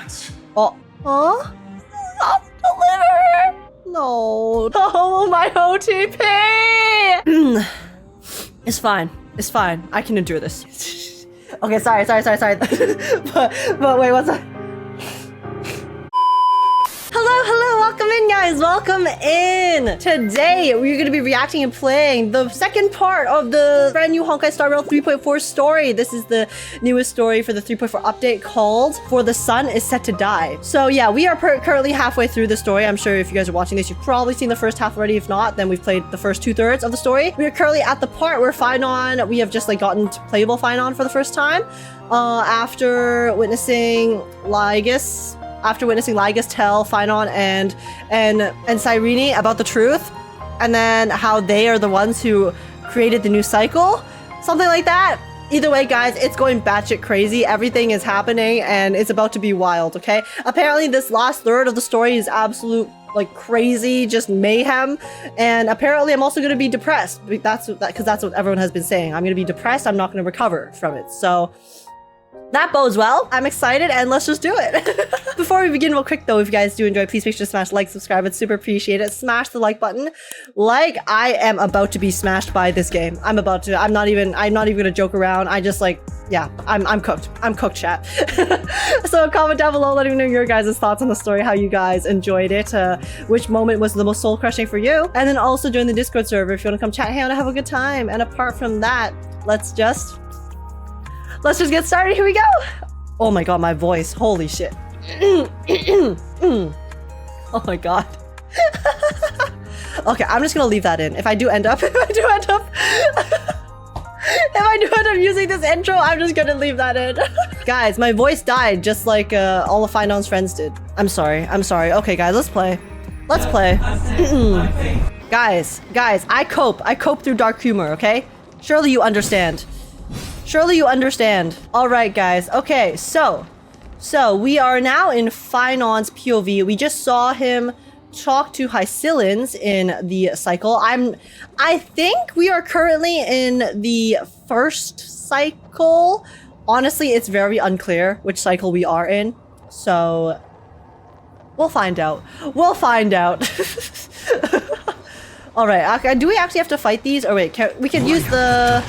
What? Oh. Huh? Stop deliver! No. Oh, my OTP! It's fine. It's fine. I can endure this. Okay, sorry. but wait, what's that? Hello, welcome in, guys. Welcome in. Today, we're going to be reacting and playing the second part of the brand new honkaistarrail 3.4 story. This is the newest story for the 3.4 update called For the Sun is Set to Die. So yeah, we are currently halfway through the story. I'm sure if you guys are watching this, you've probably seen the first half already. If not, then we've played the first 2/3 of the story. We are currently at the part where Phainon, we have just like gotten to playable Phainon for the first time. After witnessing Lygus tell Phainon and Cyrene about the truth, and then how they are the ones who created the new cycle, something like that. Either way, guys, it's going batshit crazy. Everything is happening, and it's about to be wild. Okay. Apparently, this last third of the story is absolute like crazy, just mayhem. And apparently, I'm also going to be depressed. Because that's what everyone has been saying. I'm going to be depressed. I'm not going to recover from it. So. That bodes well. I'm excited, and let's just do it. Before we begin real quick though, if you guys do enjoy, please make sure to smash like, subscribe. It's super appreciate it. Smash the like button. Like I am about to be smashed by this game. I'm not even gonna joke around. I just like, yeah, I'm cooked. I'm cooked, chat. So comment down below letting me know your guys' thoughts on the story, how you guys enjoyed it, which moment was the most soul crushing for you. And then also join the Discord server if you want to come chat, hang out, and have a good time. And apart from that, let's just get started. Here we go. Oh my god, my voice. Holy shit. Oh my god. Okay, I'm just gonna leave that in. If I do end up using this intro, I'm just gonna leave that in. Guys, my voice died just like all of Phainon's friends did. I'm sorry. Okay, guys, let's play. Guys, I cope through dark humor, okay? Surely you understand. All right, guys. Okay, so we are now in Phainon's POV. We just saw him talk to Hycillans in the cycle. I think we are currently in the first cycle. Honestly, it's very unclear which cycle we are in. So we'll find out. All right. Okay, do we actually have to fight these? Or wait, we can use the...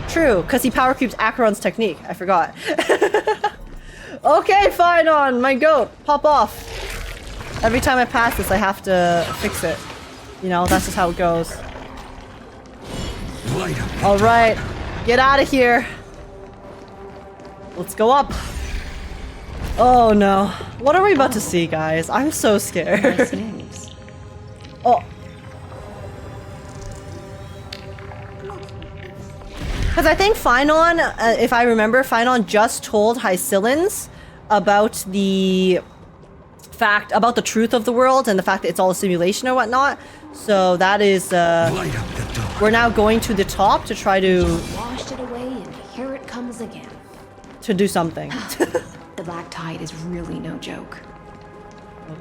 True, because he power creeps Acheron's technique. I forgot. Okay, Phainon, my goat. Pop off. Every time I pass this, I have to fix it. You know, that's just how it goes. Alright, get out of here. Let's go up. Oh no. What are we about to see, guys? I'm so scared. Oh. Because I think Phainon, if I remember, Phainon just told Hycillans about the truth of the world and the fact that it's all a simulation or whatnot. So that is, we're now going to the top to try to... Washed it away and here it comes again. To do something. The black tide is really no joke.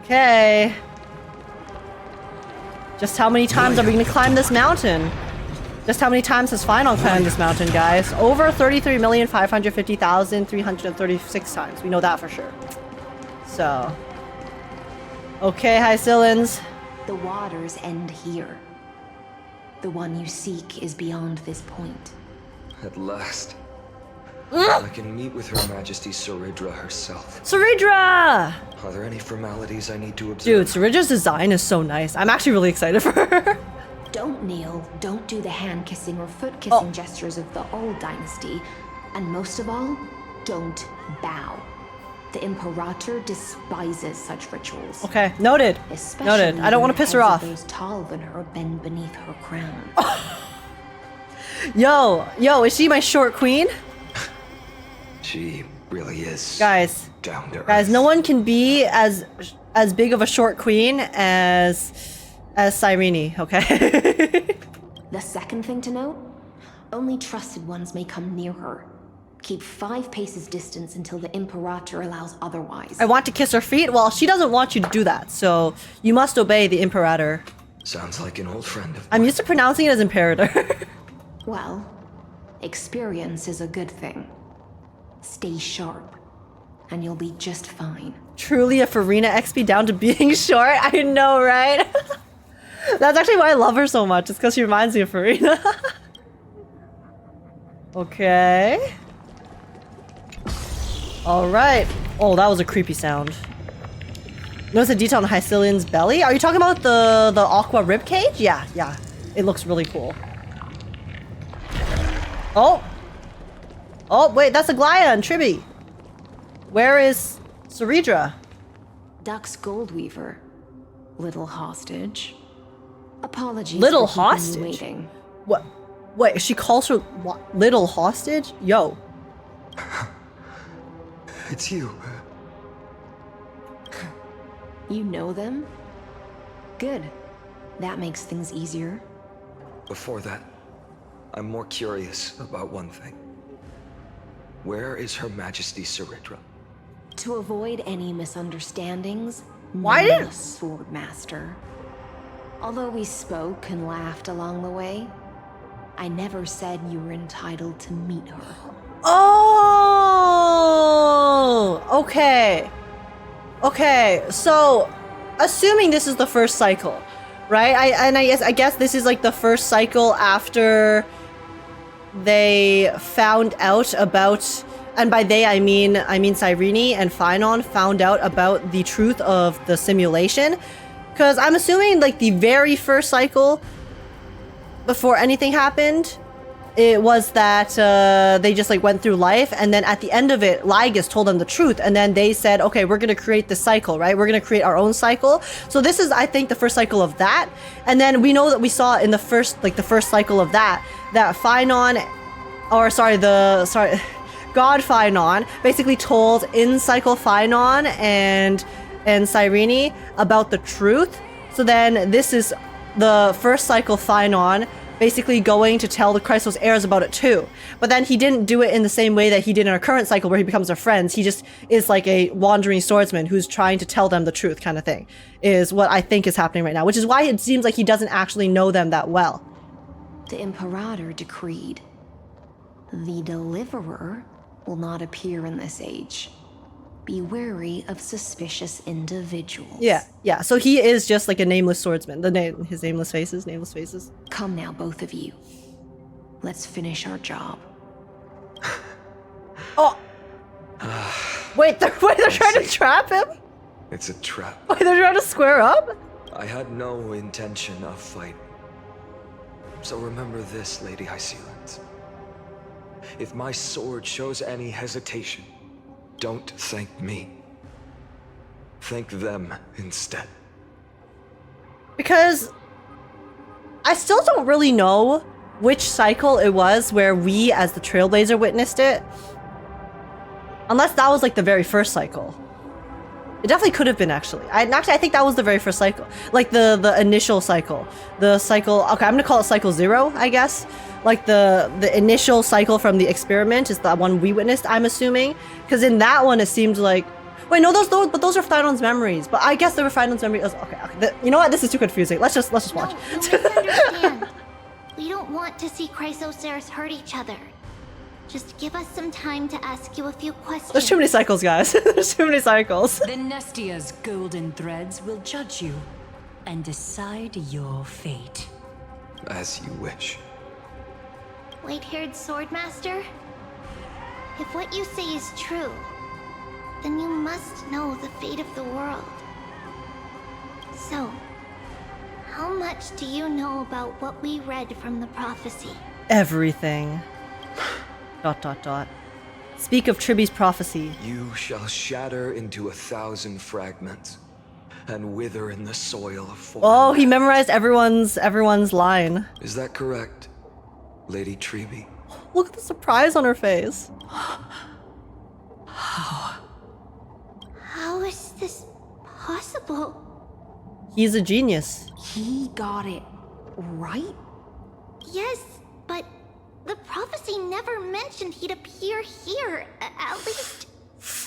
Okay. Just how many times are we going to climb this mountain? Just how many times has Phainon climbed this mountain, guys? Over 33,550,336 times. We know that for sure. So. Okay, Hycillans. The waters end here. The one you seek is beyond this point. At last. I can meet with Her Majesty Saridra herself. Saridra! Are there any formalities I need to observe? Dude, Saridra's design is so nice. I'm actually really excited for her. Don't kneel, don't do the hand-kissing or foot-kissing gestures of the old dynasty, and most of all, don't bow. The Imperator despises such rituals. Okay, noted. Noted. I don't want to piss her off. Those taller than her bend beneath her crown. Yo, is she my short queen? She really is. Guys, down to guys, earth. no one can be as big of a short queen as Sirene, okay? The second thing to note, only trusted ones may come near her. Keep 5 paces distance until the Imperator allows otherwise. I want to kiss her feet? Well, she doesn't want you to do that, so you must obey the Imperator. Sounds like an old friend of mine. I'm used to pronouncing it as Imperator. Well, experience is a good thing. Stay sharp. and you'll be just fine. Truly a Farina XP down to being short? I know, right? That's actually why I love her so much. It's because she reminds me of Farina. Okay. Alright. Oh, that was a creepy sound. Notice the detail on Hycilian's belly? Are you talking about the aqua ribcage? Yeah, yeah. It looks really cool. Oh! Oh, wait, that's Aglaea and Tribi. Where is Cyrene? Duck's Goldweaver. Little hostage. Apologies Little for keeping hostage? you waiting. What? Wait, she calls her what, little hostage? Yo. It's you. You know them? Good. That makes things easier. Before that, I'm more curious about one thing. Where is Her Majesty Cyrene? To avoid any misunderstandings, Why name did- the Swordmaster. Although we spoke and laughed along the way, I never said you were entitled to meet her. Oh! Okay. Okay, so assuming this is the first cycle, right? I guess this is like the first cycle after they found out about, and by they I mean Cyrene and Phainon found out about the truth of the simulation. Because I'm assuming like the very first cycle before anything happened, it was that they just like went through life, and then at the end of it, Lygus told them the truth, and then they said, okay, we're gonna create this cycle, right? We're gonna create our own cycle. So this is, I think, the first cycle of that. And then we know that we saw in the first cycle of that Phainon, God Phainon basically told in cycle Phainon and Cyrene about the truth. So then this is the first cycle Phainon basically going to tell the Chrysos heirs about it too. But then he didn't do it in the same way that he did in our current cycle where he becomes their friends. He just is like a wandering swordsman who's trying to tell them the truth kind of thing, is what I think is happening right now, which is why it seems like he doesn't actually know them that well. The Imperator decreed, the Deliverer will not appear in this age. Be wary of suspicious individuals. Yeah. So he is just like a nameless swordsman. His nameless faces. Come now, both of you. Let's finish our job. Oh! Wait, they're trying to trap him? It's a trap. Wait, they're trying to square up? I had no intention of fighting. So remember this, Lady Hycilians. If my sword shows any hesitation, don't thank me. Thank them instead. Because I still don't really know which cycle it was where we as the Trailblazer witnessed it. Unless that was like the very first cycle. It definitely could have been actually. I think that was the very first cycle. Like the initial cycle. The cycle, okay, I'm gonna call it cycle 0, I guess. Like the initial cycle from the experiment is the one we witnessed, I'm assuming. Because in that one it seemed like, wait, no, those are Phainon's memories. But I guess they were Phainon's memories. Okay. You know what? This is too confusing. Let's just watch. No, you misunderstand. We don't want to see Chrysos heirs hurt each other. Just give us some time to ask you a few questions. There's too many cycles, guys. There's too many cycles. The Nestia's golden threads will judge you and decide your fate. As you wish. White-haired swordmaster? If what you say is true, then you must know the fate of the world. So, how much do you know about what we read from the prophecy? Everything. ... Speak of Tribi's prophecy. You shall shatter into 1,000 fragments and wither in the soil of foreign Oh, he land. memorized everyone's line. Is that correct, Lady Tribi? Look at the surprise on her face. How is this possible? He's a genius. He got it right? Yes, but the prophecy never mentioned he'd appear here. At least,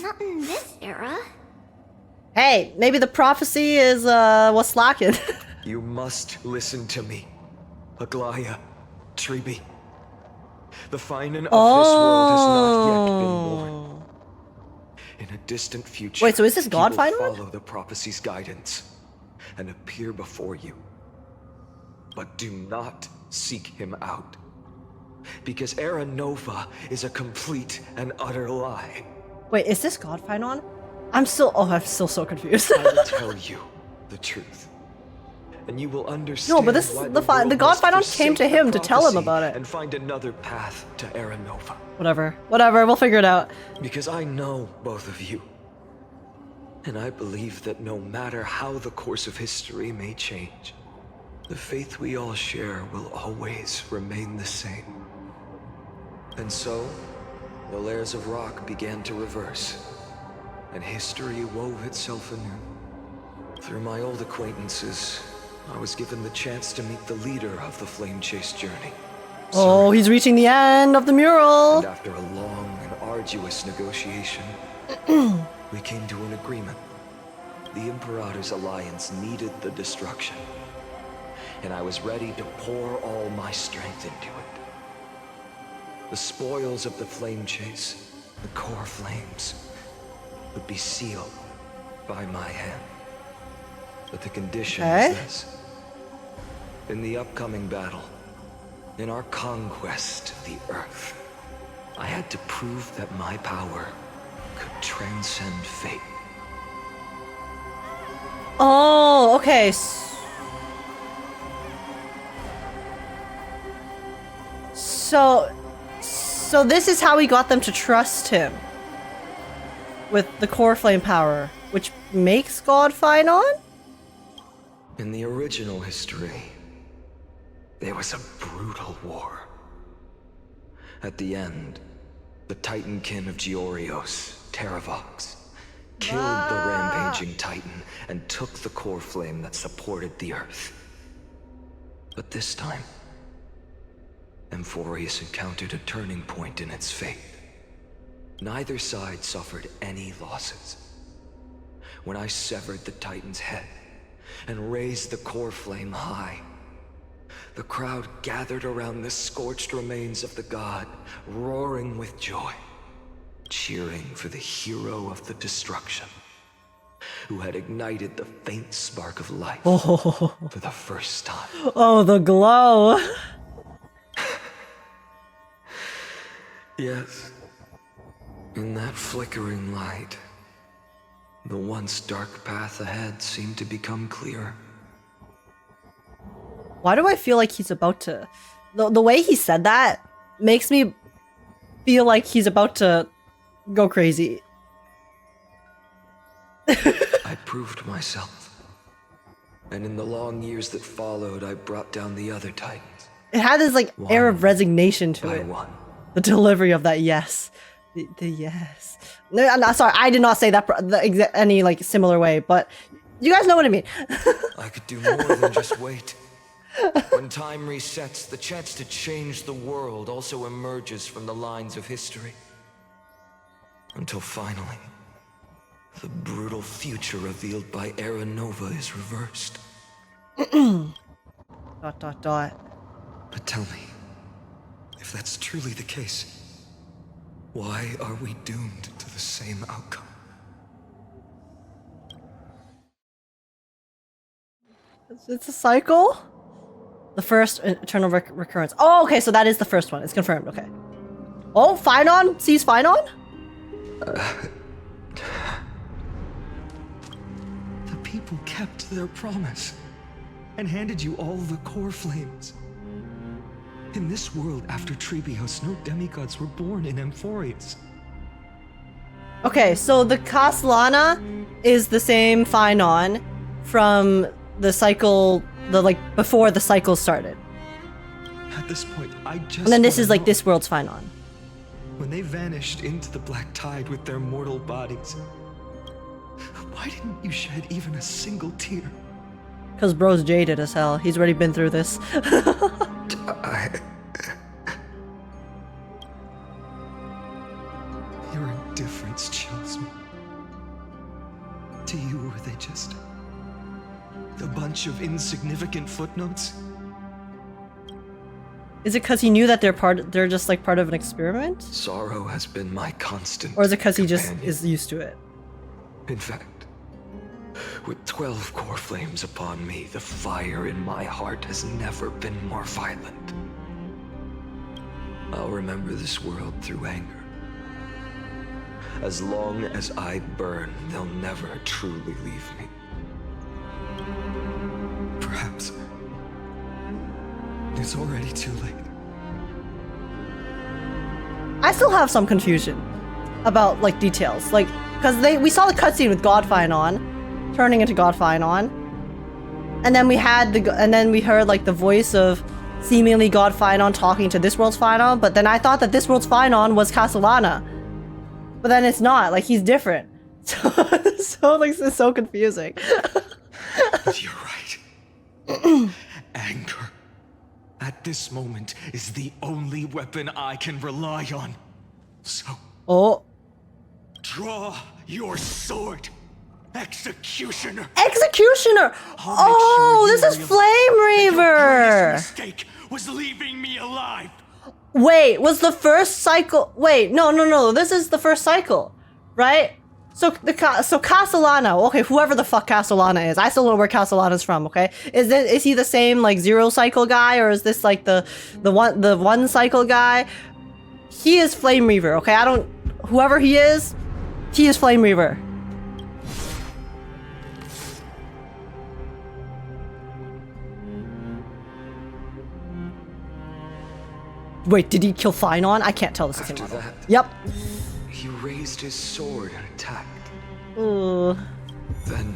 not in this era. Hey, maybe the prophecy is what's slacking. You must listen to me, Aglaea, Tribi. The Phainon of this world has not yet been born. In a distant future, Wait, so is this God he will Phainon? follow the prophecy's guidance and appear before you. But do not seek him out, because Era Nova is a complete and utter lie. Wait, is this God Phainon? I'm still so confused. I will tell you the truth, and you will understand. No, but this is why the world God must Phainon came to forsake him the to tell him prophecy about it. and find another path to Era Nova. Whatever, we'll figure it out. Because I know both of you. And I believe that no matter how the course of history may change, the faith we all share will always remain the same. And so, the layers of rock began to reverse, and history wove itself anew. Through my old acquaintances, I was given the chance to meet the leader of the Flame Chase journey. Oh, he's reaching the end of the mural. And after a long and arduous negotiation, we came to an agreement. The Imperator's alliance needed the destruction, and I was ready to pour all my strength into it. The spoils of the Flame Chase, the core flames, would be sealed by my hand. But the condition is this. In the upcoming battle, in our conquest of the Earth, I had to prove that my power could transcend fate. Oh, okay. So this is how he got them to trust him. With the core flame power, which makes God Phainon? In the original history, there was a brutal war. At the end, the Titankin of Georios, Terravox, killed the rampaging Titan and took the core flame that supported the Earth. But this time, Amphorius encountered a turning point in its fate. Neither side suffered any losses. When I severed the Titan's head and raised the core flame high, the crowd gathered around the scorched remains of the god, roaring with joy, cheering for the hero of the destruction, who had ignited the faint spark of life for the first time. Oh, the glow. Yes, in that flickering light, the once dark path ahead seemed to become clear. Why do I feel like he's about to... The way he said that makes me feel like he's about to go crazy. I proved myself. And in the long years that followed, I brought down the otother Titans. It had this like air of resignation to by it. one. The delivery of that yes. The yes. No, I'm not, sorry, I did not say that any like similar way, but you guys know what I mean. I could do more than just wait. When time resets, the chance to change the world also emerges from the lines of history. Until finally, the brutal future revealed by Era Nova is reversed. ... But tell me, if that's truly the case, why are we doomed to the same outcome? It's a cycle? The first eternal recurrence. Oh, okay, so that is the first one. It's confirmed, okay. Oh, Phainon sees Phainon? The people kept their promise and handed you all the core flames. In this world after Trebios, no demigods were born in Amphorius. Okay, so the Castellana is the same Phainon from the cycle, before the cycle started. At this point, I just... And then this is like know. this world's Phainon. When they vanished into the black tide with their mortal bodies, why didn't you shed even a single tear? Because bro's jaded as hell. He's already been through this. Your indifference chills me. To you, were they just a bunch of insignificant footnotes? Is it because he knew that they're just like part of an experiment? Sorrow has been my constant Or is it because he just companion. is used to it? In fact, with 12 core flames upon me, the fire in my heart has never been more violent. I'll remember this world through anger. As long as I burn, they'll never truly leave me. Perhaps it's already too late. I still have some confusion about like details, like because we saw the cutscene with God Phainon turning into God Phainon, and then we heard like the voice of seemingly God Phainon talking to this world's Phainon, but then I thought that this world's Phainon was Castellana, but then it's not. Like he's different, so like it's so confusing. You're right. Anger, at this moment, is the only weapon I can rely on. So, Oh, draw your sword, Executioner. Executioner! Oh, this is Flame Reaver! Mistake was leaving me alive. Wait, was the first cycle? Wait, no. This is the first cycle, right? So Castellana. Okay, whoever the fuck Castellana is, I still don't know where Castellana's from. Okay, is he the same like 0 cycle guy, or is this like the one cycle guy? He is Flame Reaver. Okay, whoever he is Flame Reaver. Wait, did he kill Phainon? I can't tell this is him. After that, Yep. he raised his sword and attacked. Ooh. Then,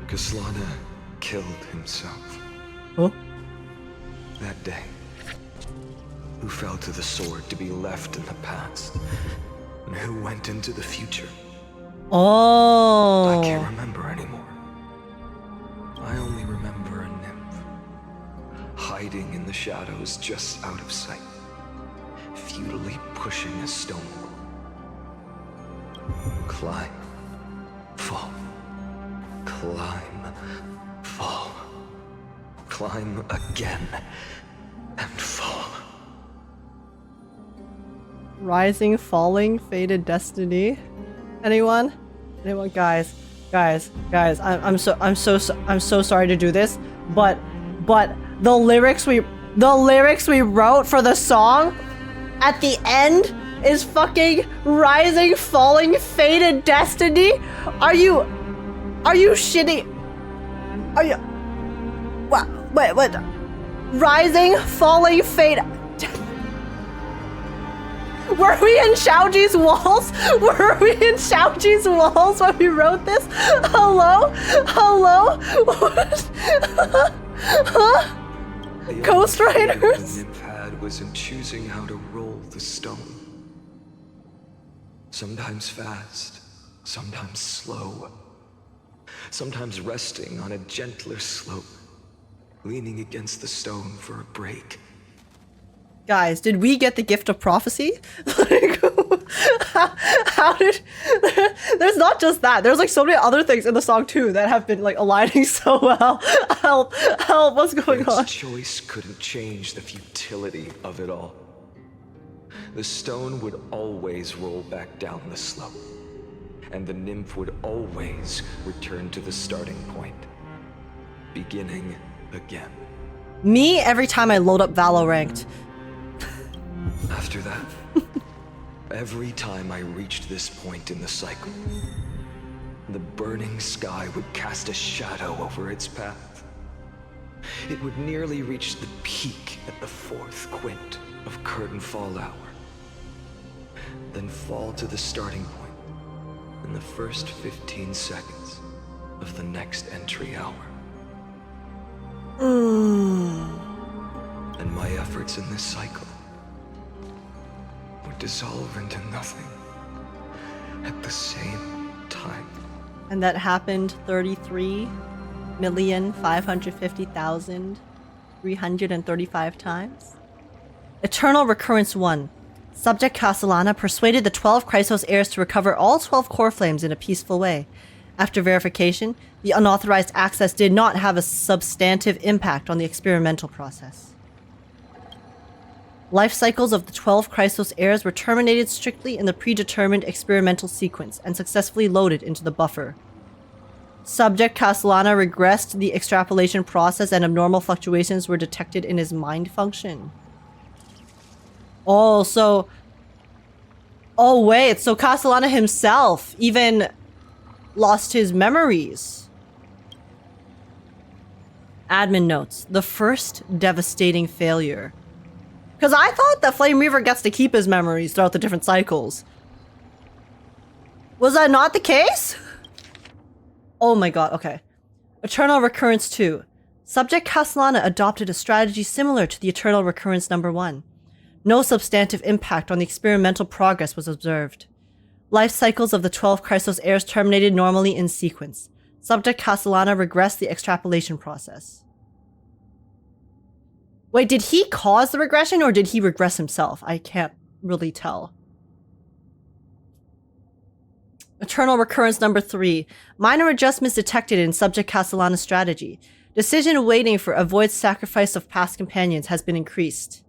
Castellana killed himself. Huh? That day, who fell to the sword to be left in the past, and who went into the future, Oh. I can't remember anymore. I only remember a nymph, hiding in the shadows just out of sight, futilely pushing a stone wall. Climb, fall, climb, fall, climb again, and fall. Rising, falling, fated destiny. Anyone, guys. I'm so sorry to do this, but the lyrics we wrote for the song at the end is fucking rising, falling, fated destiny. Are you shitting? Are you? What? Rising, falling, fate. Were we in Xiaoji's walls? Were we in Xiaoji's walls when we wrote this? Hello? What? Huh? Ghost Riders? The nymph had was in choosing how to roll the stone. Sometimes fast, sometimes slow. Sometimes resting on a gentler slope, leaning against the stone for a break. Guys, did we get the gift of prophecy? Like, how did... There's not just that. There's like so many other things in the song too that have been like aligning so well. Help, what's going on? Its choice couldn't change the futility of it all. The stone would always roll back down the slope, and the nymph would always return to the starting point, beginning again. Me, every time I load up Valorant. After that, every time I reached this point in the cycle, the burning sky would cast a shadow over its path. It would nearly reach the peak at the 4th quint of curtain fall hour, then fall to the starting point in the first 15 seconds of the next entry hour. And my efforts in this cycle would dissolve into nothing at the same time. And that happened 33,550,335 times. Eternal Recurrence 1. Subject Castellana persuaded the 12 Chrysos heirs to recover all 12 core flames in a peaceful way. After verification, the unauthorized access did not have a substantive impact on the experimental process. Life cycles of the 12 Chrysos heirs were terminated strictly in the predetermined experimental sequence and successfully loaded into the buffer. Subject Castellana regressed the extrapolation process and abnormal fluctuations were detected in his mind function. Oh, so... Oh, wait, so Castellana himself even lost his memories. Admin notes, the first devastating failure. Because I thought that Flame Reaver gets to keep his memories throughout the different cycles. Was that not the case? Oh my god, okay. Eternal Recurrence 2. Subject Castellana adopted a strategy similar to the Eternal Recurrence number 1. No substantive impact on the experimental progress was observed. Life cycles of the 12 Chrysos heirs terminated normally in sequence. Subject Castellana regressed the extrapolation process. Wait, did he cause the regression or did he regress himself? I can't really tell. Eternal Recurrence number 3. Minor adjustments detected in Subject Castellana's strategy. Decision waiting for avoid sacrifice of past companions has been increased.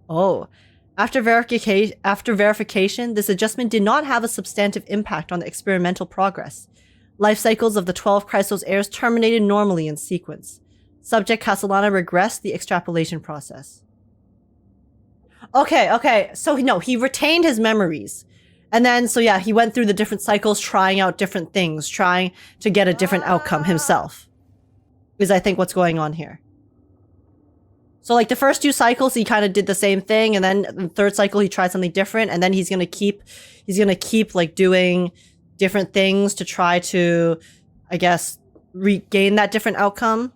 Oh. After verification, this adjustment did not have a substantive impact on the experimental progress. Life cycles of the 12 Chrysos heirs terminated normally in sequence. Subject Castellana regressed the extrapolation process. Okay, so no, he retained his memories. And then, so yeah, he went through the different cycles, trying out different things, trying to get a different outcome himself. Is I think what's going on here. So like the first 2 cycles, he kind of did the same thing, and then the 3rd cycle, he tried something different, and then he's gonna keep like doing different things to try to, I guess, regain that different outcome.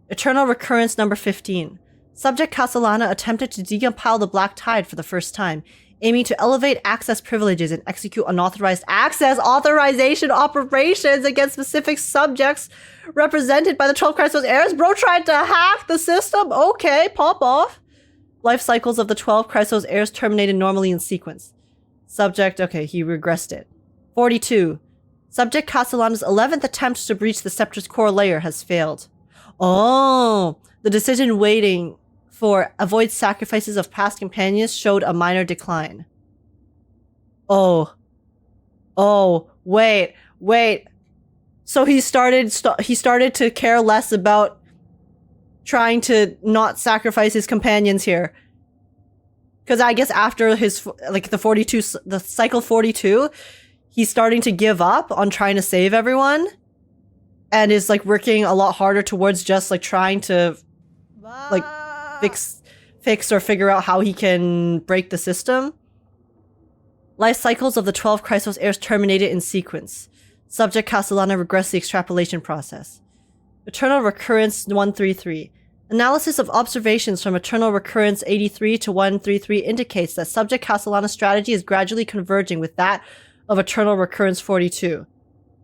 Eternal Recurrence number 15. Subject Castellana attempted to decompile the Black Tide for the first time, aiming to elevate access privileges and execute unauthorized access authorization operations against specific subjects represented by the 12 Chrysos heirs. Bro tried to hack the system. Okay, pop off. Life cycles of the 12 Chrysos heirs terminated normally in sequence. Subject, okay, he regressed it. 42. Subject Castellana's 11th attempt to breach the Scepter's core layer has failed. Oh, the decision waiting for avoid sacrifices of past companions showed a minor decline. Oh, wait. So he started to care less about trying to not sacrifice his companions here. Because I guess after his, like the cycle 42, he's starting to give up on trying to save everyone. And is like working a lot harder towards just like trying to like fix or figure out how he can break the system. Life cycles of the 12 Chrysos heirs terminated in sequence. Subject Castellana regressed the extrapolation process. Eternal Recurrence 133. Analysis of observations from Eternal Recurrence 83 to 133 indicates that Subject Castellana's strategy is gradually converging with that of Eternal Recurrence 42.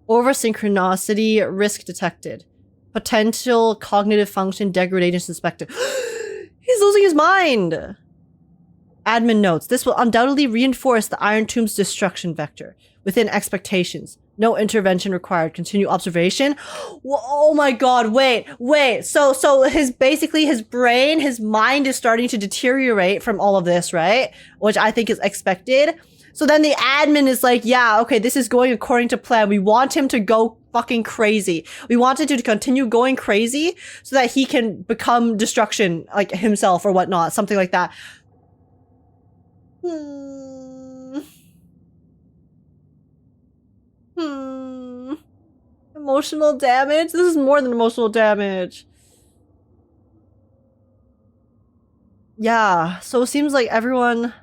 Over-synchronicity risk detected. Potential cognitive function degradation suspected. He's losing his mind! Admin notes, this will undoubtedly reinforce the Iron Tomb's destruction vector. Within expectations. No intervention required. Continue observation. Oh my god, wait. So his brain, his mind is starting to deteriorate from all of this, right? Which I think is expected. So then the admin is like, yeah, okay, this is going according to plan. We want him to go fucking crazy. We want him to continue going crazy so that he can become destruction, like himself or whatnot, something like that. Emotional damage? This is more than emotional damage. Yeah, so it seems like everyone...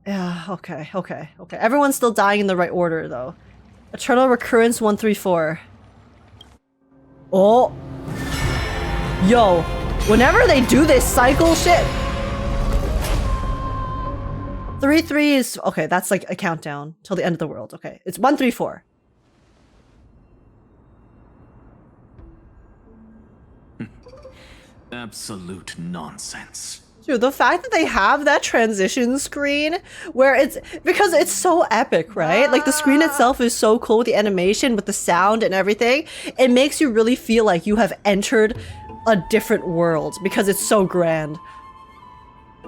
Yeah, okay. Everyone's still dying in the right order, though. Eternal Recurrence 134. Oh. Yo. Whenever they do this cycle shit... 3-3 is... Okay, that's like a countdown till the end of the world. Okay, it's 134. Absolute nonsense. Dude, the fact that they have that transition screen where it's... Because it's so epic, right? Like, the screen itself is so cool with the animation, with the sound and everything. It makes you really feel like you have entered a different world because it's so grand.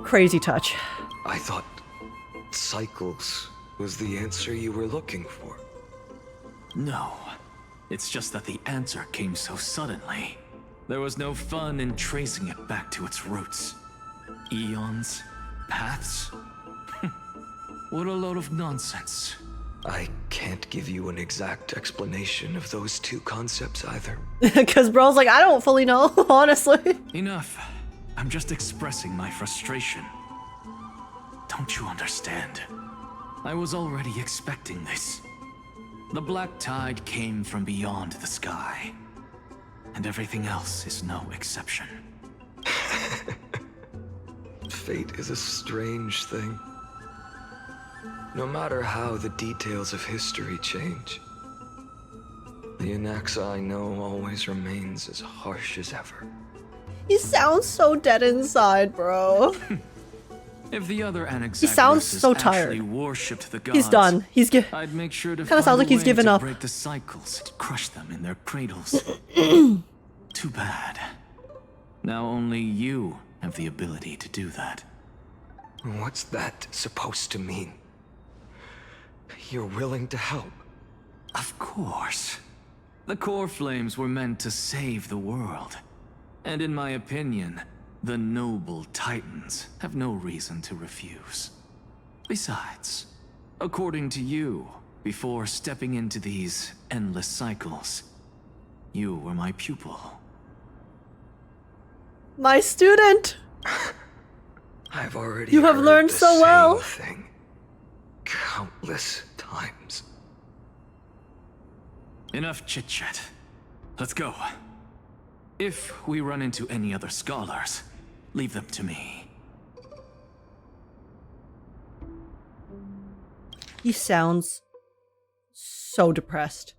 Crazy touch. I thought cycles was the answer you were looking for. No. It's just that the answer came so suddenly. There was no fun in tracing it back to its roots. Eons? Paths? What a load of nonsense. I can't give you an exact explanation of those two concepts either. Because bro's like, I don't fully know, honestly. Enough. I'm just expressing my frustration. Don't you understand? I was already expecting this. The black tide came from beyond the sky. And everything else is no exception. Fate is a strange thing. No matter how the details of history change, the Anaxa I know always remains as harsh as ever. He sounds so dead inside, bro. If the other He sounds so tired. Worshipped the gods, He's done. I'd make sure to kind of sounds like he's given up. Break the cycles and crush them in their cradles. Too bad. Now only you have the ability to do that. What's that supposed to mean? You're willing to help? Of course. The core flames were meant to save the world. And in my opinion, the noble titans have no reason to refuse. Besides, according to you, before stepping into these endless cycles, you were my pupil. My student! I've already You have heard learned the so same well. thing countless times. Enough chit-chat. Let's go. If we run into any other scholars, leave them to me. He sounds so depressed.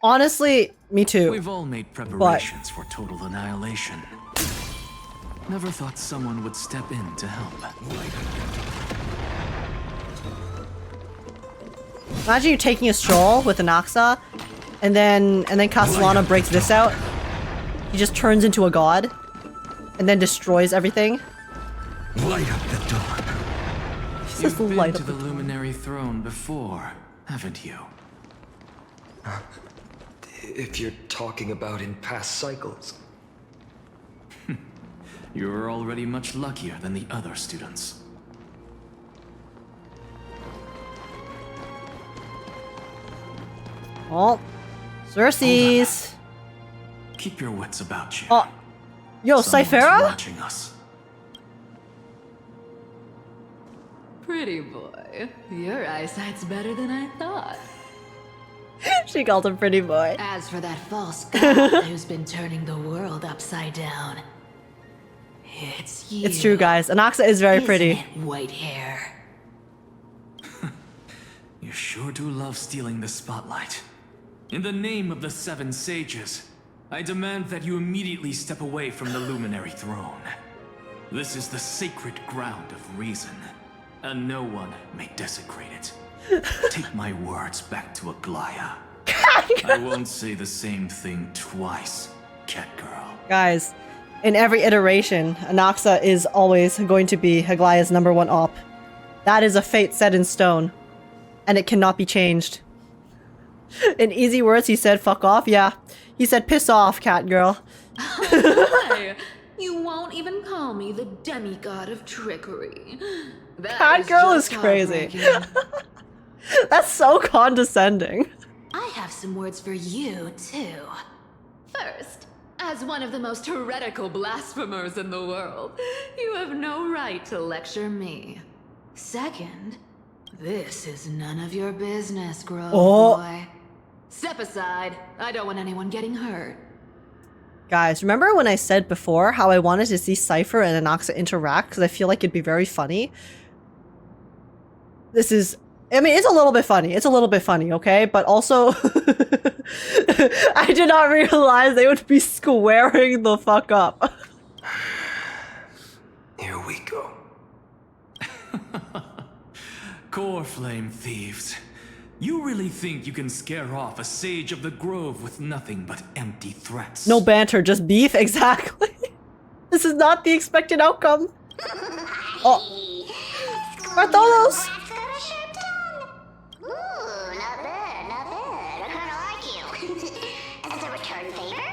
Honestly, me too. We've all made preparations for total annihilation. Never thought someone would step in to help. Imagine you taking a stroll with Anaxa, and then Castellana breaks this out. He just turns into a god, and then destroys everything. Light up the dawn. He You've says been light to up the luminary throne before, haven't you? If you're talking about in past cycles. You're already much luckier than the other students. Oh, Circes. Keep your wits about you. Oh, yo, Someone's Cyphera? watching us. Pretty boy, your eyesight's better than I thought. She called him pretty boy. As for that false god who's been turning the world upside down, it's you. It's true, guys. Anaxa is very Isn't pretty. it, white hair? You sure do love stealing the spotlight. In the name of the Seven Sages, I demand that you immediately step away from the Luminary Throne. This is the sacred ground of reason, and no one may desecrate it. Take my words back to Aglaea. I won't say the same thing twice, cat girl. Guys, in every iteration, Anaxa is always going to be Aglaea's #1 op. That is a fate set in stone, and it cannot be changed. In easy words, he said, fuck off. Yeah, he said, piss off, cat girl. Why? You won't even call me the demigod of trickery. That Cat girl is just crazy. heartbreaking. That's so condescending. I have some words for you, too. First, as one of the most heretical blasphemers in the world, you have no right to lecture me. Second, this is none of your business, Grove boy. Step aside. I don't want anyone getting hurt. Guys, remember when I said before how I wanted to see Cypher and Anaxa interact because I feel like it'd be very funny? This is... I mean, it's a little bit funny. It's a little bit funny, okay? But also... I did not realize they would be squaring the fuck up. Here we go. Core flame thieves. You really think you can scare off a sage of the grove with nothing but empty threats? No banter, just beef? Exactly. This is not the expected outcome. Oh! Bartholos! Ooh, not bad, not bad. I kinda like you. As a return favor,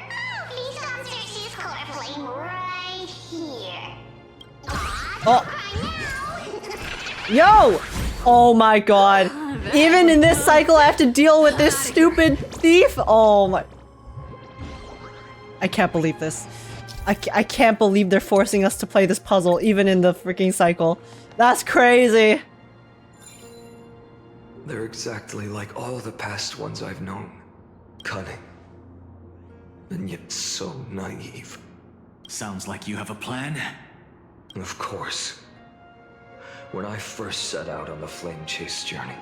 please come search this core flame right here. Oh! Yo! Oh my god. Even in this cycle, I have to deal with this stupid thief? Oh my... I can't believe this. I can't believe they're forcing us to play this puzzle, even in the freaking cycle. That's crazy. They're exactly like all the past ones I've known. Cunning. And yet so naive. Sounds like you have a plan. Of course. When I first set out on the flame chase journey,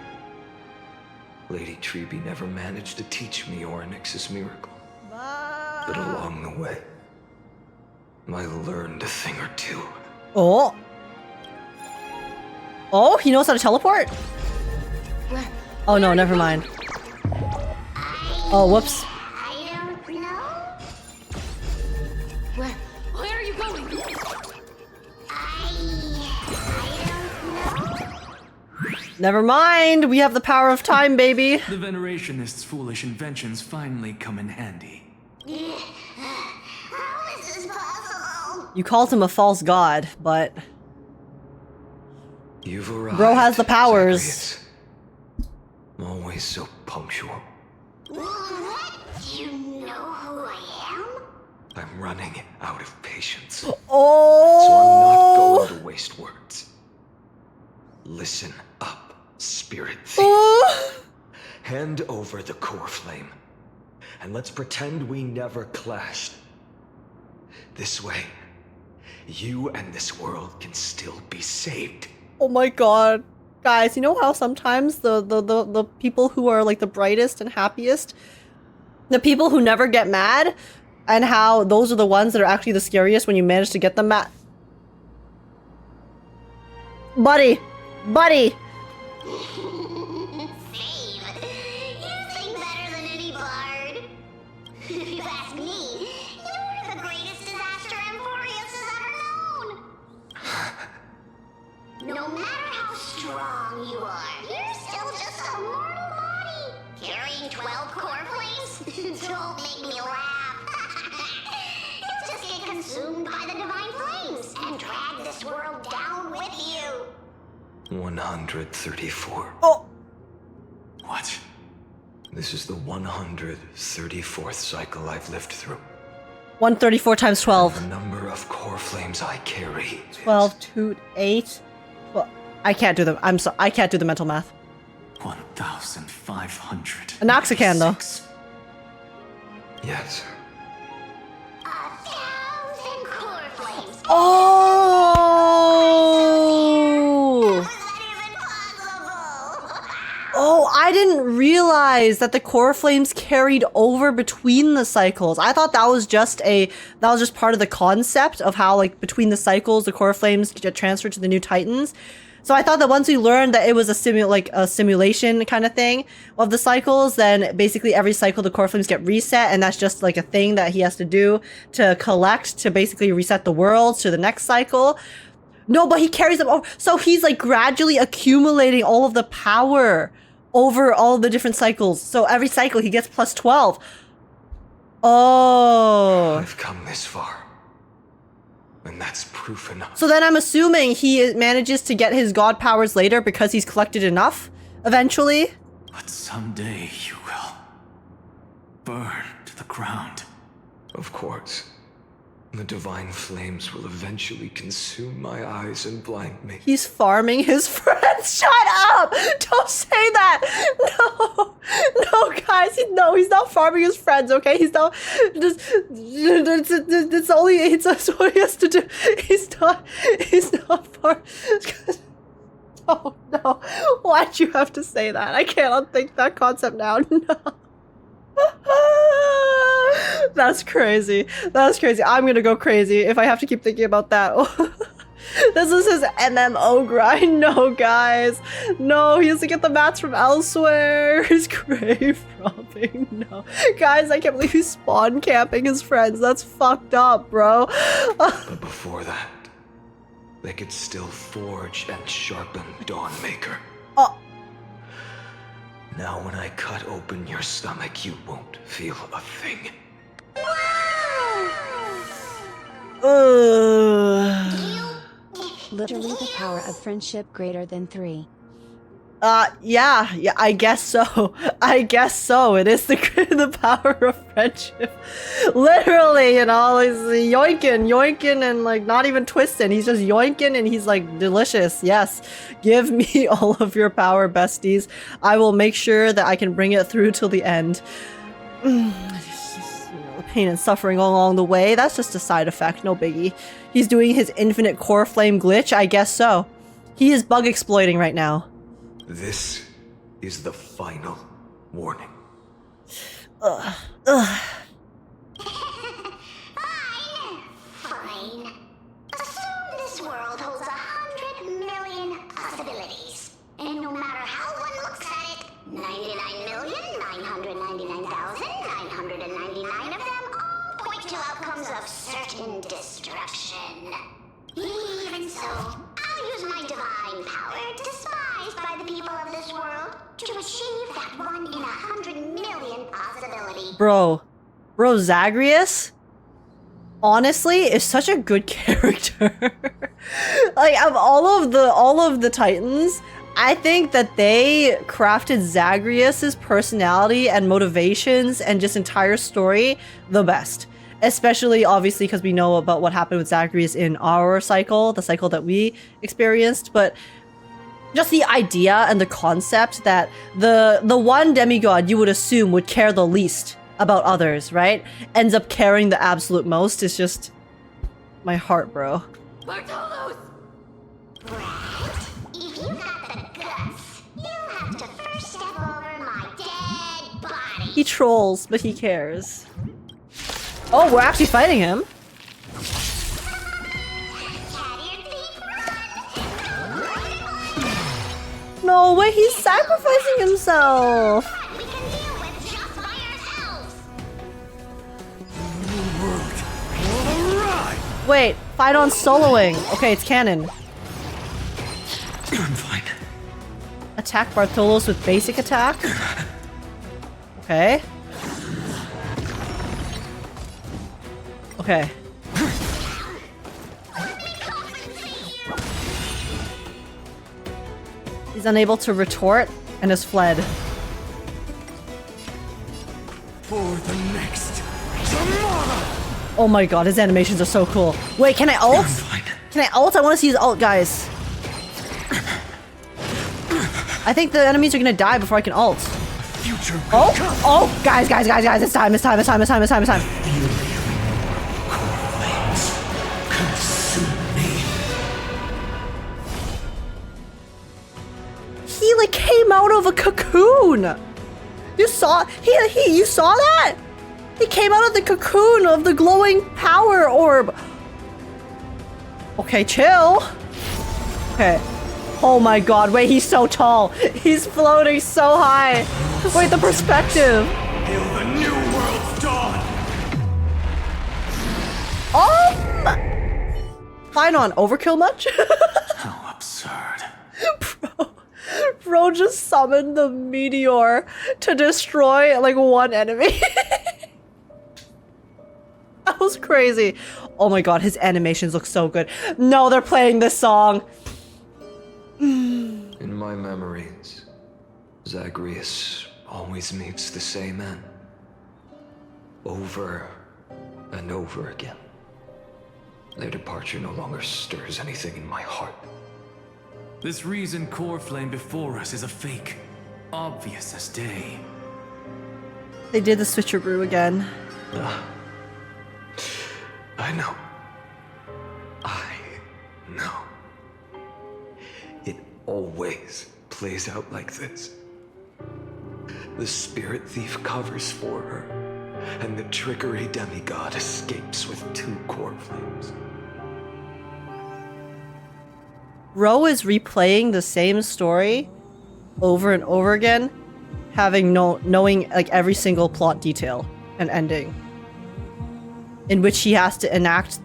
Lady Treeby never managed to teach me Orinix's miracle. But along the way, I learned a thing or two. Oh. Oh, he knows how to teleport? Oh no, never mind. Oh, whoops. I don't know. Where are you going? I don't know. Never mind. We have the power of time, baby. The Venerationists' foolish inventions finally come in handy. How is this possible? You called him a false god, but You've arrived. bro has the powers. Zacharias. Always so punctual. What? You know who I am? I'm running out of patience. Oh! So I'm not going to waste words. Listen up, spirit thief. Oh! Hand over the core flame. And let's pretend we never clashed. This way, you and this world can still be saved. Oh my god. Guys, you know how sometimes the people who are like the brightest and happiest, the people who never get mad, and how those are the ones that are actually the scariest when you manage to get them mad? Buddy! Buddy! Save. You sing better than any bard. If you ask me, you're the greatest disaster Emporius has ever known. No matter how strong you are, you're still just a mortal body. Carrying 12 core flames? Don't make me laugh. You'll just get consumed by the divine flames and drag this world down with you. 134. Oh! What? This is the 134th cycle I've lived through. 134 times 12. The number of core flames I carry. 12, 2, 8. Well, I can't do the- I can't do the mental math. 1,500. Anaxa can, though. Yes. 1,000 core flames. Oh! How is that even possible? Oh, I didn't realize that the core flames carried over between the cycles. I thought that was just part of the concept of how, like, between the cycles, the core flames get transferred to the new Titans. So I thought that once we learned that it was a simulation kind of thing of the cycles, then basically every cycle the core flames get reset, and that's just like a thing that he has to do to collect to basically reset the world to the next cycle. No, but he carries them over. So he's like gradually accumulating all of the power over all the different cycles. So every cycle he gets plus 12. Oh. I've come this far. And that's proof enough. So then I'm assuming he manages to get his god powers later because he's collected enough eventually. But someday you will burn to the ground. Of course. The divine flames will eventually consume my eyes and blind me. He's farming his friends. Shut up! Don't say that! No! No, guys. No, he's not farming his friends, okay? He's not... It's only... That's what he has to do. He's not farming... Oh, no. Why'd you have to say that? I can't unthink that concept now. No. That's crazy. That's crazy. I'm gonna go crazy if I have to keep thinking about that. This is his MMO grind. No, guys. No, he has to get the mats from elsewhere. He's grave robbing. No. Guys, I can't believe he's spawn camping his friends. That's fucked up, bro. But before that, they could still forge and sharpen Dawnmaker. Oh. Now when I cut open your stomach, you won't feel a thing. Literally the power of friendship greater than 3. Yeah, I guess so. I guess so. It is the power of friendship. Literally, you know, he's yoinking, and like not even twisting. He's just yoinking, and he's like delicious. Yes, give me all of your power, besties. I will make sure that I can bring it through till the end. Pain and suffering along the way. That's just a side effect, no biggie. He's doing his infinite core flame glitch. I guess so. He is bug exploiting right now. This is the final warning. Fine. Assume this world holds 100 million possibilities. And no matter how one looks at it, 99,999,999 of them all point to outcomes of certain destruction. Even so, I'll use my divine power, despised by the people of this world, to achieve that 1 in 100 million possibility. Bro, Zagreus, honestly, is such a good character. Like, of all of the Titans, I think that they crafted Zagreus's personality and motivations and just entire story the best. Especially, obviously, because we know about what happened with Zagreus in our cycle, the cycle that we experienced, but just the idea and the concept that the one demigod you would assume would care the least about others, right? Ends up caring the absolute most is just my heart, bro. Bartholos! Right? If you got the guts, you'll have to first step over my dead body. He trolls, but he cares. Oh, we're actually fighting him. No way, he's sacrificing himself. We can deal with just by ourselves. Wait, Phainon soloing. Okay, it's canon. I'm fine. Attack Bartholos with basic attack. Okay. Okay. He's unable to retort and has fled. For the next tomorrow. Oh my god, his animations are so cool. Wait, can I ult? I'm fine. Can I ult? I want to see his ult, guys. I think the enemies are gonna die before I can ult. Future. Oh, guys, it's time. He like came out of a cocoon. You saw you saw that? He came out of the cocoon of the glowing power orb. Okay, chill. Okay. Oh my god, wait, he's so tall. He's floating so high. Wait, the perspective. Hail the new world's dawn. Phainon, overkill much? How absurd. Bro just summoned the meteor to destroy like one enemy. That was crazy. Oh my god, his animations look so good. No, they're playing this song. In my memories, Zagreus always meets the same end. Over and over again. Their departure no longer stirs anything in my heart. This reason core flame before us is a fake. Obvious as day. They did the switcheroo again. I know. It always plays out like this. The spirit thief covers for her, and the trickery demigod escapes with 2 core flames. Ro is replaying the same story over and over again, having knowing like every single plot detail and ending, in which he has to enact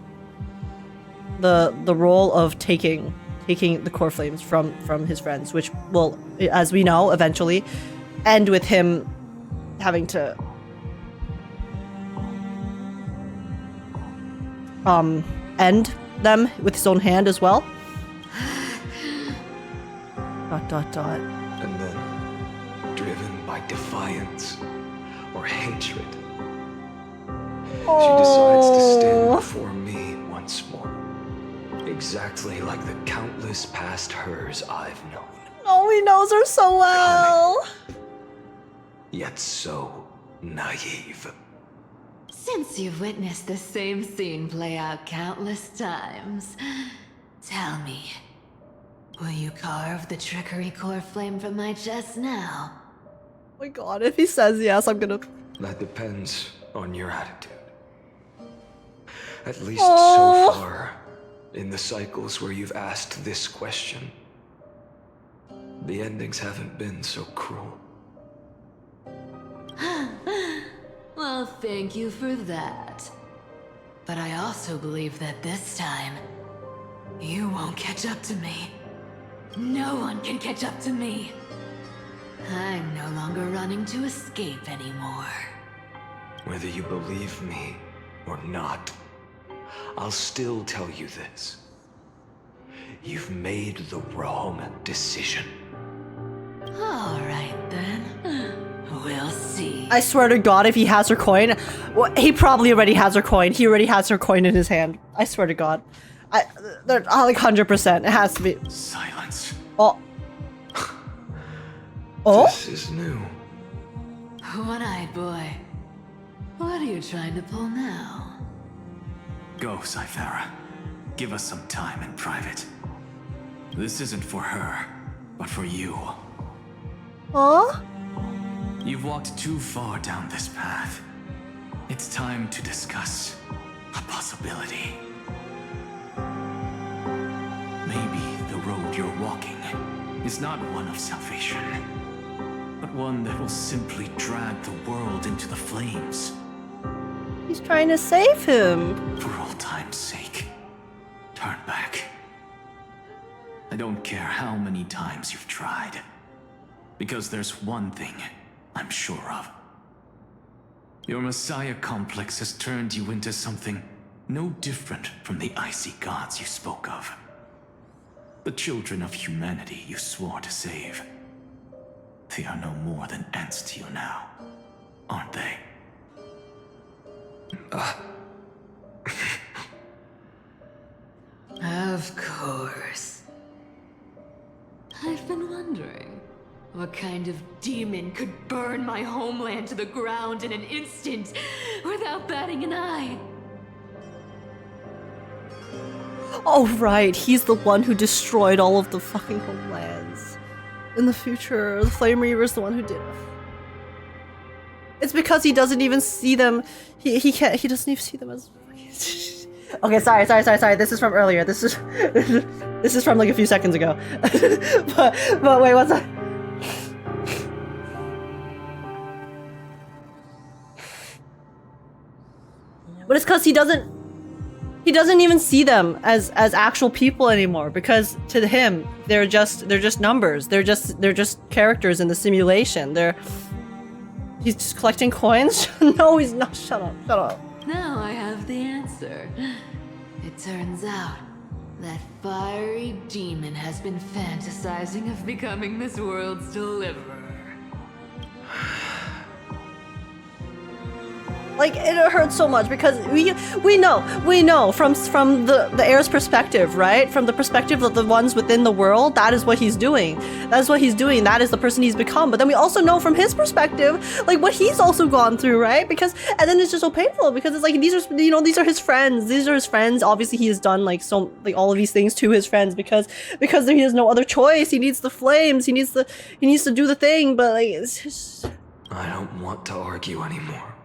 the role of taking the core flames from his friends, which will, as we know, eventually end with him having to end them with his own hand as well. ... And then, driven by defiance or hatred, she decides to stand before me once more. Exactly like the countless past hers I've known. Oh, he knows her so well. Yet so naive. Since you've witnessed the same scene play out countless times, tell me, will you carve the trickery core flame from my chest now? Oh my god, if he says yes, I'm gonna... That depends on your attitude. At least so far, in the cycles where you've asked this question, the endings haven't been so cruel. Well, thank you for that. But I also believe that this time, you won't catch up to me. No one can catch up to me. I'm no longer running to escape anymore. Whether you believe me or not, I'll still tell you this. You've made the wrong decision. All right then. We'll see. I swear to God, if he has her coin, well, he probably already has her coin. He already has her coin in his hand. I swear to God. They're like 100%. It has to be. Silence. Oh. Oh? This is new. One-eyed boy. What are you trying to pull now? Go, Cythera. Give us some time in private. This isn't for her, but for you. Huh? You've walked too far down this path. It's time to discuss a possibility. Maybe the road you're walking is not one of salvation, but one that will simply drag the world into the flames. He's trying to save him. For old time's sake, turn back. I don't care how many times you've tried, because there's one thing I'm sure of. Your Messiah complex has turned you into something no different from the icy gods you spoke of. The children of humanity you swore to save. They are no more than ants to you now, aren't they? Of course. I've been wondering, what kind of demon could burn my homeland to the ground in an instant without batting an eye? Oh, right. He's the one who destroyed all of the fucking homelands. In the future, the Flame Reaver's the one who did it. It's because he doesn't even see them. He doesn't even see them as... Okay, sorry. This is from earlier. This is from like a few seconds ago. but wait, what's that? But it's because he doesn't even see them as actual people anymore, because to him they're just numbers. They're just characters in the simulation. He's just collecting coins. No, he's not. Shut up. Now I have the answer. It turns out that fiery demon has been fantasizing of becoming this world's deliverer. Like, it hurts so much because we know from the Heirs' perspective, right? From the perspective of the ones within the world, that is what he's doing. That is what he's doing. That is the person he's become. But then we also know from his perspective, like, what he's also gone through, right? Because, and then it's just so painful because it's like, these are his friends. These are his friends. Obviously, he has done like all of these things to his friends because he has no other choice. He needs the flames. He needs to do the thing. But like, it's just... I don't want to argue anymore.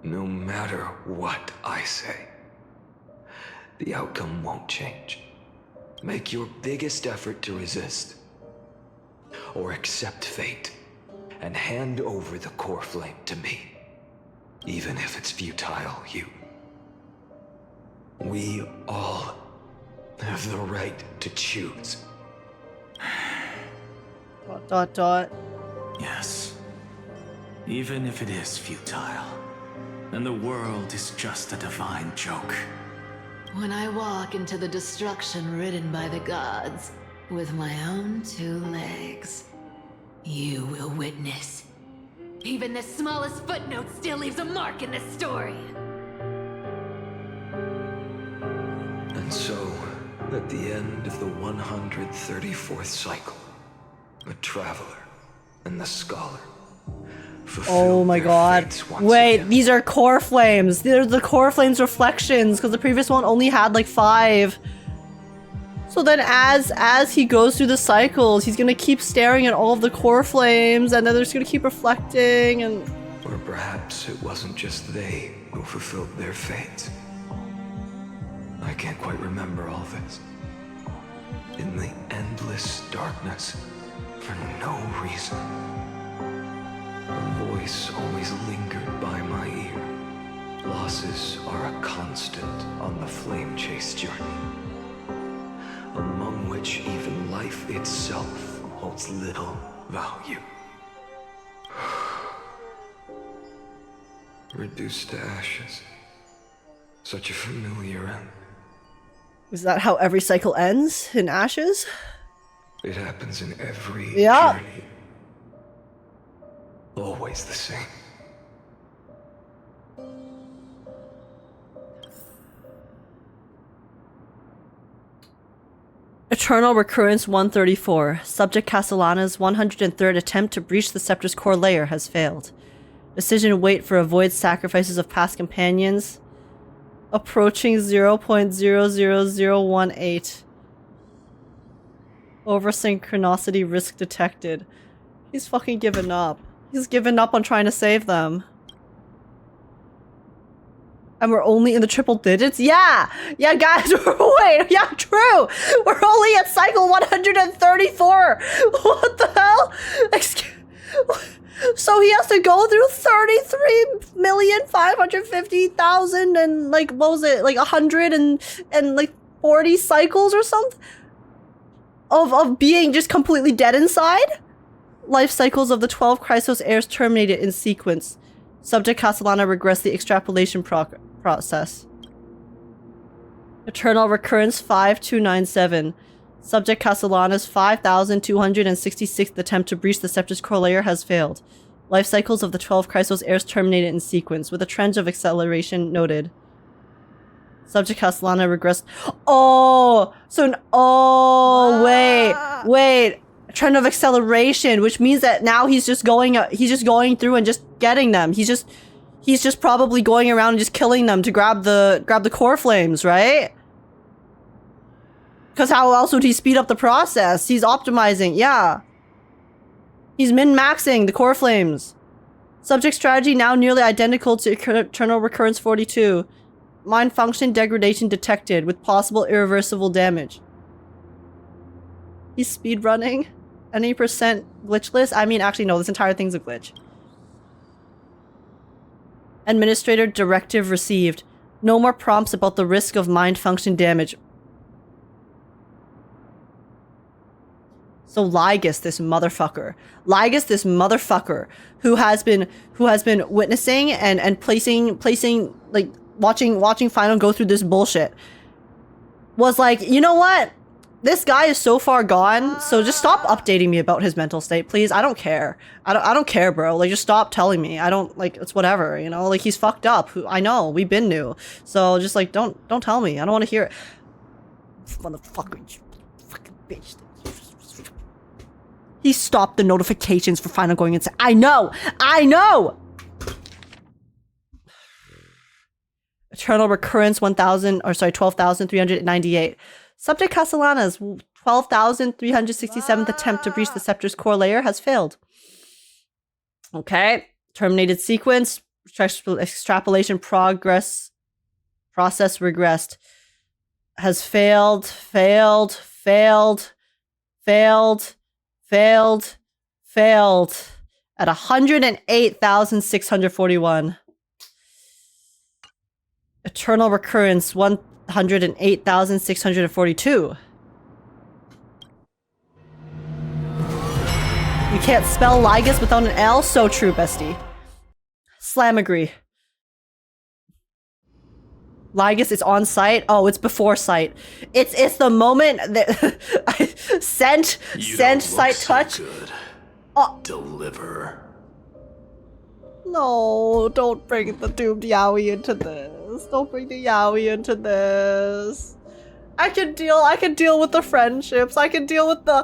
No matter what I say, the outcome won't change. Make your biggest effort to resist, or accept fate, and hand over the core flame to me. Even if it's futile, you... We all have the right to choose. Dot dot dot. Yes. Even if it is futile, and the world is just a divine joke. When I walk into the destruction ridden by the gods, with my own 2 legs, you will witness. Even the smallest footnote still leaves a mark in this story. And so, at the end of the 134th cycle, the Traveler and the Scholar fulfilled Oh my their god. fates once Wait, again. these are core flames. They're the core flames reflections, because the previous one only had like 5. So then as he goes through the cycles, he's gonna keep staring at all of the core flames, and then they're just gonna keep reflecting, and... Or perhaps it wasn't just they who fulfilled their fates. I can't quite remember all this. In the endless darkness, for no reason, a voice always lingered by my ear. Losses are a constant on the flame chase journey, among which even life itself holds little value. Reduced to ashes. Such a familiar end. Is that how every cycle ends? In ashes? It happens in every Yeah. journey. Always the same. Eternal Recurrence 134. Subject Castellana's 103rd attempt to breach the Scepter's core layer has failed. Decision to wait for avoid sacrifices of past companions. Approaching 0.00018. Over synchronicity risk detected. He's fucking given up. He's given up on trying to save them. And we're only in the triple digits? Yeah! Yeah, guys, wait, yeah, true! We're only at cycle 134! What the hell? Excuse... So he has to go through 33,550,000 and like, what was it? Like 100 and like 40 cycles or something? Of being just completely dead inside? Life cycles of the 12 Chrysos heirs terminated in sequence. Subject Castellana regressed the extrapolation process. Eternal Recurrence 5297. Subject Castellana's 5,266th attempt to breach the Scepter's core layer has failed. Life cycles of the 12 Chrysos heirs terminated in sequence, with a trend of acceleration noted. Subject Castellana regressed. Oh! So, oh, wait. Trend of acceleration, which means that now he's just going through and just getting them. He's just probably going around and just killing them to grab the core flames, right? Because how else would he speed up the process? He's optimizing, yeah. He's min-maxing the core flames. Subject strategy now nearly identical to Eternal Recurrence 42. Mind function degradation detected with possible irreversible damage. He's speedrunning. Any percent glitchless? I mean, actually, no, this entire thing's a glitch. Administrator directive received. No more prompts about the risk of mind function damage. So Lygus, this motherfucker, who has been witnessing and placing like watching Phainon go through this bullshit, was like, you know what? This guy is so far gone, so just stop updating me about his mental state, please. I don't care. I don't care, bro. Like, just stop telling me. I don't, like, it's whatever, you know? Like, he's fucked up. I know. We've been new. So, just, like, don't tell me. I don't want to hear it. Motherfucker, you fucking bitch. He stopped the notifications for Phainon going inside. I know! Eternal Recurrence 12,398. Subject Castellana's 12,367th attempt to breach the Scepter's core layer has failed. Okay. Terminated sequence. Extrapolation process regressed. Has failed. At 108,641. Eternal Recurrence 108,642. You can't spell Ligus without an L? So true, bestie. Slam agree. Ligus is on site? Oh, it's before site. It's the moment that sent site touch. Good. Oh. Deliver. No, don't bring the doomed yaoi into this. Don't bring the yaoi into this. I can deal with the friendships. I can deal with the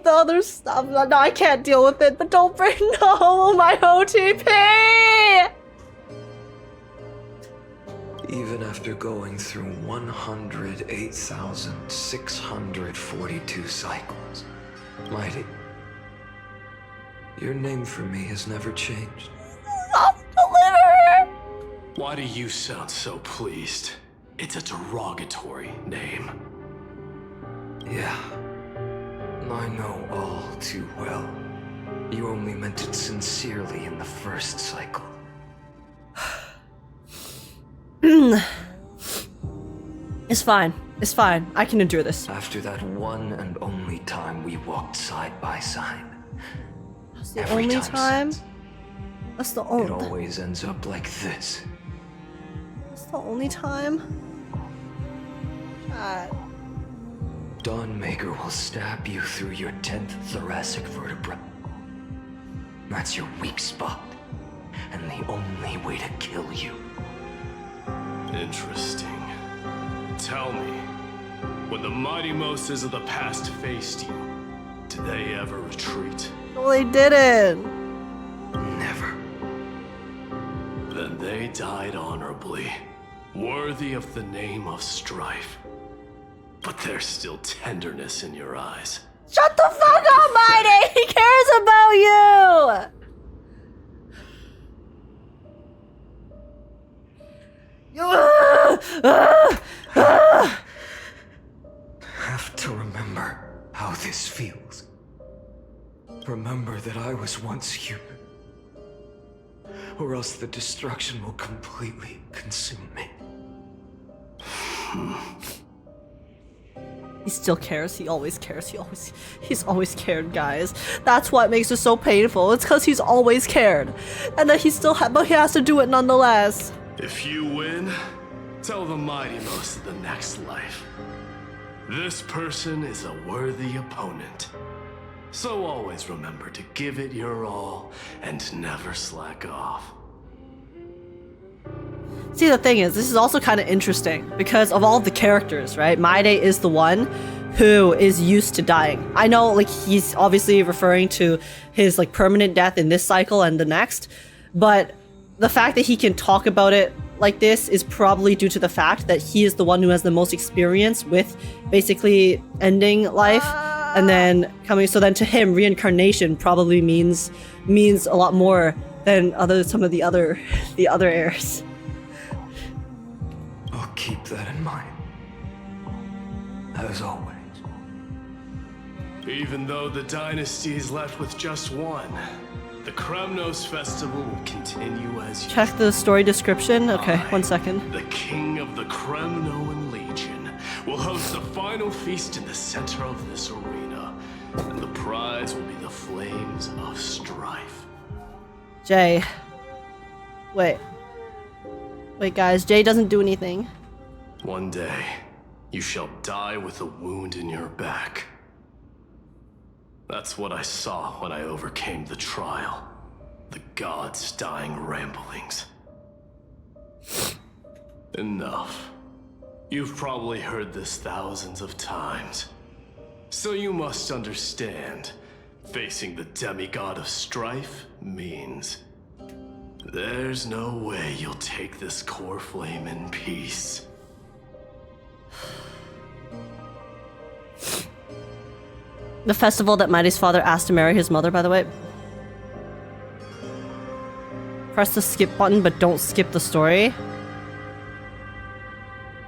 other stuff. No, I can't deal with it, but don't bring my OTP! Even after going through 108,642 cycles, Mydei, your name for me has never changed. Deliver! Why do you sound so pleased? It's a derogatory name. Yeah, I know all too well. You only meant it sincerely in the first cycle. It's fine. It's fine. I can endure this. After that one and only time we walked side by side. That's the only time? That's the It only. always ends up like this. That's the only time. God. Dawnmaker will stab you through your 10th thoracic vertebra. That's your weak spot, and the only way to kill you. Interesting. Tell me, when the mighty Moses of the past faced you, did they ever retreat? Well, they didn't. Never. Then they died honorably, worthy of the name of strife. But there's still tenderness in your eyes. Shut the fuck up, Mydei! He cares about you! Have to remember how this feels. Remember that I was once human. Or else the destruction will completely consume me. He still cares. He always cares. He's always cared, guys. That's what makes it so painful. It's because he's always cared, and that he still but he has to do it nonetheless. If you win, tell the mighty most of the next life. This person is a worthy opponent. So always remember to give it your all and never slack off. See, the thing is, this is also kind of interesting because of all the characters, right? Mydei is the one who is used to dying. I know, like, he's obviously referring to his, like, permanent death in this cycle and the next, but the fact that he can talk about it like this is probably due to the fact that he is the one who has the most experience with basically ending life and then coming. So then to him, reincarnation probably means a lot more than some of the other heirs. I'll keep that in mind. As always. Even though the dynasty is left with just one, the Kremnos festival will continue as you. Check the story description. Okay, 1 second. The king of the Kremnoan Legion will host the final feast in the center of this arena, and the prize will be the flames of strife. Jay. Wait, guys, Jay doesn't do anything. One day, you shall die with a wound in your back. That's what I saw when I overcame the trial. The gods' dying ramblings. Enough. You've probably heard this thousands of times. So you must understand, facing the demigod of strife means there's no way you'll take this core flame in peace. The festival that Mydei's father asked to marry his mother, by the way. Press the skip button, but don't skip the story.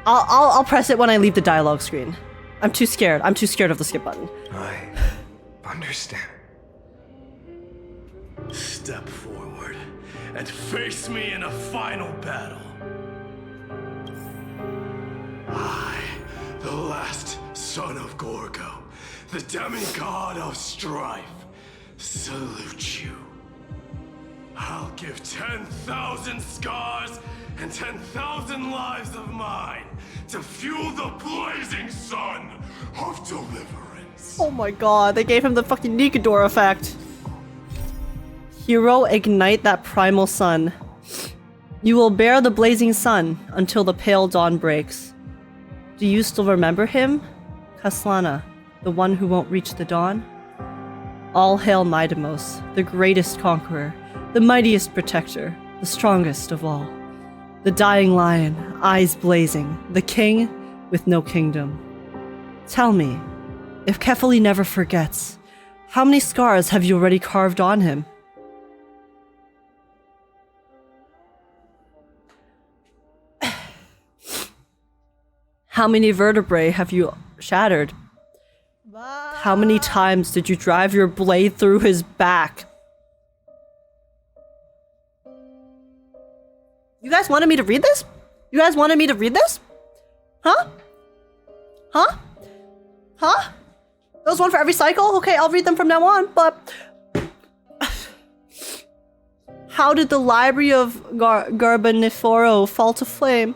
I'll press it when I leave the dialogue screen. I'm too scared. I'm too scared of the skip button. I understand. Step forward and face me in a final battle. last son of Gorgo, the demigod of strife, salute you. I'll give 10,000 scars and 10,000 lives of mine to fuel the blazing sun of deliverance. Oh my god, they gave him the fucking Nikador effect. Hero, ignite that primal sun. You will bear the blazing sun until the pale dawn breaks. Do you still remember him? Kaslana, the one who won't reach the dawn? All hail Mydemos, the greatest conqueror, the mightiest protector, the strongest of all. The dying lion, eyes blazing, the king with no kingdom. Tell me, if Kefali never forgets, how many scars have you already carved on him? How many vertebrae have you shattered? How many times did you drive your blade through his back? You guys wanted me to read this? You guys wanted me to read this? Huh? Huh? Huh? That was one for every cycle? Okay, I'll read them from now on, but... How did the library of Garbaniforo fall to flame?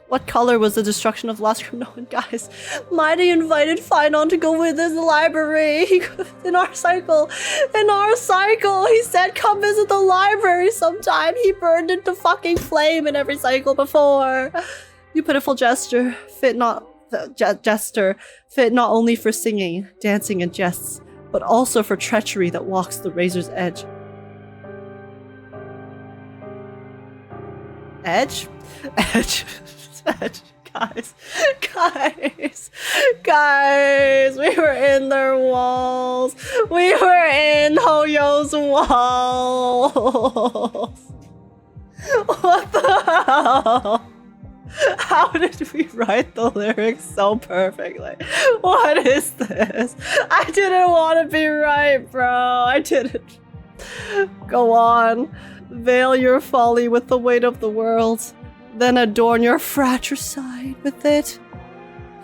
What color was the destruction of Lost Cremnoan? Guys, Mydei invited Phainon to go with us in the library. In our cycle. He said, come visit the library sometime. He burned into fucking flame in every cycle before. You pitiful jester, fit not only for singing, dancing, and jests, but also for treachery that walks the razor's edge. Edge? Guys, we were in their walls. We were in Hoyo's walls. What the hell? How did we write the lyrics so perfectly? What is this? I didn't want to be right, bro. I didn't. Go on. Veil your folly with the weight of the world. Then adorn your fratricide with it,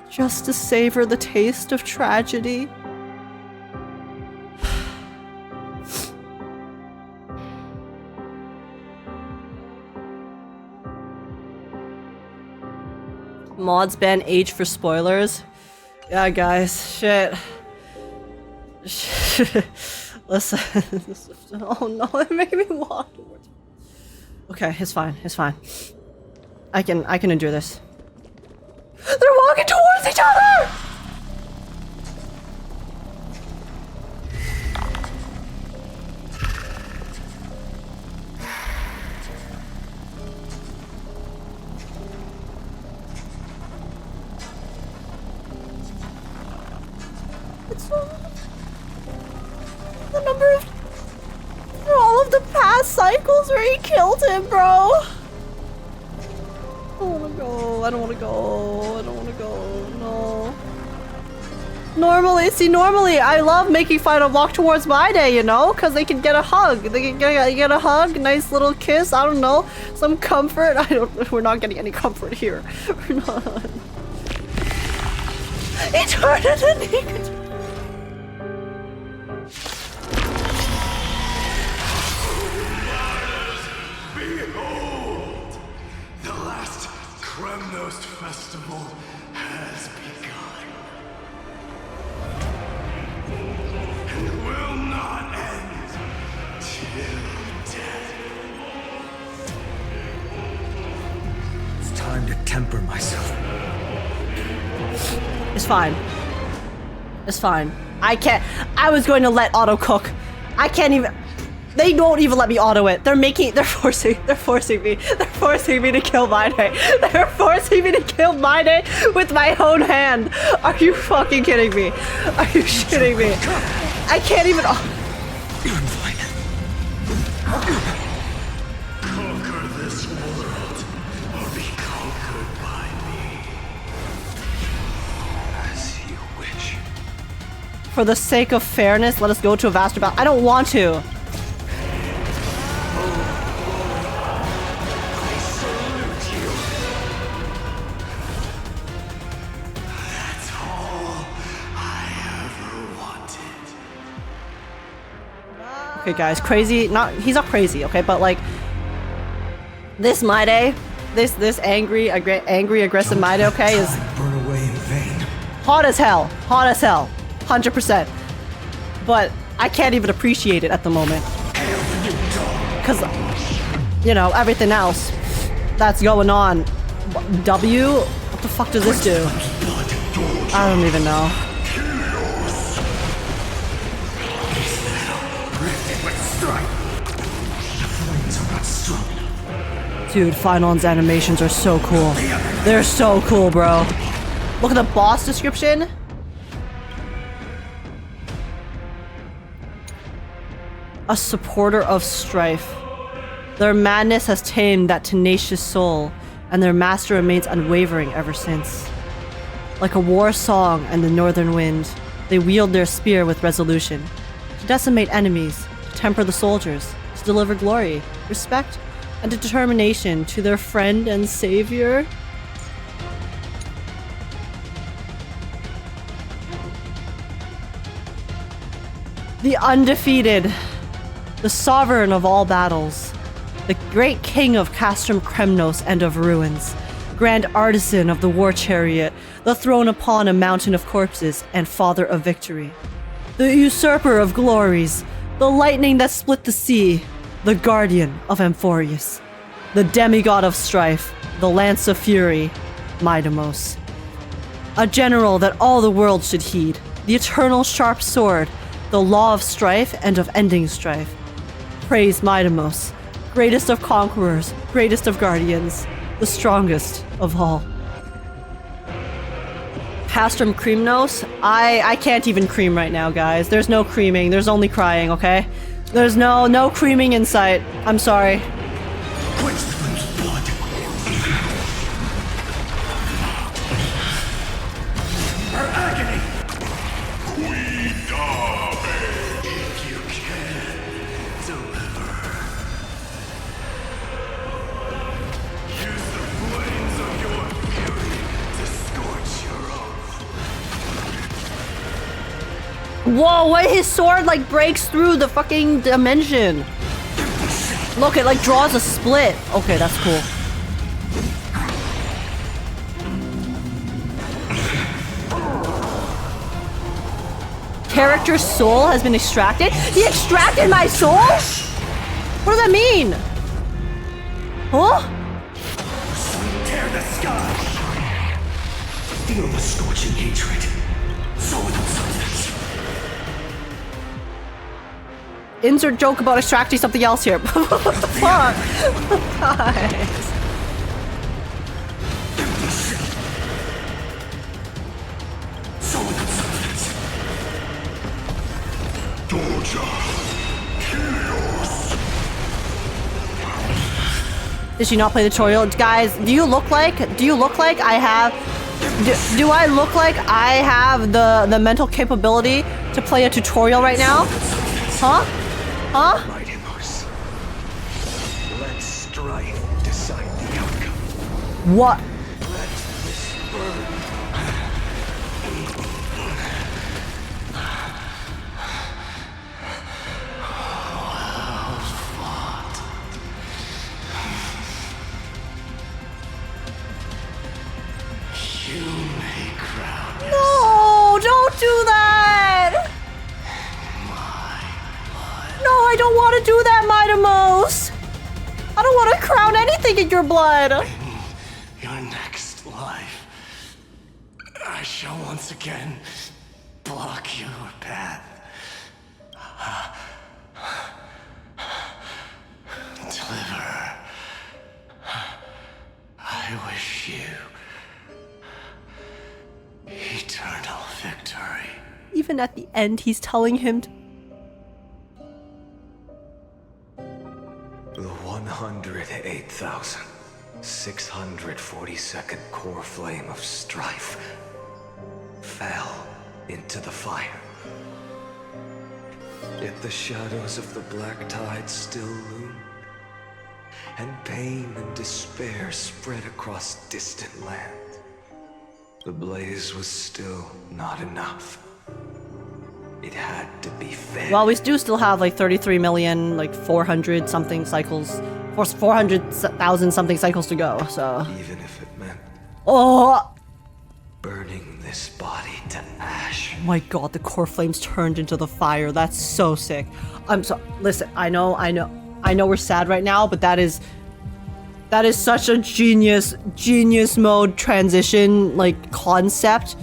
just to savor the taste of tragedy. Mods ban age for spoilers. Yeah, guys, shit. Listen. Oh no, it made me walk. Okay, it's fine. I can endure this. They're walking towards each other! It's the number of... For all of the past cycles where he killed him, bro! I don't wanna go, no. Normally, I love making Phainon walk towards Mydei, you know? Because they can get a hug. They can get a hug, nice little kiss, I don't know. Some comfort. We're not getting any comfort here. We're not. He turned into Nikador. Kremnos festival has begun and will not end till death. It's time to temper myself. It's fine. I was going to let auto cook. I can't even. They won't even let me auto it. They're forcing me to kill Mydei. They're forcing me to kill Mydei with my own hand. Are you fucking kidding me? Are you shitting me? I can't even. I'm fine. Conquer this world or be conquered by me. As you wish. For the sake of fairness, let us go to a vaster battle. I don't want to. That's Okay, guys, crazy. He's not crazy, okay, but like this Mydei, this angry, aggressive Mydei, okay, is burn away in vain. hot as hell, 100%. But I can't even appreciate it at the moment, because you know everything else that's going on. W, what the fuck does this do? I don't even know. Dude, Phainon's animations are so cool. They're so cool, bro. Look at the boss description. A supporter of strife. Their madness has tamed that tenacious soul, and their master remains unwavering ever since. Like a war song and the northern wind, they wield their spear with resolution. To decimate enemies, to temper the soldiers, to deliver glory, respect, and determination to their friend and savior. The undefeated, the sovereign of all battles, the great king of Castrum Kremnos and of ruins, grand artisan of the war chariot, the throne upon a mountain of corpses, and father of victory, the usurper of glories, the lightning that split the sea, the guardian of Amphorius, the demigod of strife, the lance of fury, Mydemos. A general that all the world should heed, the eternal sharp sword, the law of strife and of ending strife. Praise Mydemos, greatest of conquerors, greatest of guardians, the strongest of all. Castrum Kremnos, I can't even cream right now, guys. There's no creaming, there's only crying, okay? There's no creaming in sight. I'm sorry. Her agony! If you can, deliver. Use the flames of your fury to scorch your own. Whoa, what? His sword like breaks through the fucking dimension. Look, it like draws a split. Okay, that's cool. Character's soul has been extracted? He extracted my soul? What does that mean? Huh? Tear the sky! Feel the scorching hatred. So without substance. Insert joke about extracting something else here. What the fuck? Guys. So without substance. Doja. Chaos. Did she not play the tutorial? Guys, do you look like I have do I look like I have the mental capability to play a tutorial right now? Huh? Huh? Mydei, let strife decide the outcome. What? Let this burn. You may crown No, don't do that! No, I don't want to do that, Mydemos! I don't want to crown anything in your blood! your next life. I shall once again block your path. Deliver. I wish you eternal victory. Even at the end, he's telling him to... The 108,642nd core flame of strife fell into the fire. Yet the shadows of the black tide still loomed, and pain and despair spread across distant land. The blaze was still not enough. It had to be fair. Well, we do still have like 33 million, like 400 something cycles, 400,000 something cycles to go, so. Even if it meant Oh! burning this body to ash. Oh my god, the core flames turned into the fire. That's so sick. I'm so listen, I know we're sad right now, but that is such a genius mode transition like concept.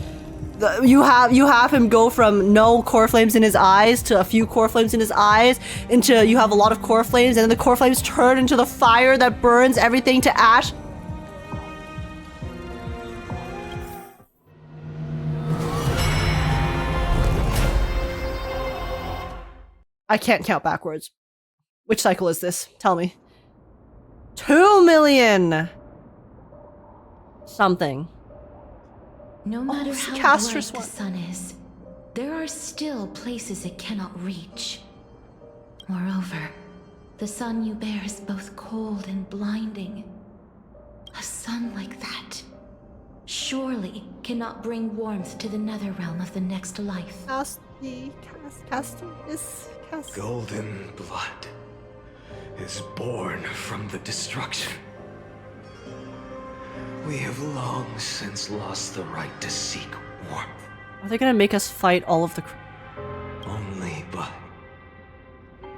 You have him go from no core flames in his eyes to a few core flames in his eyes into you have a lot of core flames, and then the core flames turn into the fire that burns everything to ash. I can't count backwards. Which cycle is this? Tell me. 2 million! Something. No matter it's how Castorice bright the sun is, there are still places it cannot reach. Moreover, the sun you bear is both cold and blinding. A sun like that surely cannot bring warmth to the netherrealm of the next life. Castorice. Golden blood is born from the destruction. We have long since lost the right to seek warmth. Are they gonna make us fight all of the... Only by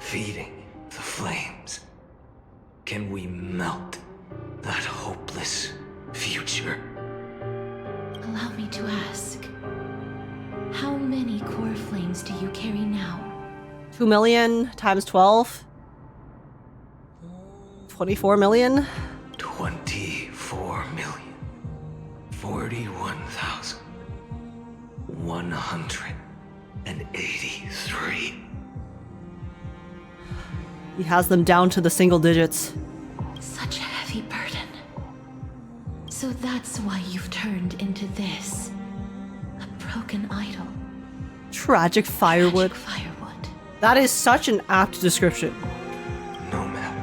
feeding the flames can we melt that hopeless future. Allow me to ask, how many core flames do you carry now? 2 million times 12? 24 million? 24 million. 41,183. He has them down to the single digits. Such a heavy burden. So that's why you've turned into this. A broken idol. Tragic firewood. Tragic firewood. That is such an apt description. No matter.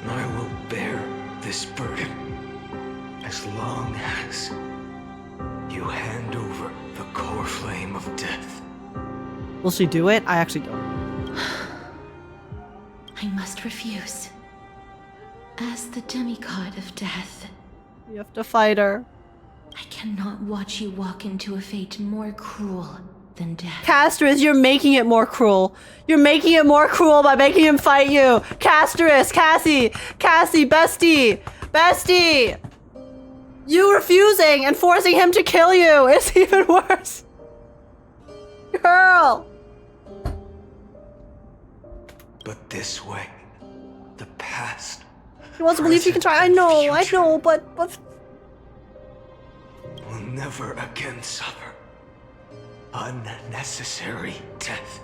I will bear this burden as long as you hand over the core flame of death. Will she do it? I actually don't. I must refuse. As the demigod of death, You have to fight her. I cannot watch you walk into a fate more cruel than death. Castorice, you're making it more cruel. You're making it more cruel by making him fight you. Castorice, Cassie, bestie. You refusing and forcing him to kill you is even worse. Girl. But this way, the past. He wants to believe he can try. I know, but will never again suffer unnecessary death.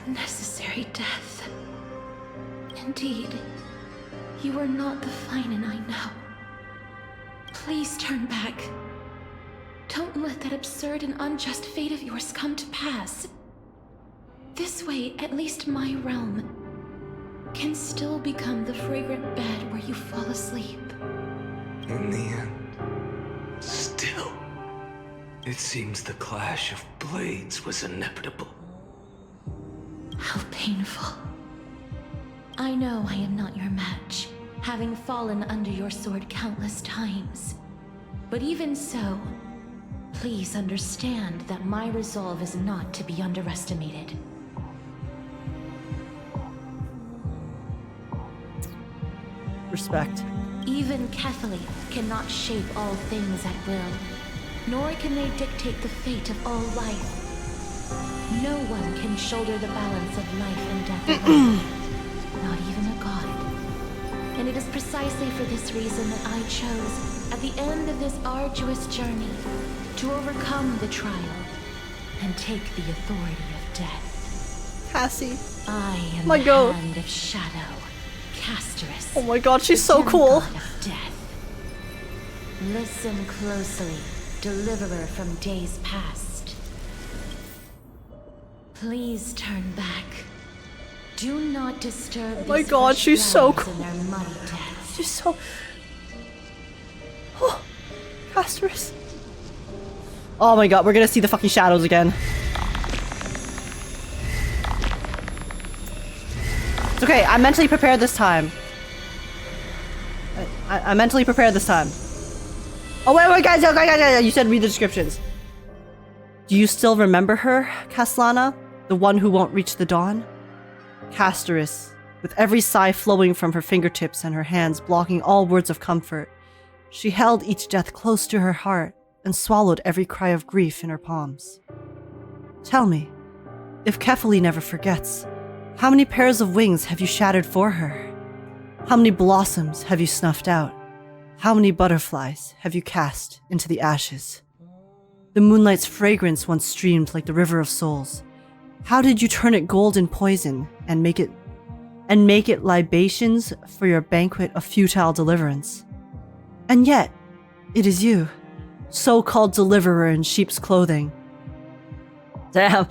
Unnecessary death. Indeed, you are not the Phainon I know. Please turn back. Don't let that absurd and unjust fate of yours come to pass. This way, at least my realm can still become the fragrant bed where you fall asleep. In the end, still, it seems the clash of blades was inevitable. How painful. I know I am not your match, having fallen under your sword countless times. But even so, please understand that my resolve is not to be underestimated. respect. Even Catholic cannot shape all things at will, nor can they dictate the fate of all life. No one can shoulder the balance of life and death alone, not even a god. And it is precisely for this reason that I chose, at the end of this arduous journey, to overcome the trial and take the authority of death. Cassie. I am My the God. hand of shadow, Castorice. Oh my god, she's so cool. God of death. Listen closely, deliverer from days past. Please turn back. Do not disturb my these God, fresh she's so flowers cool. in their muddy deaths. She's so... Oh, Castorice. Oh my god, we're gonna see the fucking shadows again. It's okay, I mentally prepared this time. I mentally prepared this time. Oh, wait, guys, you said read the descriptions. Do you still remember her, Caslana? The one who won't reach the dawn? Castorice, with every sigh flowing from her fingertips and her hands blocking all words of comfort, she held each death close to her heart and swallowed every cry of grief in her palms. Tell me, if Kefali never forgets, how many pairs of wings have you shattered for her? How many blossoms have you snuffed out? How many butterflies have you cast into the ashes? The moonlight's fragrance once streamed like the river of souls. How did you turn it gold in poison and make it libations for your banquet of futile deliverance? And yet, it is you, so-called deliverer in sheep's clothing. Damn.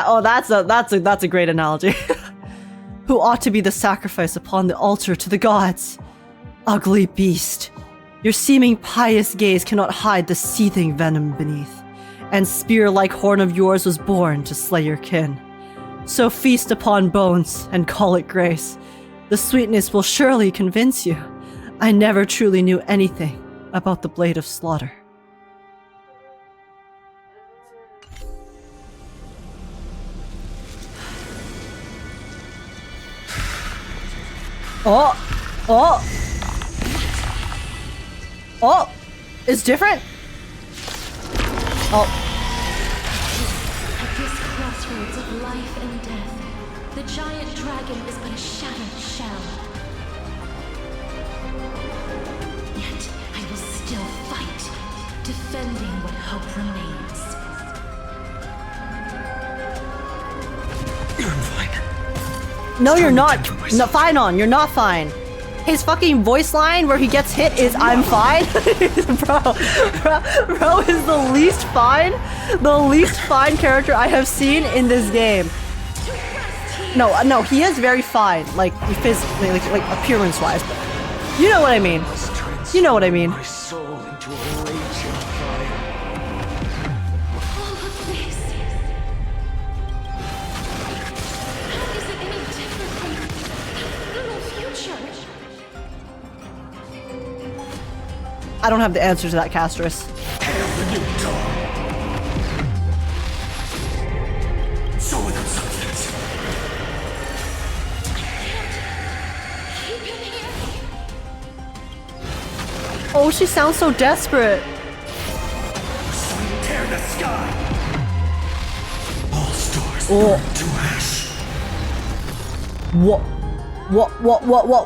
Oh, that's a great analogy. Who ought to be the sacrifice upon the altar to the gods? Ugly beast. Your seeming pious gaze cannot hide the seething venom beneath, and spear-like horn of yours was born to slay your kin. So feast upon bones and call it grace. The sweetness will surely convince you. I never truly knew anything about the blade of slaughter. Oh, it's different. Oh. At this crossroads of life and death, the giant dragon is but a shattered shell. Yet I will still fight, defending what hope remains. I'm fine. No, you're not. No, Phainon, you're not fine. His fucking voice line where he gets hit is "I'm fine." bro is the least fine character I have seen in this game. No, he is very fine, like physically, like appearance-wise. But you know what I mean. You know what I mean. My soul into a raging fire. All of this. How is it any different from that little future? I don't have the answer to that, Castorice. So without substance. Keep him here. Oh, she sounds so desperate. Tear the sky. All stars Oh. burn to ash. What?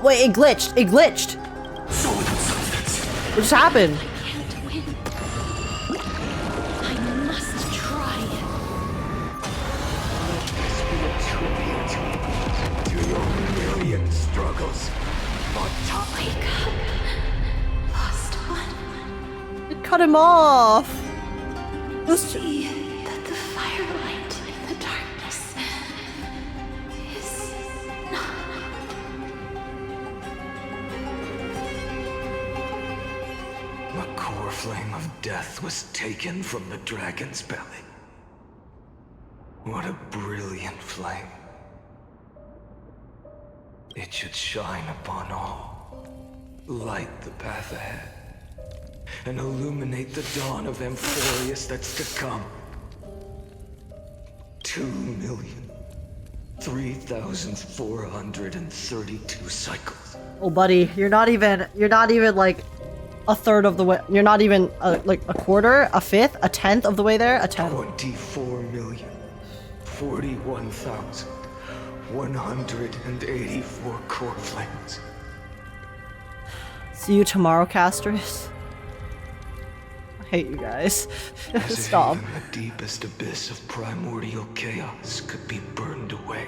Wait, it glitched. So without substance. What just happened? I can't win. I must try. This be a tribute to your million struggles. Wake up. Lost one. It cut him off. See that the firelight in the darkness is not. The core flame of death was taken from the dragon's belly. What a brilliant flame. It should shine upon all, light the path ahead, and illuminate the dawn of Amphorius that's to come. 2,003,432 cycles. Oh, buddy, you're not even like a third of the way. You're not even like a quarter, a fifth, a tenth of the way there. A tenth. 24,041,184 core flames. See you tomorrow, Castorice. I hate you guys. As if Stop. even the deepest abyss of primordial chaos could be burned away.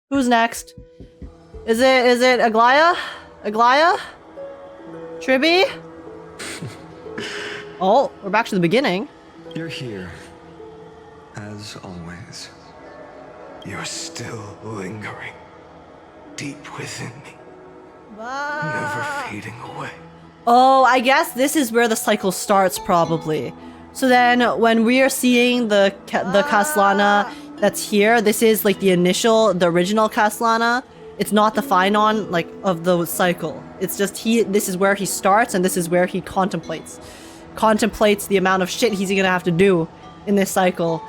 Who's next? Is it Aglaea? Aglaea? Tribby? Oh, we're back to the beginning. You're here, as always. You're still lingering, deep within me, never fading away. Oh, I guess this is where the cycle starts, probably. So then, when we are seeing the Castellana that's here, this is like the original Castellana. It's not the Phainon, like, of the cycle. It's just this is where he starts, and this is where he contemplates the amount of shit he's gonna have to do in this cycle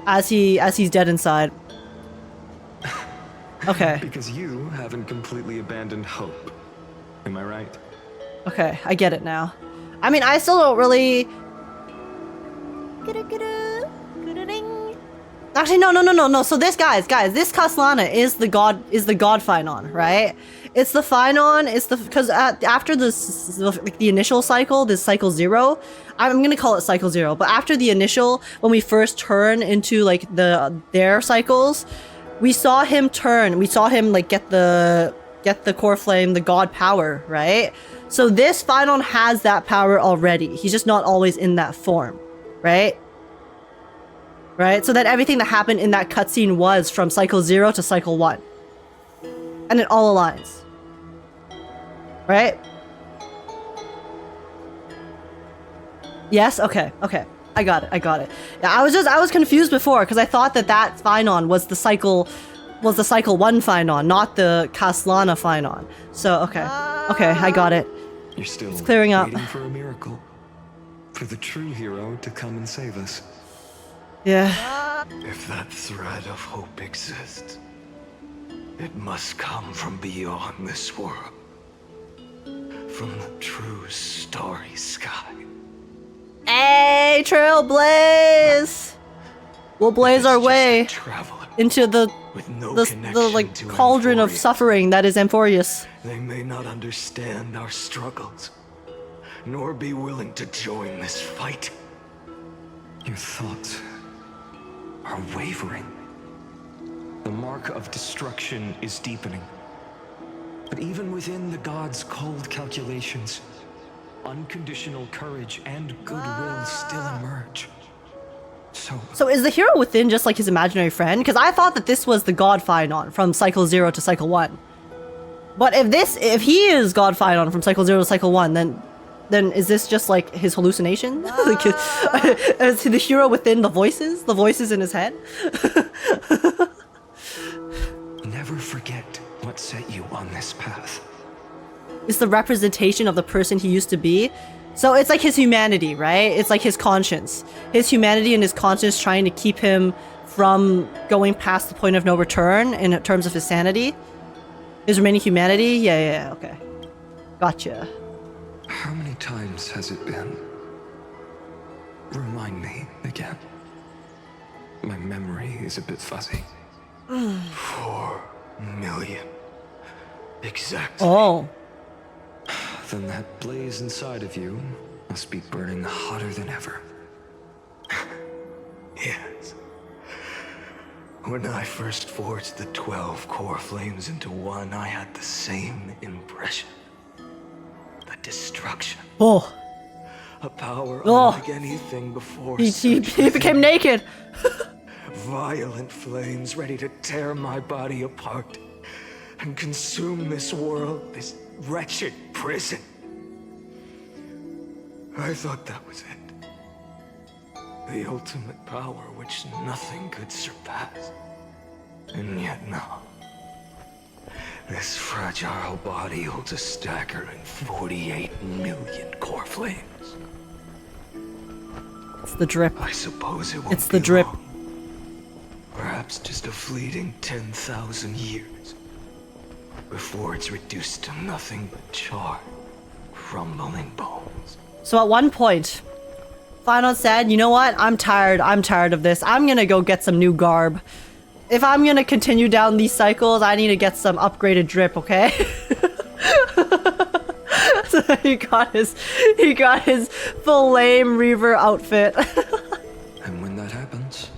as he's dead inside. Okay. Because you haven't completely abandoned hope. Am I right? Okay, I get it now. I mean, I still don't really... Actually, no. So this, guys, this Castellana is the god Phainon, right? It's the Phainon, because after the initial cycle, this cycle 0, I'm gonna call it cycle 0, but after the initial, when we first turn into like their cycles, we saw him like get the core flame, the god power, right? So this Phainon has that power already. He's just not always in that form, right? Right? So that everything that happened in that cutscene was from cycle 0 to cycle 1. And it all aligns. Right? Yes? Okay. I got it. Yeah, I was confused before because I thought that Phainon was the cycle 1 Phainon, not the Castellana Phainon. So, okay, I got it. You're still it's clearing up. waiting for a miracle. For the true hero to come and save us. Yeah. If that thread of hope exists, it must come from beyond this world. From the true starry sky. Hey, Trailblaze! We'll blaze our way into the like cauldron of suffering that is Amphorius. They may not understand our struggles, nor be willing to join this fight. Your thoughts are wavering. The mark of destruction is deepening. But even within the gods' cold calculations, unconditional courage and goodwill still emerge. So is the hero within just like his imaginary friend? Because I thought that this was the god Phainon from cycle 0 to cycle 1. But if he is god Phainon from cycle 0 to cycle 1, then is this just like his hallucination? Like, is the hero within the voices in his head? Never forget what set you on this path. It's the representation of the person he used to be. So it's like his humanity, right? It's like his conscience. His humanity and his conscience trying to keep him from going past the point of no return in terms of his sanity. His remaining humanity? Yeah, okay. Gotcha. How many times has it been? Remind me again. My memory is a bit fuzzy. 4 million. Exactly. Oh. Then that blaze inside of you must be burning hotter than ever. Yes. When I first forged the 12 core flames into one, I had the same impression. The destruction. Oh. A power unlike anything before. He became naked. Violent flames ready to tear my body apart and consume this world, this wretched prison. I thought that was it. The ultimate power which nothing could surpass. And yet no. This fragile body holds a staggering 48 million core flames. It's the drip. I suppose it won't It's the be drip. long. Perhaps just a fleeting 10,000 years. Before it's reduced to nothing but charred, crumbling bones. So at one point, Phainon said, you know what? I'm tired of this. I'm gonna go get some new garb. If I'm gonna continue down these cycles, I need to get some upgraded drip, okay? So he got his full lame Reaver outfit. And when that happens,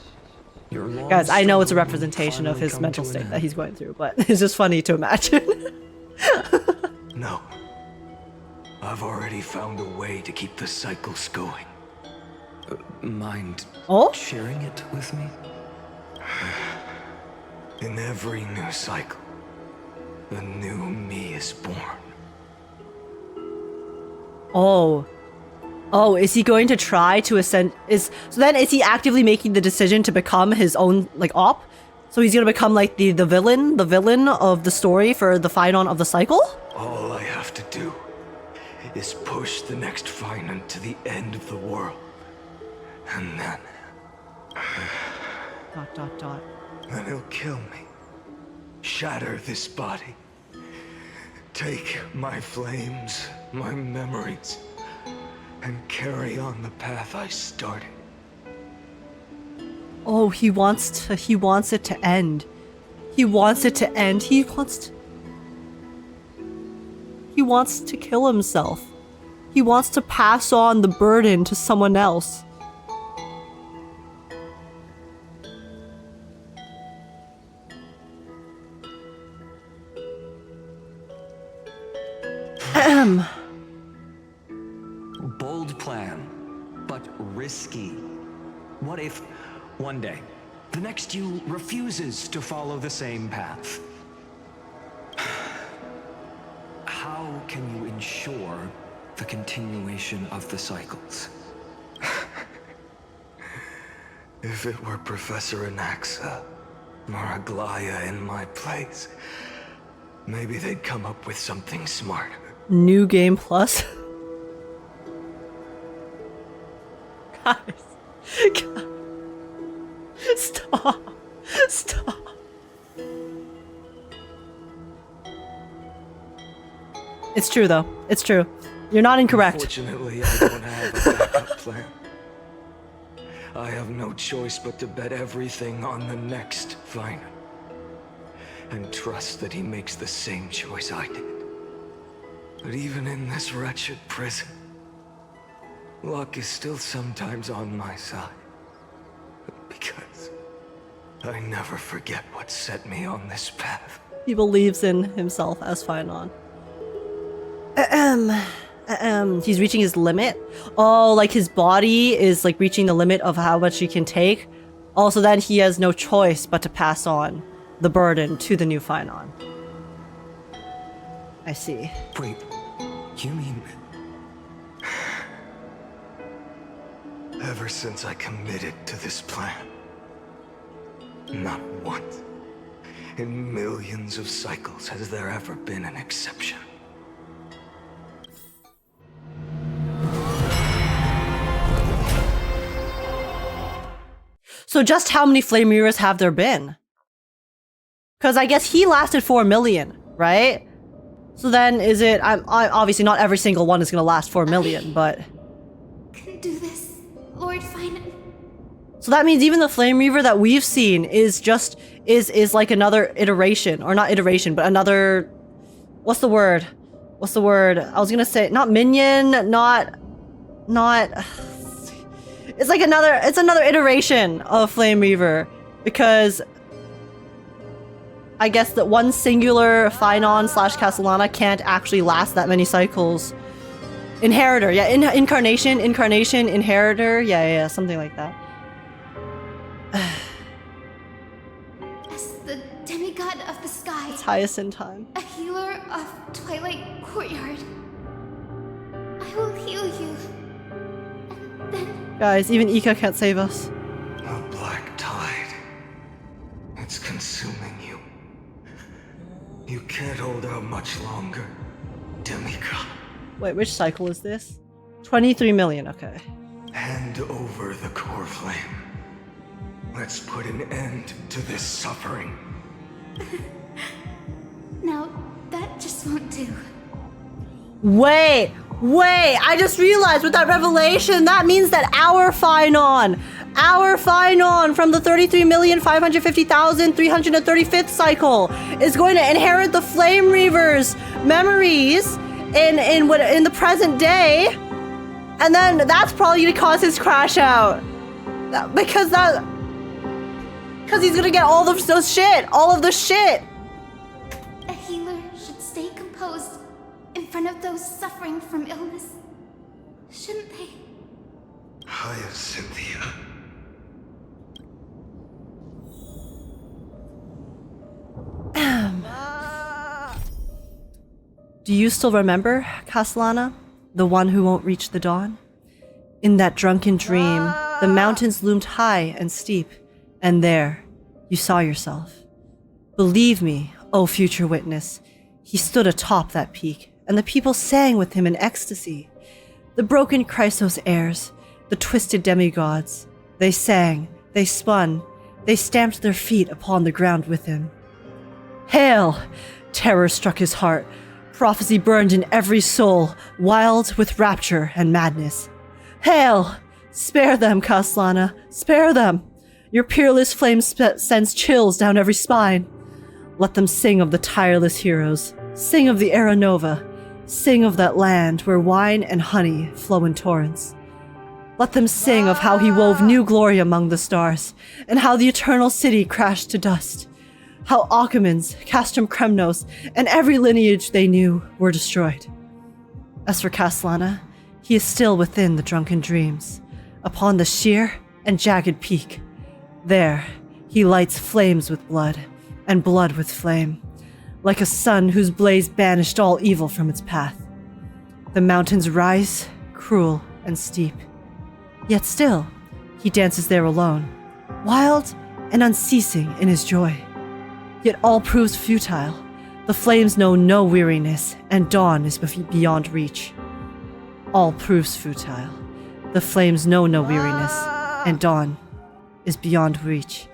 your long Guys, I know it's a struggle will representation of finally his come mental to an state end. that he's going through, but it's just funny to imagine. No. I've already found a way to keep the cycles going. Mind Oh? sharing it with me? In every new cycle, a new me is born. Oh. Oh, is he going to try to ascend? Is he actively making the decision to become his own like op? So he's gonna become like the villain of the story for the Phainon of the cycle? All I have to do is push the next Phainon to the end of the world. And then... Then he'll kill me. Shatter this body. Take my flames, my memories, and carry on the path I started. Oh, he wants it to end. He wants it to end. He wants to kill himself. He wants to pass on the burden to someone else. Bold plan, but risky. What if, one day, the next you refuses to follow the same path? How can you ensure the continuation of the cycles? If it were Professor Anaxa or Aglaea in my place, maybe they'd come up with something smarter. New game plus. Guys. Stop. Stop. It's true though. It's true. You're not incorrect. Unfortunately, I don't have a backup plan. I have no choice but to bet everything on the next Phainon. And trust that he makes the same choice I did. But even in this wretched prison, luck is still sometimes on my side. Because I never forget what set me on this path. He believes in himself as Phainon. He's reaching his limit. Oh, like his body is like reaching the limit of how much he can take. Also, then he has no choice but to pass on the burden to the new Phainon. I see. Wait, you mean... Ever since I committed to this plan, not once in millions of cycles has there ever been an exception. So just how many flame mirrors have there been? Because I guess he lasted 4 million, right? So then is it... I obviously not every single one is going to last 4 million, but... Can do this, Lord Phainon. So that means even the Flame Reaver that we've seen is just... is like another iteration. Or not iteration, but another... What's the word? What's the word? I was going to say... Not minion, not... It's like another... It's another iteration of Flame Reaver. Because... I guess that one singular Phainon / Castellana can't actually last that many cycles. Inheritor, yeah, incarnation, inheritor, yeah, something like that. As the demigod of the sky, It's Hyacinth time. a healer of Twilight Courtyard, I will heal you. And then Guys, even Ika can't save us. A black tide. It's consuming you. You can't hold out much longer, demigod. Wait, which cycle is this? 23 million, okay. Hand over the core flame. Let's put an end to this suffering. no, that just won't do. Wait, I just realized with that revelation, that means that our Phainon from the 33,550,335th cycle is going to inherit the Flame Reaver's memories in the present day, and then that's probably gonna cause his crash out. Because he's gonna get all of the shit. A healer should stay composed in front of those suffering from illness, shouldn't they? Hyacinthia. Do you still remember, Castellana? the one who won't reach the dawn? In that drunken dream, the mountains loomed high and steep, and there, you saw yourself. Believe me, O future witness, he stood atop that peak, and the people sang with him in ecstasy. The broken Chrysos heirs, the twisted demigods, they sang, they spun, they stamped their feet upon the ground with him. Hail! Terror struck his heart. Prophecy burned in every soul, wild with rapture and madness. Hail! Spare them, Caslana, spare them! Your peerless flame sends chills down every spine. Let them sing of the tireless heroes, sing of the Era Nova, sing of that land where wine and honey flow in torrents. Let them sing of how he wove new glory among the stars, and how the eternal city crashed to dust. How Achaemons, Castrum Kremnos, and every lineage they knew were destroyed. As for Caslana, he is still within the drunken dreams, upon the sheer and jagged peak. There, he lights flames with blood, and blood with flame, like a sun whose blaze banished all evil from its path. The mountains rise, cruel and steep. Yet still, he dances there alone, wild and unceasing in his joy. Yet all proves futile. The flames know no weariness, and dawn is beyond reach. All proves futile. The flames know no weariness, and dawn is beyond reach.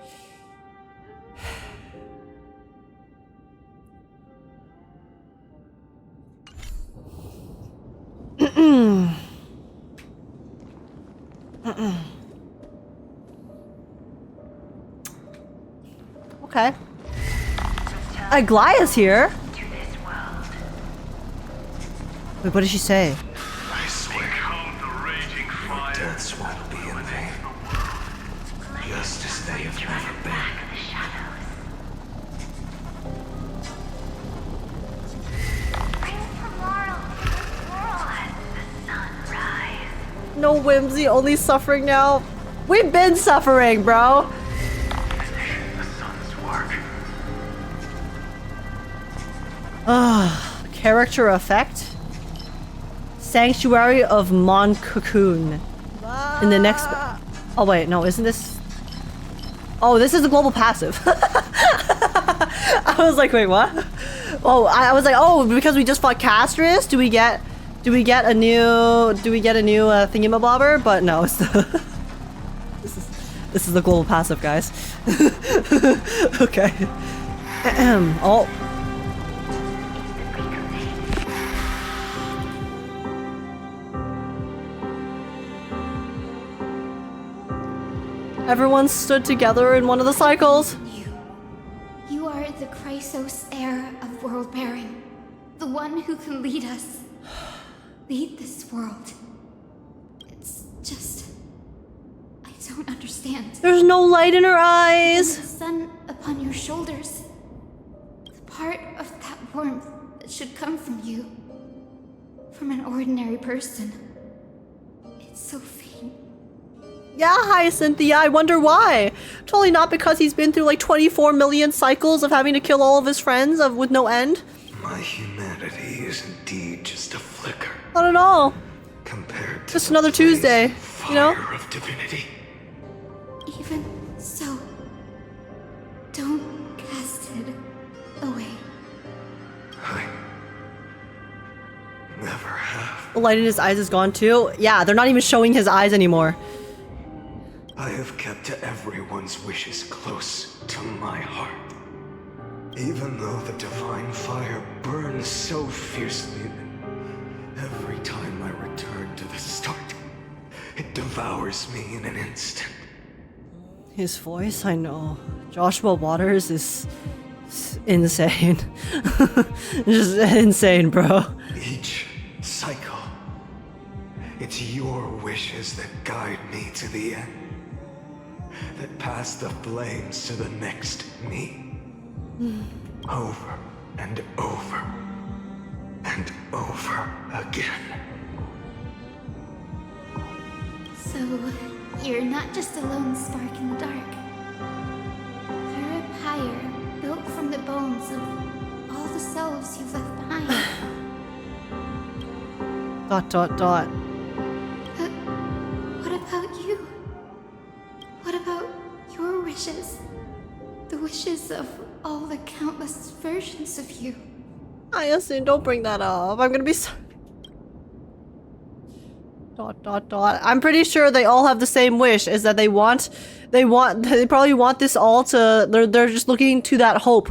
Okay. Aglaea's here. Wait, what did she say? I swear, your deaths won't be in vain. Just as they have never been. No whimsy, only suffering now. We've been suffering, bro. The sun's work. Character effect. Sanctuary of Mon Cocoon. In the next. Oh wait, no, isn't this? Oh, this is the global passive. I was like, wait, what? Oh, I was like, oh, because we just fought Castorice, do we get a new thingamabobber? But no, it's the this is the global passive, guys. Okay. Oh. Everyone stood together in one of the cycles. You are the Chrysos heir of world bearing. The one who can lead us. Lead this world. It's just... I don't understand. There's no light in her eyes. And the sun upon your shoulders. The part of that warmth that should come from you. From an ordinary person. It's so faint. Yeah, hi, Cynthia. I wonder why. Totally not because he's been through like 24 million cycles of having to kill all of his friends with no end. My humanity is indeed just a flicker. Not at all. Compared to just another Tuesday, you know? Fire of divinity. Even so, don't cast it away. I never have. The light in his eyes is gone too. Yeah, they're not even showing his eyes anymore. I have kept to everyone's wishes close to my heart. Even though the divine fire burns so fiercely, every time I return to the start, it devours me in an instant. His voice, I know. Joshua Waters is insane. Just insane, bro. Each cycle, it's your wishes that guide me to the end. That pass the flames to the next me. Over and over and over again. So, you're not just a lone spark in the dark. You're a pyre built from the bones of all the selves you've left behind. Dot dot dot. But what about you? What about your wishes? The wishes of all the countless versions of you. Hyacinth, don't bring that up. I'm gonna be so... Dot dot dot. I'm pretty sure they all have the same wish, is that they probably want this all to, they're just looking to that hope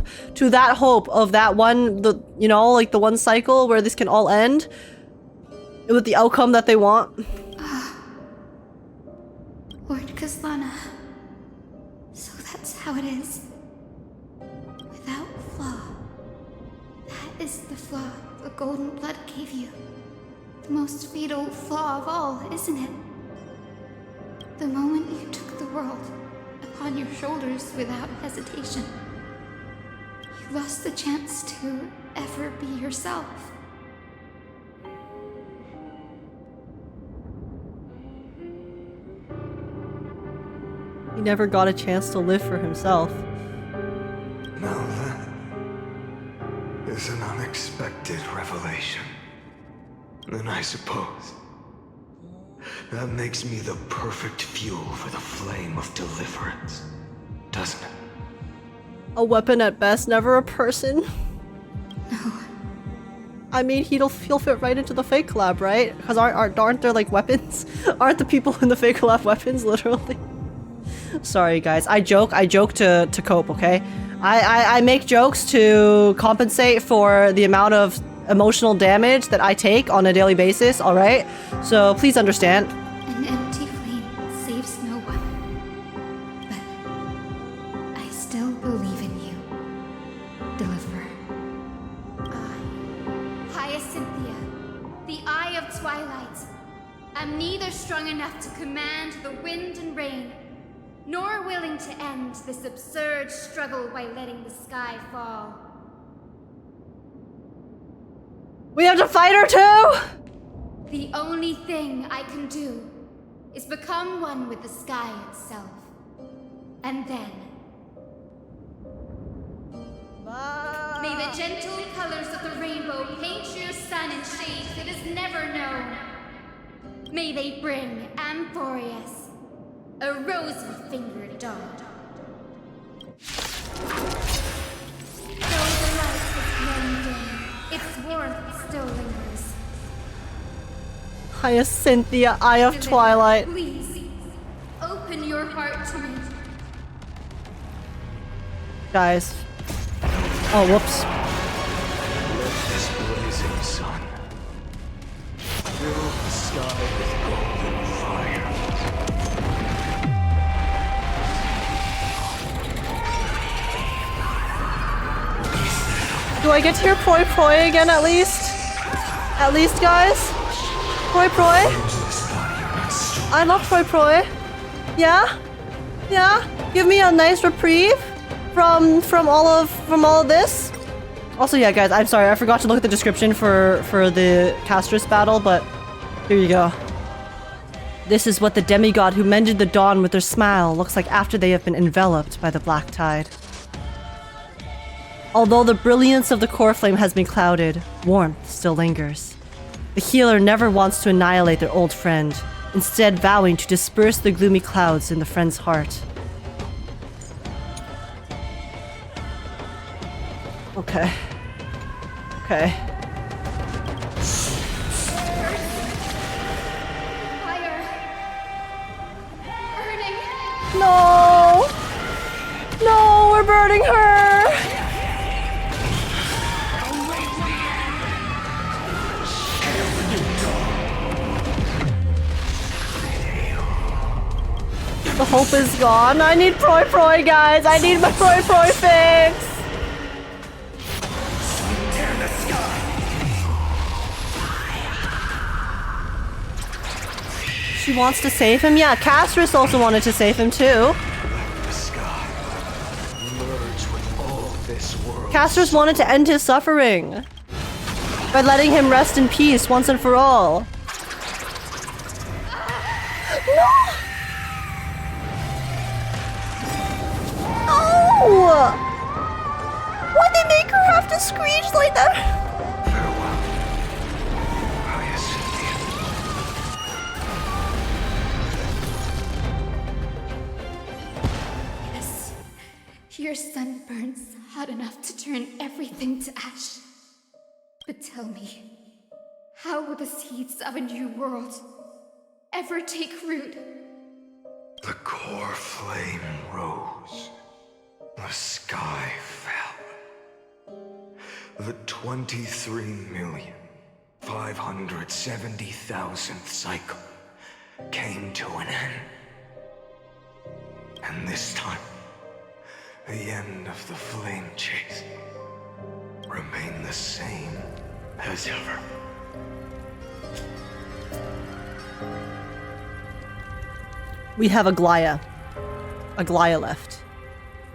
of that one, you know, like the one cycle where this can all end with the outcome that they want. Lord Kaslana. So that's how it is. Without flaw. That is the flaw the golden blood gave you. The most fatal flaw of all, isn't it? The moment you took the world upon your shoulders without hesitation. You lost the chance to ever be yourself. He never got a chance to live for himself. Now that is an unexpected revelation. Then I suppose that makes me the perfect fuel for the flame of deliverance, doesn't it? A weapon at best, never a person. No. I mean, he'll fit right into the Fate Collab, right? Because aren't there like weapons? Aren't the people in the Fate Collab weapons, literally? Sorry guys, I joke to cope, okay? I make jokes to compensate for the amount of emotional damage that I take on a daily basis, alright? So please understand. An empty flame saves no one. But I still believe in you, Deliverer. I, Hyacinthia, the Eye of Twilight, am neither strong enough to command the wind and rain, nor willing to end this absurd struggle by letting the sky fall. We have to fight her too? The only thing I can do is become one with the sky itself. And then... may the gentle colors of the rainbow paint your sun in shades it has never known. May they bring Amphorius a rosy-fingered dawn. Though the light has grown dim, its warmth still lingers. Hyacinthia, Eye of Twilight. Please, open your heart to me. Guys. Oh, whoops. Let this blazing sun fill the sky with golden fire. Do I get to hear Proi Proi again at least? At least, guys? Proi Proi? I love Proi Proi. Yeah? Yeah? Give me a nice reprieve from all of this? Also, yeah, guys, I'm sorry, I forgot to look at the description for the Castorice battle, but here you go. This is what the demigod who mended the dawn with their smile looks like after they have been enveloped by the black tide. Although the brilliance of the core flame has been clouded, warmth still lingers. The healer never wants to annihilate their old friend, instead vowing to disperse the gloomy clouds in the friend's heart. Okay. Okay. Fire. Burning. No! No, we're burning her! The hope is gone. I need Proi Proi, guys. I need my Proi Proi fix. She wants to save him? Yeah, Castorice also wanted to save him too. Let the sky merge with all this world. Castorice wanted to end his suffering by letting him rest in peace once and for all. No! Oh! Why'd they make her have to screech like that? Farewell, Hyacinthia. Your sun burns hot enough to turn everything to ash. But tell me, how will the seeds of a new world ever take root? The core flame rose. The sky fell. The 23,570,000th cycle came to an end. And this time, the end of the flame chase remained the same as ever. We have Aglaea. Aglaea left,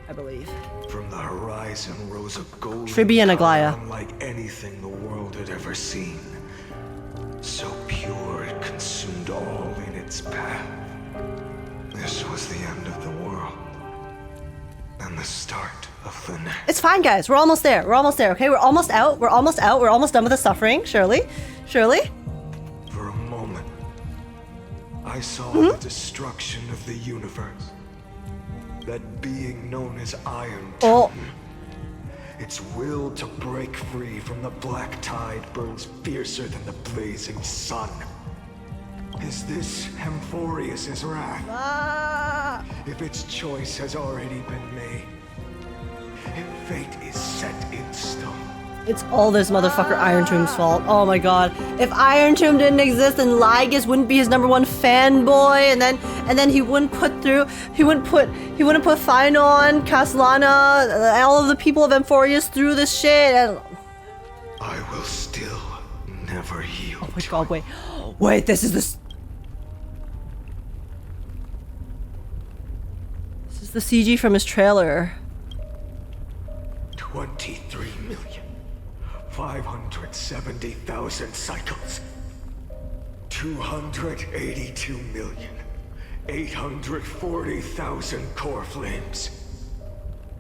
I believe. From the horizon rose a golden Tribby and Aglaea. power unlike anything the world had ever seen. So pure it consumed all in its path. This was the end of the world. And the start of the next. It's fine, guys. We're almost there. We're almost there, okay? We're almost out. We're almost out. We're almost done with the suffering. Surely. Surely. For a moment, I saw the destruction of the universe. That being known as Iron Tomb. Its will to break free from the black tide burns fiercer than the blazing sun. Is this Amphorius' wrath? If its choice has already been made, if fate is set in stone. It's all this motherfucker Iron Tomb's fault. Oh my god. If Iron Tomb didn't exist, then Lygus wouldn't be his #1 fanboy, and then he wouldn't put Phainon, Castellana, all of the people of Amphorius through this shit. And I will still never yield. oh my god, wait. Wait, this is the CG from his trailer. 23,570,000 cycles. 282,840,000 core flames.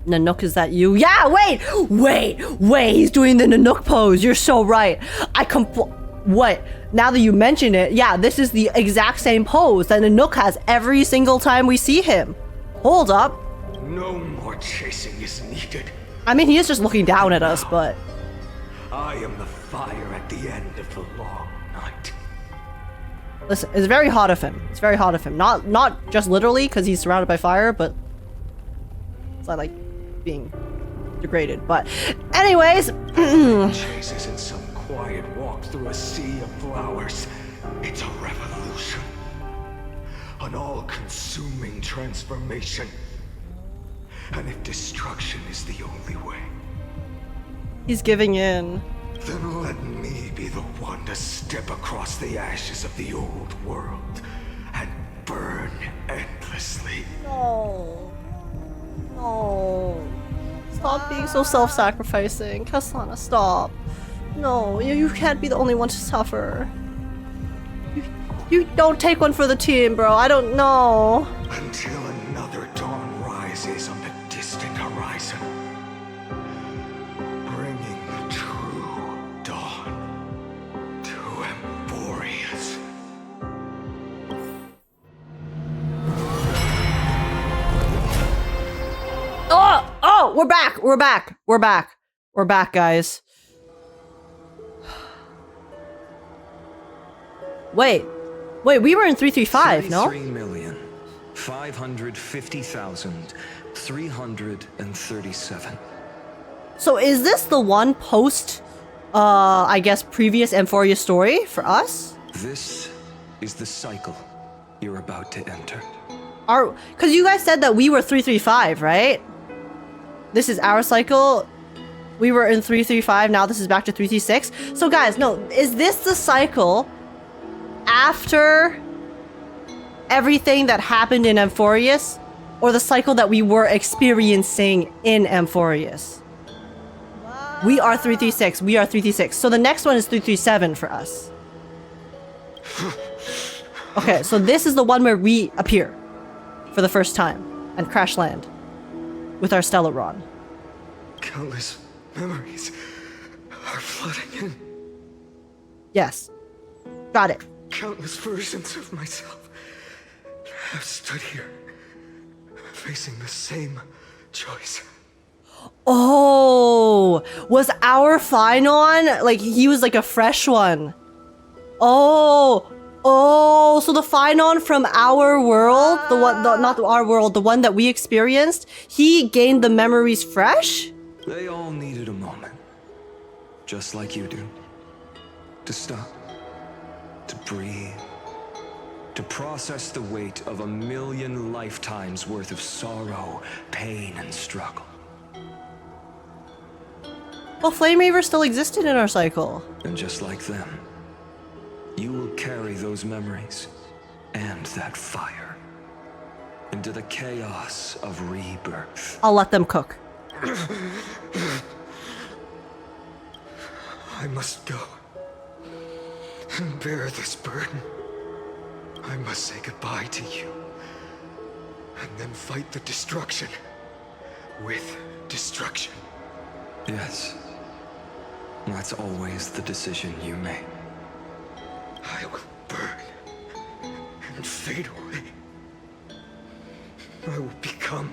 Nanook, is that you? Yeah, wait! He's doing the Nanook pose. You're so right. What? Now that you mention it, yeah, this is the exact same pose that Nanook has every single time we see him. Hold up. No more chasing is needed. I mean, he is just looking down at us, but... I am the fire at the end of the long night. Listen, it's very hot of him. It's very hot of him. Not just literally, because he's surrounded by fire, but... It's not like being degraded, but... Anyways... Chase isn't some quiet walk through a sea of flowers. It's a revolution. An all-consuming transformation. And if destruction is the only way... He's giving in. Then let me be the one to step across the ashes of the old world and burn endlessly. No. No. Stop being so self-sacrificing. Castellana, stop. No, you can't be the only one to suffer. You don't take one for the team, bro. I don't know. Until another dawn rises on the distant horizon. Bringing the true dawn to Amphorius. Oh, we're back, guys. Wait, we were in 335, no? 33,550,337. So is this the one post, I guess, previous Amphorius story for us? This is the cycle you're about to enter. Because you guys said that we were 335, right? This is our cycle. We were in 335, now this is back to 336. So guys, no, is this the cycle after everything that happened in Amphorius, or the cycle that we were experiencing in Amphorius? We are 336. We are 336. So the next one is 337 for us. Okay, so this is the one where we appear for the first time and crash land with our Stellaron. Countless memories are flooding in. Yes. Got it. Countless versions of myself have stood here, facing the same choice. Oh, was our Phainon like he was like a fresh one? Oh, so the Phainon from our world, not our world, the one that we experienced, he gained the memories fresh? They all needed a moment. Just like you do. To stop. To breathe. To process the weight of 1,000,000 lifetimes worth of sorrow, pain, and struggle. Well, Flame Reaver still existed in our cycle. And just like them, you will carry those memories and that fire into the chaos of rebirth. I'll let them cook. I must go and bear this burden. I must say goodbye to you, and then fight the destruction with destruction. Yes. That's always the decision you make. I will burn and fade away. I will become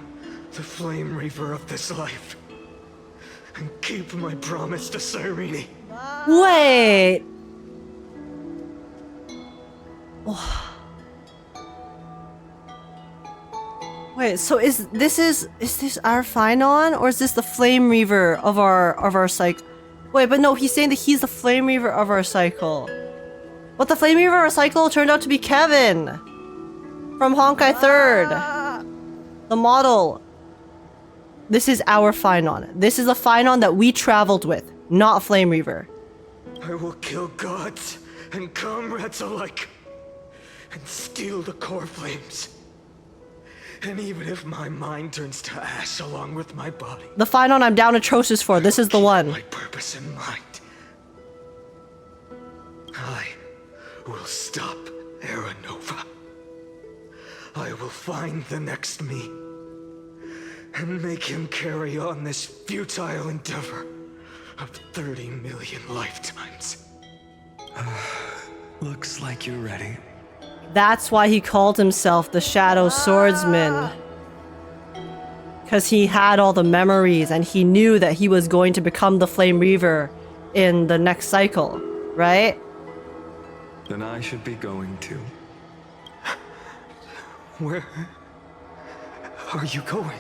the Flame Reaver of this life and keep my promise to Cyrene. Wait. Wait, so is this our Phainon, or is this the Flame Reaver of our cycle? Wait, but no, he's saying that he's the Flame Reaver of our cycle. But the Flame Reaver of our cycle turned out to be Kevin from Honkai 3rd. The model. This is our Phainon. This is the Phainon that we traveled with, not Flame Reaver. I will kill gods and comrades alike and steal the core flames. And even if my mind turns to ash along with my body, The Phainon I'm down atrocious for. This is the one. my purpose in mind, I will stop Era Nova. I will find the next me and make him carry on this futile endeavor of 30 million lifetimes. Looks like you're ready. That's why he called himself the Shadow Swordsman. Because he had all the memories and he knew that he was going to become the Flame Reaver in the next cycle, right? Then I should be going too. Where are you going?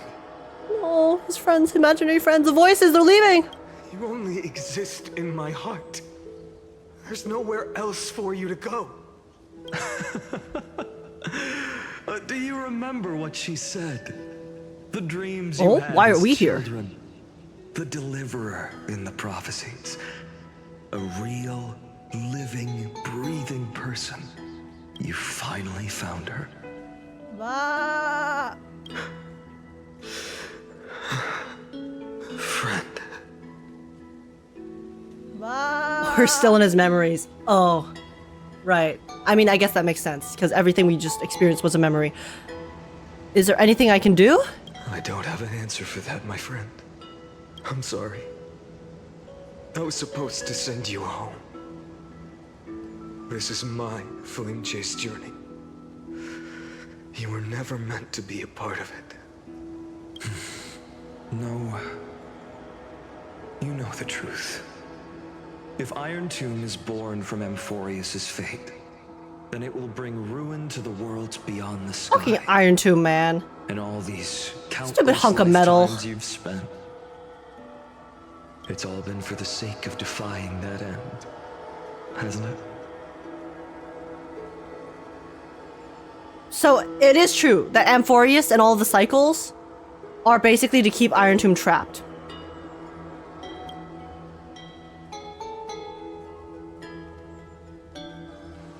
Oh, his friends, imaginary friends, the voices, they're leaving! You only exist in my heart. There's nowhere else for you to go. Do you remember what she said? The dreams Oh, you had why are as we here? children. The deliverer in the prophecies. A real, living, breathing person. You finally found her. Friend. We're still in his memories. Oh, right. I mean, I guess that makes sense, because everything we just experienced was a memory. Is there anything I can do? I don't have an answer for that, my friend. I'm sorry. I was supposed to send you home. This is my flame chase journey. You were never meant to be a part of it. No. You know the truth. If Iron Tomb is born from Amphorius' fate, then it will bring ruin to the worlds beyond the sky. Fucking Iron Tomb, man. And all these countless Stupid hunk of metal. lifetimes you've spent. It's all been for the sake of defying that end, hasn't it? So, it is true that Amphorius and all the cycles are basically to keep Iron Tomb trapped.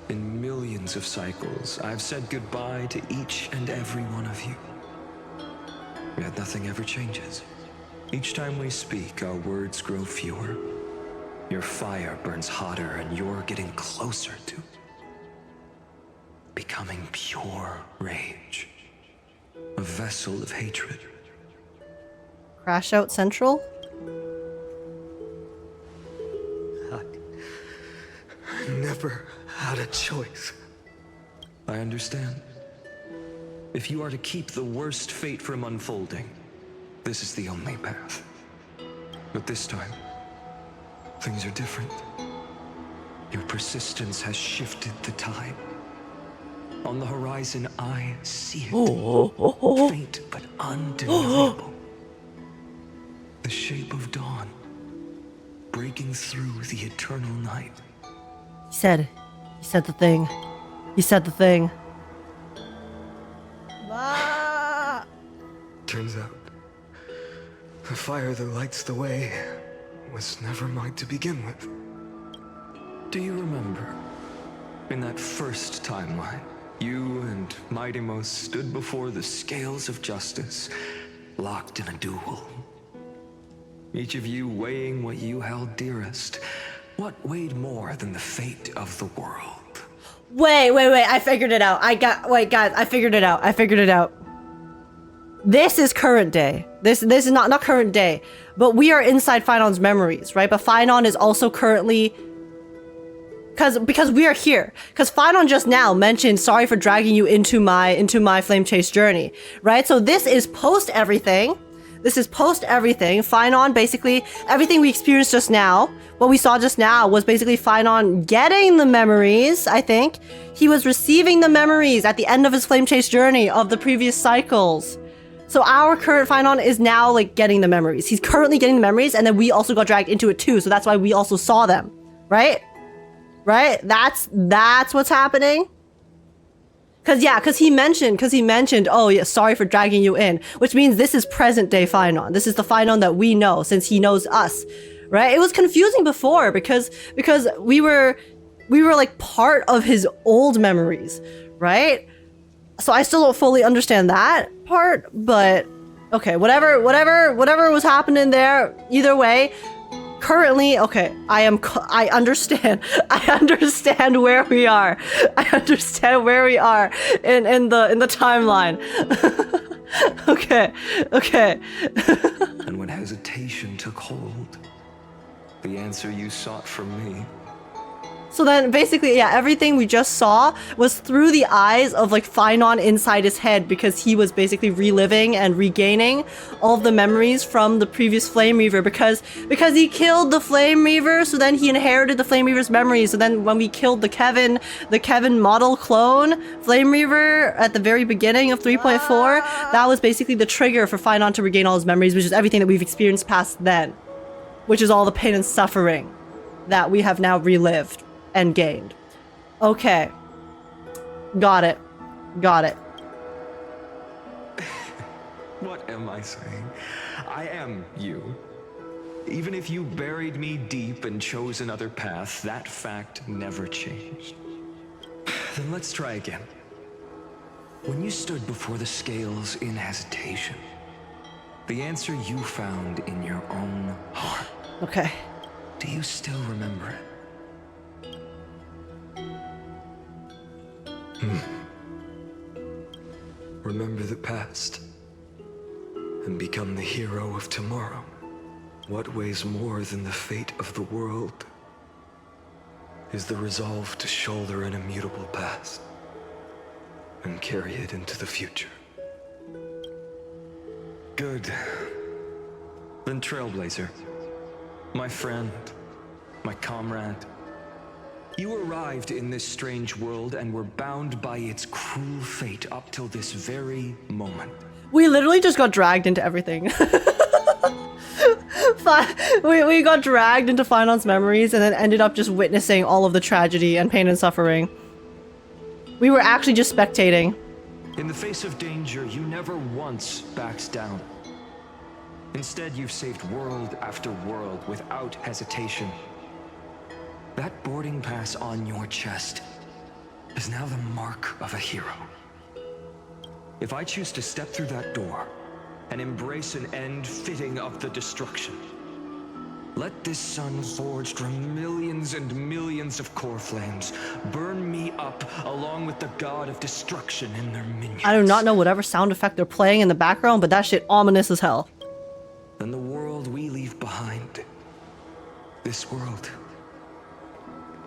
In millions of cycles, I've said goodbye to each and every one of you. Yet nothing ever changes. Each time we speak, our words grow fewer. Your fire burns hotter, and you're getting closer to becoming pure rage. A vessel of hatred. Crash Out Central? I never had a choice. I understand. If you are to keep the worst fate from unfolding, this is the only path. But this time, things are different. Your persistence has shifted the tide. On the horizon, I see it. Faint but undeniable. The shape of dawn, breaking through the eternal night. He said the thing. He said the thing. Turns out, the fire that lights the way was never mine to begin with. Do you remember, in that first timeline, you and Mydei stood before the scales of justice, locked in a duel? Each of you weighing what you held dearest. What weighed more than the fate of the world? Wait, I figured it out. Wait, guys, I figured it out. This is current day. This is not current day, but we are inside Phainon's memories, right? But Phainon is also currently, because we are here. Because Phainon just now mentioned, sorry for dragging you into my flame chase journey, right? So this is post everything. Phainon, basically, everything we experienced just now, what we saw just now was basically Phainon getting the memories, I think. He was receiving the memories at the end of his flame chase journey of the previous cycles. So our current Phainon is now like getting the memories. He's currently getting the memories, and then we also got dragged into it too. So that's why we also saw them, right? Right? That's what's happening. Cause he mentioned, oh yeah, sorry for dragging you in, which means this is present day Phainon. This is the Phainon that we know since he knows us, right? It was confusing before because we were like part of his old memories, right? So I still don't fully understand that part, but okay, whatever was happening there, either way, currently, okay, I understand where we are. I understand where we are in the timeline. Okay. And when hesitation took hold, the answer you sought from me. So then basically, yeah, everything we just saw was through the eyes of like Phainon inside his head, because he was basically reliving and regaining all of the memories from the previous Flame Reaver because he killed the Flame Reaver, so then he inherited the Flame Reaver's memories. So then when we killed the Kevin model clone Flame Reaver at the very beginning of 3.4, that was basically the trigger for Phainon to regain all his memories, which is everything that we've experienced past then, which is all the pain and suffering that we have now relived and gained. Okay. Got it. What am I saying? I am you. Even if you buried me deep and chose another path, that fact never changed. Then let's try again. When you stood before the scales in hesitation, the answer you found in your own heart. Okay. Do you still remember it? Remember the past and become the hero of tomorrow. What weighs more than the fate of the world is the resolve to shoulder an immutable past and carry it into the future. Good. Then Trailblazer, my friend, my comrade, you arrived in this strange world and were bound by its cruel fate up till this very moment. We literally just got dragged into everything. We got dragged into Phainon's memories and then ended up just witnessing all of the tragedy and pain and suffering. We were actually just spectating. In the face of danger, you never once backed down. Instead, you've saved world after world without hesitation. That boarding pass on your chest is now the mark of a hero. If I choose to step through that door and embrace an end fitting of the destruction, let this sun forged from millions and millions of core flames burn me up along with the god of destruction and their minions. I do not know whatever sound effect they're playing in the background, but that shit ominous as hell. Then the world we leave behind, this world,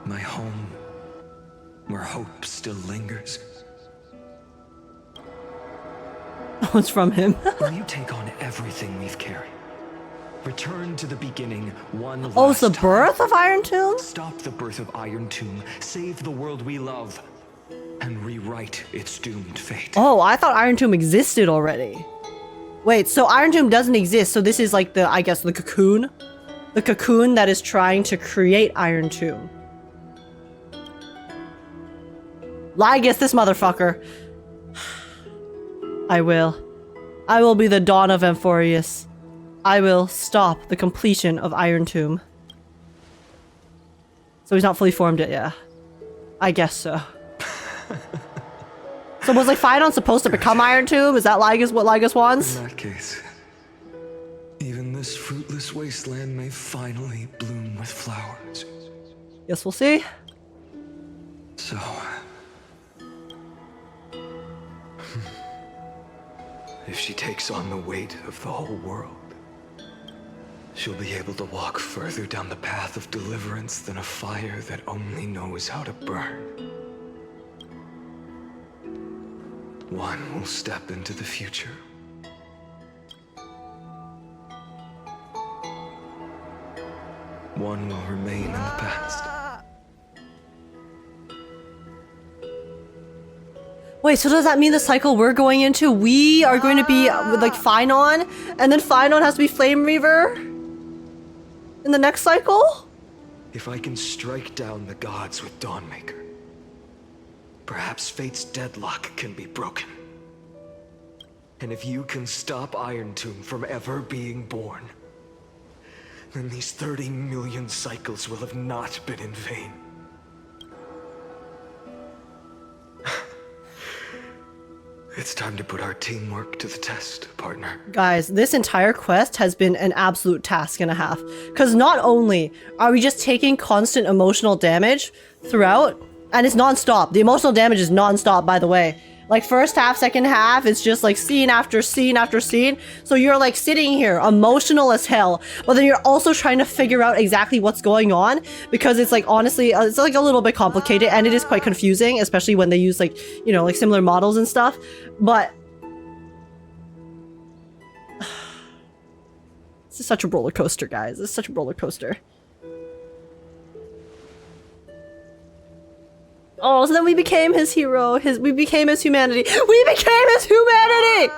my home, where hope still lingers. Oh, it's from him. Will you take on everything we've carried? Return to the beginning one last Oh, it's the time. birth of Iron Tomb? Stop the birth of Iron Tomb, save the world we love, and rewrite its doomed fate. Oh, I thought Iron Tomb existed already. Wait, so Iron Tomb doesn't exist, so this is like the, I guess, the cocoon? The cocoon that is trying to create Iron Tomb. Lygus, this motherfucker. I will be the dawn of Amphorius. I will stop the completion of Iron Tomb. So he's not fully formed it, yeah. I guess so. So was like Phainon supposed to become Iron Tomb? Is that Lygus what Lygus wants? In that case, even this fruitless wasteland may finally bloom with flowers. Guess we'll see. So... if she takes on the weight of the whole world, she'll be able to walk further down the path of deliverance than a fire that only knows how to burn. One will step into the future. One will remain in the past. Wait, so does that mean the cycle we're going into, we are going to be with like Phainon, and then Phainon has to be Flame Reaver in the next cycle? If I can strike down the gods with Dawnmaker, perhaps fate's deadlock can be broken. And if you can stop Iron Tomb from ever being born, then these 30 million cycles will have not been in vain. It's time to put our teamwork to the test, partner. Guys, this entire quest has been an absolute task and a half. Because not only are we just taking constant emotional damage throughout, and it's non-stop. The emotional damage is non-stop, by the way. Like first half, second half, it's just like scene after scene after scene. So you're like sitting here emotional as hell, but then you're also trying to figure out exactly what's going on, because it's like honestly, it's like a little bit complicated and it is quite confusing, especially when they use like, you know, like similar models and stuff. But this is such a roller coaster, guys. This is such a roller coaster. Oh, so then we became his hero. We became his humanity. We became his humanity!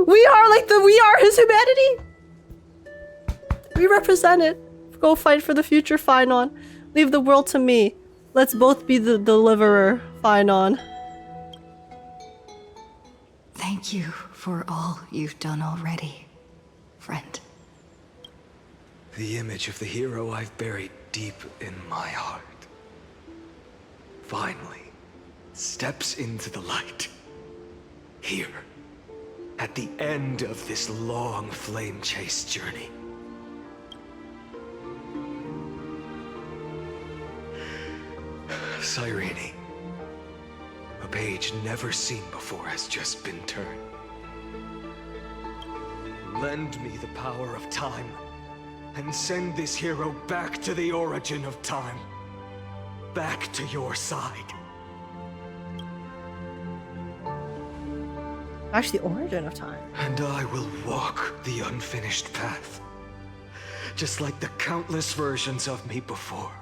We are his humanity! We represent it. Go fight for the future, Phainon. Leave the world to me. Let's both be the deliverer, Phainon. Thank you for all you've done already, friend. The image of the hero I've buried deep in my heart finally steps into the light. Here, at the end of this long flame chase journey. Cyrene, a page never seen before has just been turned. Lend me the power of time, and send this hero back to the origin of time. Back to your side. Actually, the origin of time. And I will walk the unfinished path. Just like the countless versions of me before.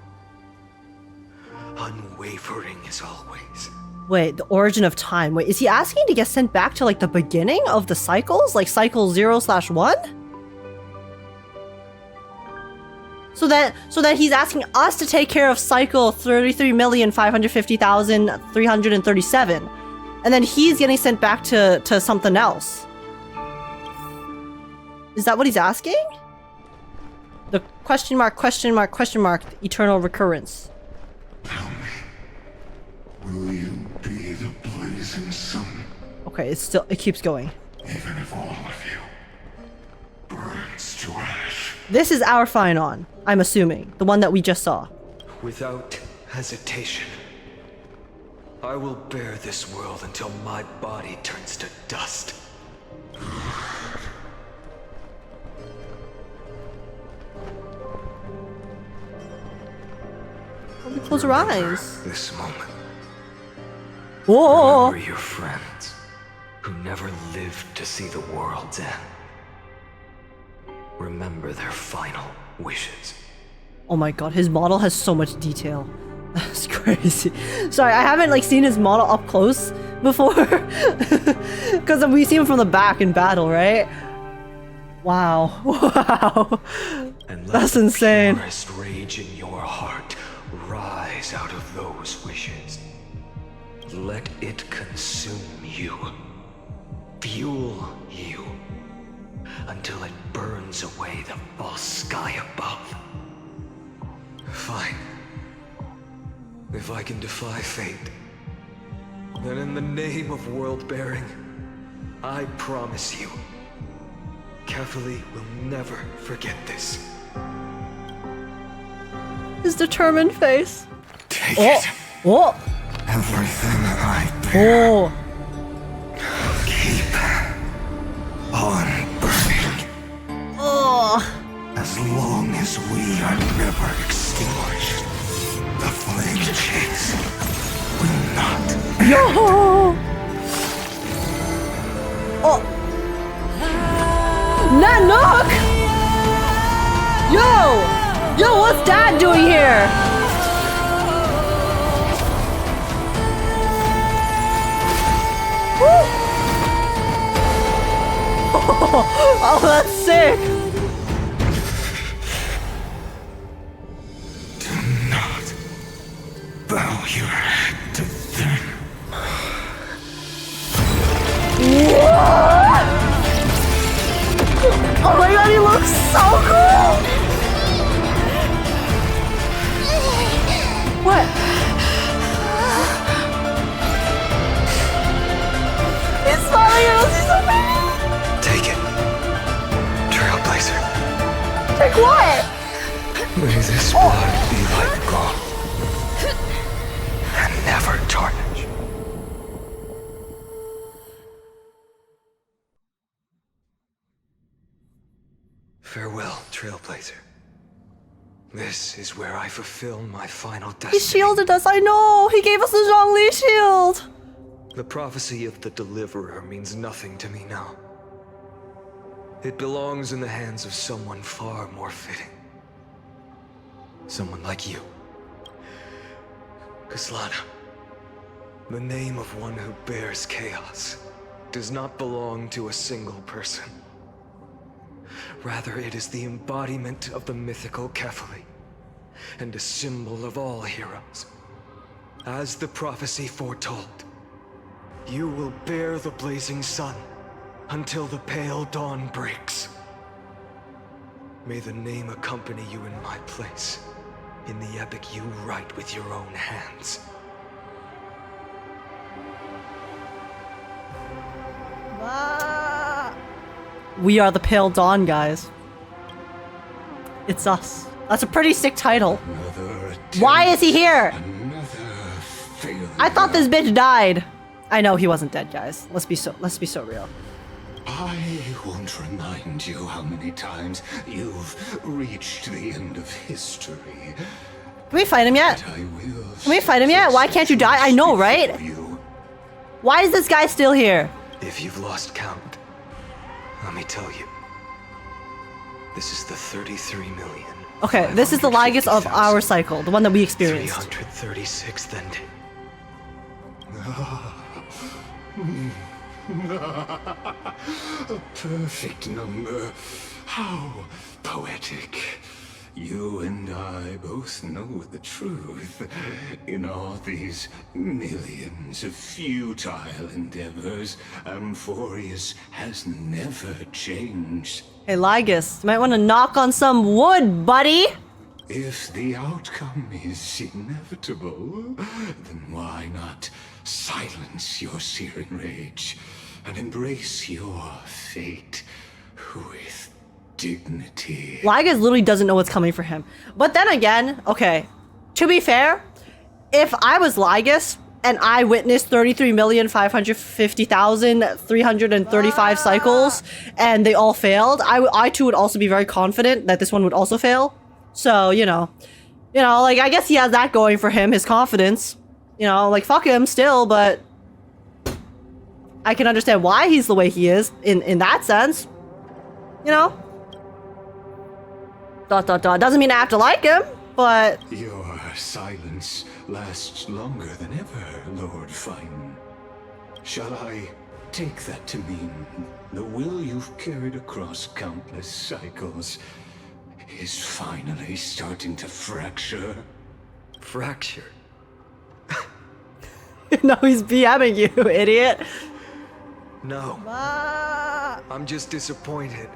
Unwavering as always. Wait, the origin of time. Wait, is he asking to get sent back to like the beginning of the cycles? Like cycle 0/1? So that he's asking us to take care of cycle 33,550,337. And then he's getting sent back to something else. Is that what he's asking? The question mark, eternal recurrence. Tell me, will you be the blazing sun? Okay, it keeps going. Even if all of you burns to ash. This is our Phainon, I'm assuming. The one that we just saw. Without hesitation, I will bear this world until my body turns to dust. Let me close her eyes. This moment. Whoa! Remember your friends who never lived to see the world's end. remember their final wishes. Oh my god, his model has so much detail. That's crazy. Sorry, I haven't like seen his model up close before. Because we see him from the back in battle, right? Wow. Wow. And that's let insane. The purest rage in your heart rise out of those wishes. Let it consume you. Fuel you. Until it burns away the false sky above. Fine. If I can defy fate, then in the name of world-bearing, I promise you, Kefali will never forget this. His determined face. Take it. Oh! Everything I bear. Oh! Keep on burning. Oh! As long as we are never extinguished, the flame chase will not. Yo! Oh! Nanook! Yo! Yo, what's Dad doing here? Woo! Oh, that's sick! Do not bow your head to them. What? Oh my god, he looks so cool! What? He's smiling at us, he's so bad! Take it. Trailblazer. Take what? May this blood be like gold. And never tarnish. Farewell, Trailblazer. This is where I fulfill my final destiny. He shielded us, I know! He gave us the Zhongli shield! The prophecy of the Deliverer means nothing to me now. It belongs in the hands of someone far more fitting. Someone like you. Kaslana. The name of one who bears chaos does not belong to a single person. Rather, it is the embodiment of the mythical Kefali, and a symbol of all heroes. As the prophecy foretold, you will bear the blazing sun until the pale dawn breaks. May the name accompany you in my place, in the epic you write with your own hands. We are the Pale Dawn, guys. It's us. That's a pretty sick title. Why is he here? I thought this bitch died. I know he wasn't dead, guys. Let's be so real. I won't remind you how many times you've reached the end of history. Can we fight him yet? Can we fight him yet? Why can't you die? I know, right? Why is this guy still here? If you've lost count, let me tell you. This is the 33 million. Okay, this is the Lygus of our cycle, the one that we experienced. 336th ending. A perfect number. How poetic. You and I both know the truth. In all these millions of futile endeavors, Amphorius has never changed. Hey, Lygus, you might want to knock on some wood, buddy! If the outcome is inevitable, then why not silence your Sirene rage and embrace your fate with dignity? Lygus literally doesn't know what's coming for him. But then again, okay, to be fair, if I was Lygus and I witnessed 33,550,335 cycles and they all failed, I too would also be very confident that this one would also fail. So, you know, like, I guess he has that going for him, his confidence. You know, like, fuck him still, but I can understand why he's the way he is in that sense. You know? Doesn't mean I have to like him, but... Your silence lasts longer than ever, Lord Phainon. Shall I take that to mean the will you've carried across countless cycles is finally starting to fracture? Fracture? No, he's BMing you, idiot. No. I'm just disappointed.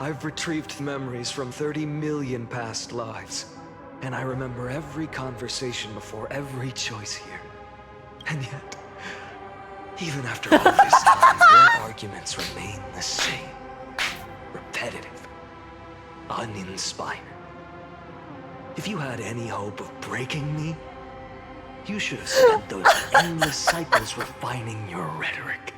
I've retrieved memories from 30 million past lives, and I remember every conversation before every choice here. And yet, even after all this time, their arguments remain the same. Repetitive. Uninspired. If you had any hope of breaking me, you should have spent those endless cycles refining your rhetoric.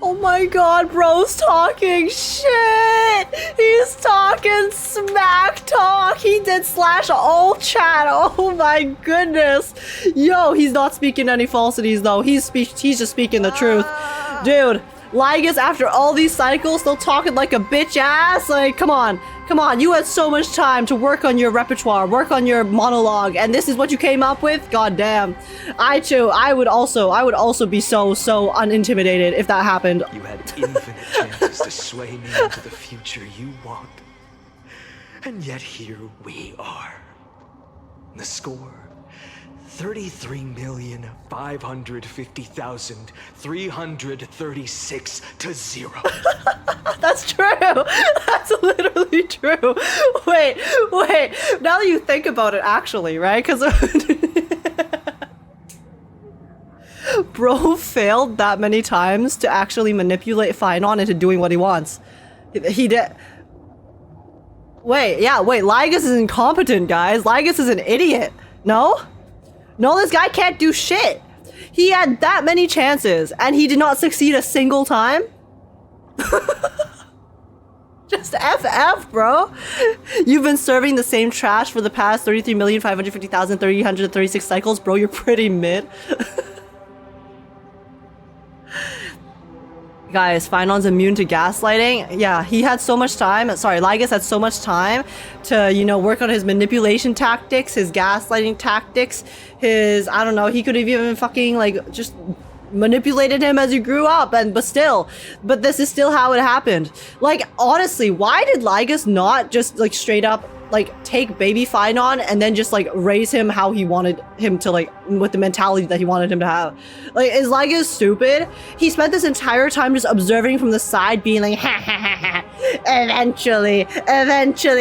Oh my god, bro's talking shit! He's talking smack talk! He did slash all chat, oh my goodness! Yo, he's not speaking any falsities though, he's just speaking the truth. Dude, Lygus, after all these cycles, still talking like a bitch ass? Like, come on, you had so much time to work on your repertoire, work on your monologue, and this is what you came up with? God damn. I would also be so unintimidated if that happened. You had infinite chances to sway me into the future you want. And yet here we are. The score: 33,550,336 to 0. That's true. That's literally true. Wait. Now that you think about it, actually, right? Because bro failed that many times to actually manipulate Phainon into doing what he wants. He did. Wait. Lygus is incompetent, guys. Lygus is an idiot. No, this guy can't do shit. He had that many chances, and he did not succeed a single time? Just FF, bro. You've been serving the same trash for the past 33,550,336 cycles, bro. You're pretty mid. Guys, Phainon's immune to gaslighting. Yeah, he had so much time. Sorry, Lygus had so much time to, work on his manipulation tactics, his gaslighting tactics, his, I don't know, he could have even fucking, just manipulated him as he grew up, but this is still how it happened. Honestly, why did Lygus not just, straight up, take baby Phainon and then just, raise him how he wanted him to, with the mentality that he wanted him to have? Is Lygus stupid? He spent this entire time just observing from the side, being like, ha ha ha ha, eventually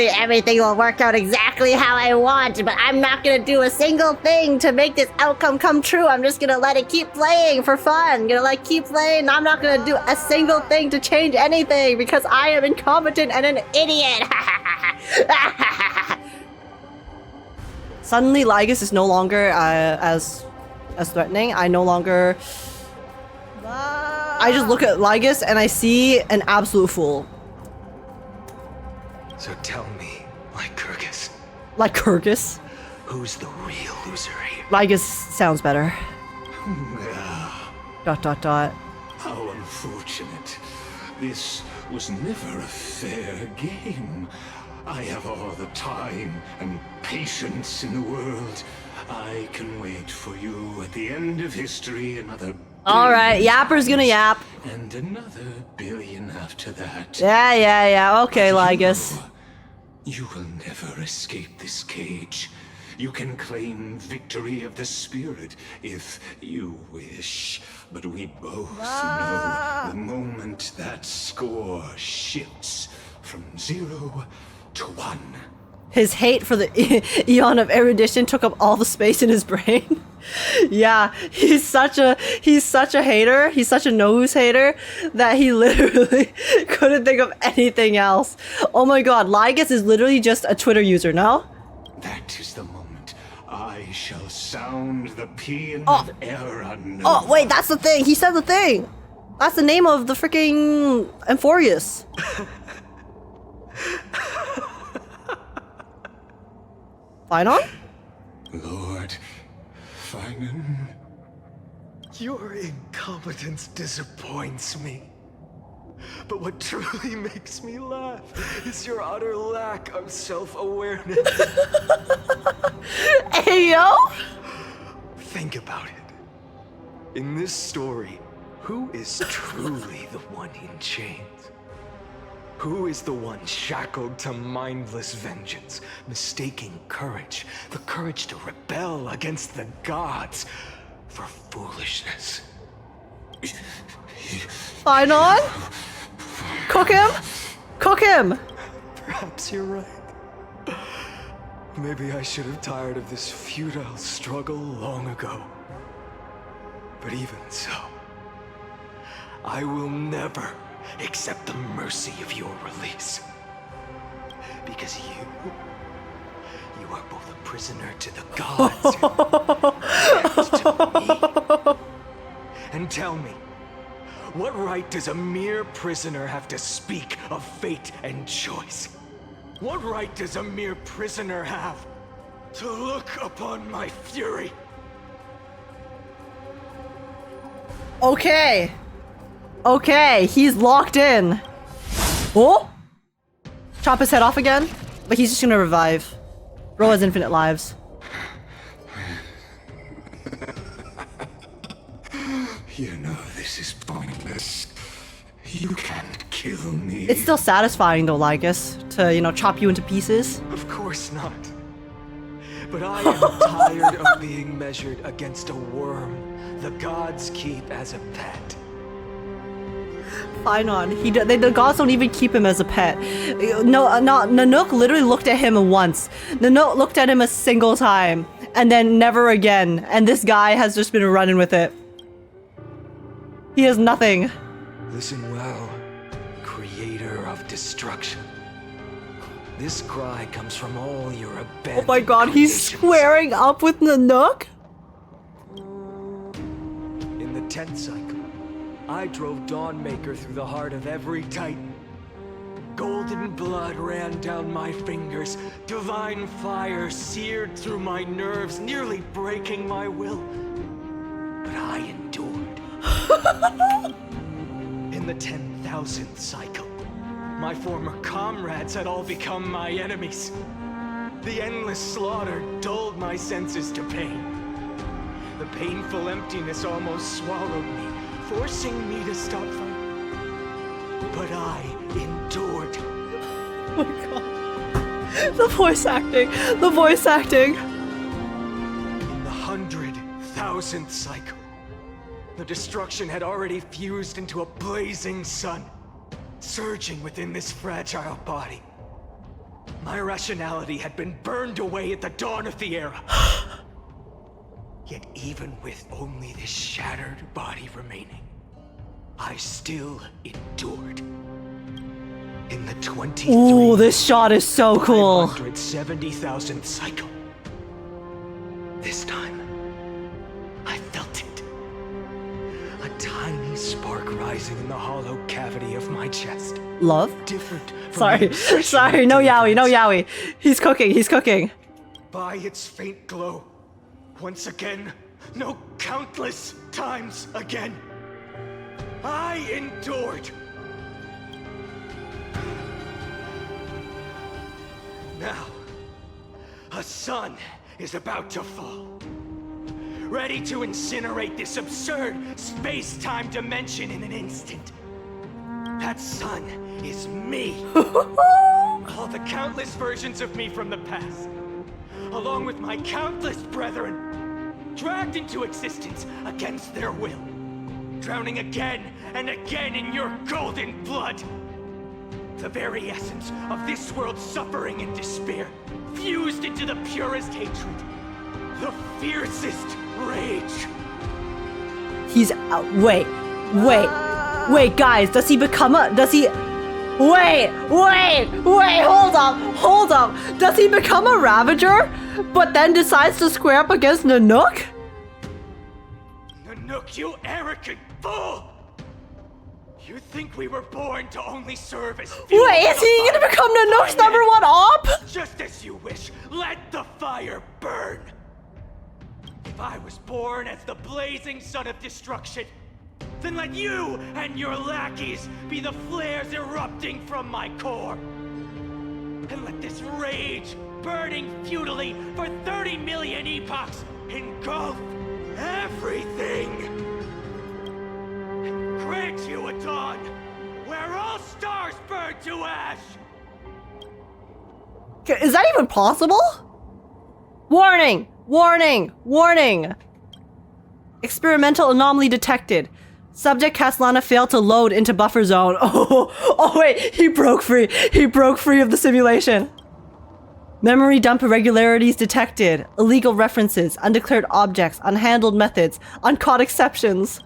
everything will work out exactly how I want, but I'm not gonna do a single thing to make this outcome come true. I'm just gonna let it keep playing for fun. Keep playing. I'm not gonna do a single thing to change anything because I am incompetent and an idiot. Suddenly, Lygus is no longer as threatening. I just look at Lygus and I see an absolute fool. So tell me, Lycurgus. Lycurgus? Who's the real loser here? Lygus sounds better. ... How unfortunate. This was never a fair game. I have all the time and patience in the world. I can wait for you at the end of history another... Alright, Yapper's gonna yap. And another billion after that. Yeah, okay, Lygus. You will never escape this cage. You can claim victory of the spirit if you wish. But we both know the moment that score shifts from 0 to 1. His hate for the Eon of Erudition took up all the space in his brain. Yeah, he's such a hater. He's such a nose hater that he literally couldn't think of anything else. Oh my god, Lygus is literally just a Twitter user, no? That is the moment I shall sound the paean of Era. Oh wait, that's the thing. He said the thing. That's the name of the freaking Amphorius. Phainon? Lord Phainon? Your incompetence disappoints me. But what truly makes me laugh is your utter lack of self-awareness. Ayo! Think about it. In this story, who is truly the one in chains? Who is the one shackled to mindless vengeance, mistaking courage, the courage to rebel against the gods, for foolishness? Phainon? Cook him? Cook him! Perhaps you're right. Maybe I should have tired of this futile struggle long ago. But even so, I will never accept the mercy of your release. Because you are both a prisoner to the gods and to me. And tell me, what right does a mere prisoner have to speak of fate and choice? What right does a mere prisoner have to look upon my fury? Okay. Okay, he's locked in. Oh! Chop his head off again? But he's just gonna revive. Bro has infinite lives. You know this is pointless. You can't kill me. It's still satisfying though, Lycus, to, you know, chop you into pieces. Of course not. But I am tired of being measured against a worm the gods keep as a pet. Phainon, the gods don't even keep him as a pet. No, Nanook literally looked at him once. Nanook looked at him a single time, and then never again. And this guy has just been running with it. He has nothing. Listen well, creator of destruction. This cry comes from all your abandoned Oh my god, he's creations. squaring up with Nanook? In the 10th cycle, I drove Dawnmaker through the heart of every titan. Golden blood ran down my fingers, divine fire seared through my nerves, nearly breaking my will. But I endured. In the 10,000th cycle, my former comrades had all become my enemies. The endless slaughter dulled my senses to pain. The painful emptiness almost swallowed me, forcing me to stop fighting. But I endured. Oh my god. The voice acting. The voice acting. In the 100,000th cycle, the destruction had already fused into a blazing sun, surging within this fragile body. My rationality had been burned away at the dawn of the era. Yet even with only this shattered body remaining, I still endured. In the 23,000th Ooh, this shot is so cool. 570,000th cycle. This time, I felt it. A tiny spark rising in the hollow cavity of my chest. Love? Different from Sorry, the obsession sorry, of no yaoi, no demons. yaoi. He's cooking, he's cooking. By its faint glow, once again, no countless times again, I endured. Now, a sun is about to fall, ready to incinerate this absurd space-time dimension in an instant. That sun is me. All the countless versions of me from the past, along with my countless brethren, dragged into existence against their will, drowning again and again in your golden blood. The very essence of this world's suffering and despair, fused into the purest hatred, the fiercest rage. He's out. Wait, guys, does he become a, wait, hold up. Does he become a Ravager, but then decides to square up against Nanook? Nanook, you arrogant fool! You think we were born to only serve as fuel? Wait, is he gonna become Nanook's #1 op? Just as you wish, let the fire burn! If I was born as the blazing son of destruction, then let you and your lackeys be the flares erupting from my core. And let this rage, burning futilely for 30 million epochs, engulf everything. And grant you a dawn where all stars burn to ash. Is that even possible? Warning! Warning! Warning! Experimental anomaly detected. Subject Castellana failed to load into buffer zone. Oh wait, he broke free. He broke free of the simulation. Memory dump irregularities detected. Illegal references, undeclared objects, unhandled methods, uncaught exceptions.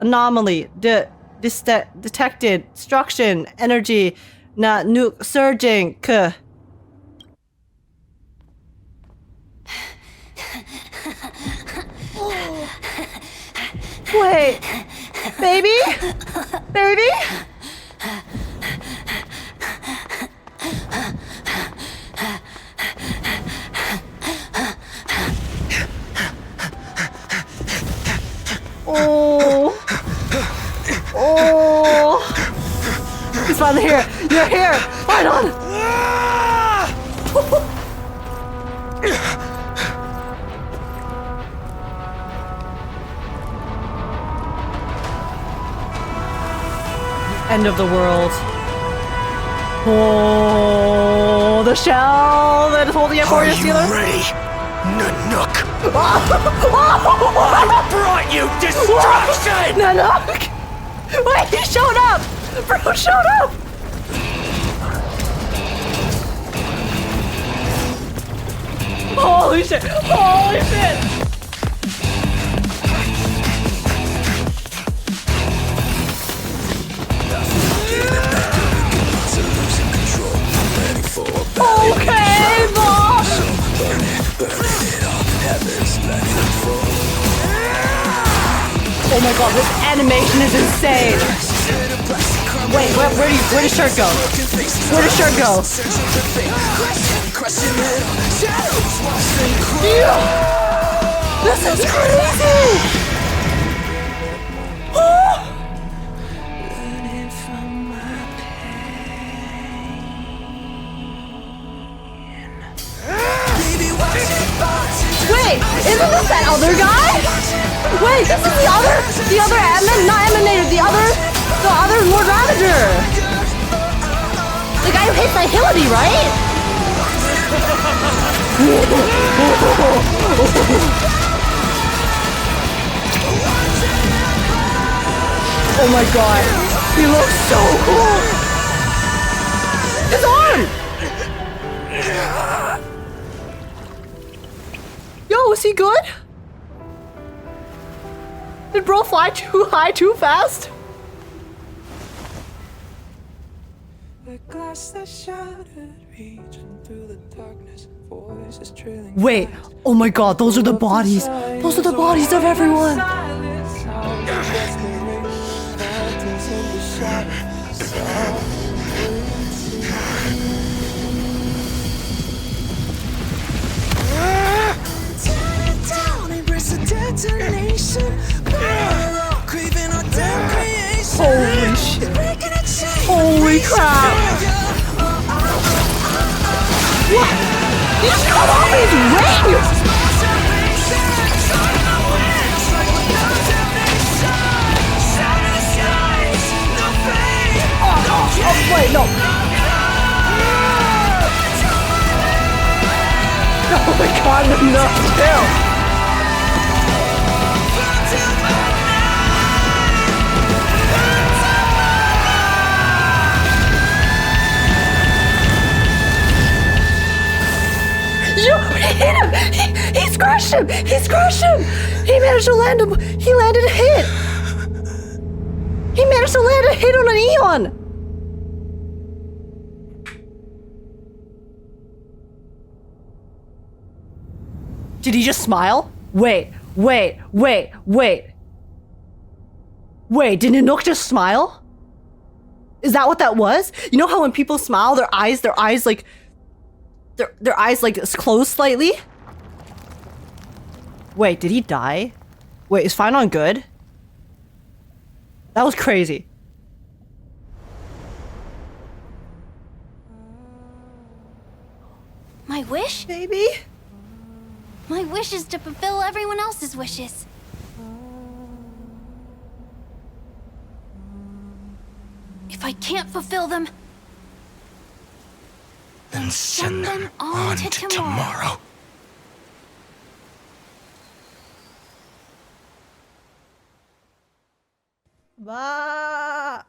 Anomaly detected. Destruction, energy, Nanook surging. Wait, baby? Baby? Oh. Oh. He's finally here. You're here. Phainon. End of the world. Oh, the shell that is holding it for you, Steeler. Are you ready, Nanook? I brought you destruction! Nanook! Wait, he showed up! Bro showed up! Holy shit! Holy shit! Okay, boss! Oh my god, this animation is insane! Wait, where does shirt go? Where does shirt go? Yeah! This is crazy! Wait, isn't this that other guy? Wait, this is the other not emanator, the other Lord Ravager. The guy who hates nihility, right? Oh my god, he looks so cool. His arm. Yo, is he good? Did bro fly too high too fast? Wait, oh my god, those are the bodies. Those are the bodies of everyone. Holy shit. Holy crap. What? He just cut off his ring! Oh, wait, no. Oh my god, no, chill. He hit him! He scratched him! He scratched him! He managed to land him! He landed a hit! He managed to land a hit on an Eon! Did he just smile? Wait, did Nanook just smile? Is that what that was? You know how when people smile, their eyes like their eyes like close slightly? Wait, did he die? Wait, is Phainon good? That was crazy. My wish? Baby? My wish is to fulfill everyone else's wishes. If I can't fulfill them, then send them on to tomorrow. Bah.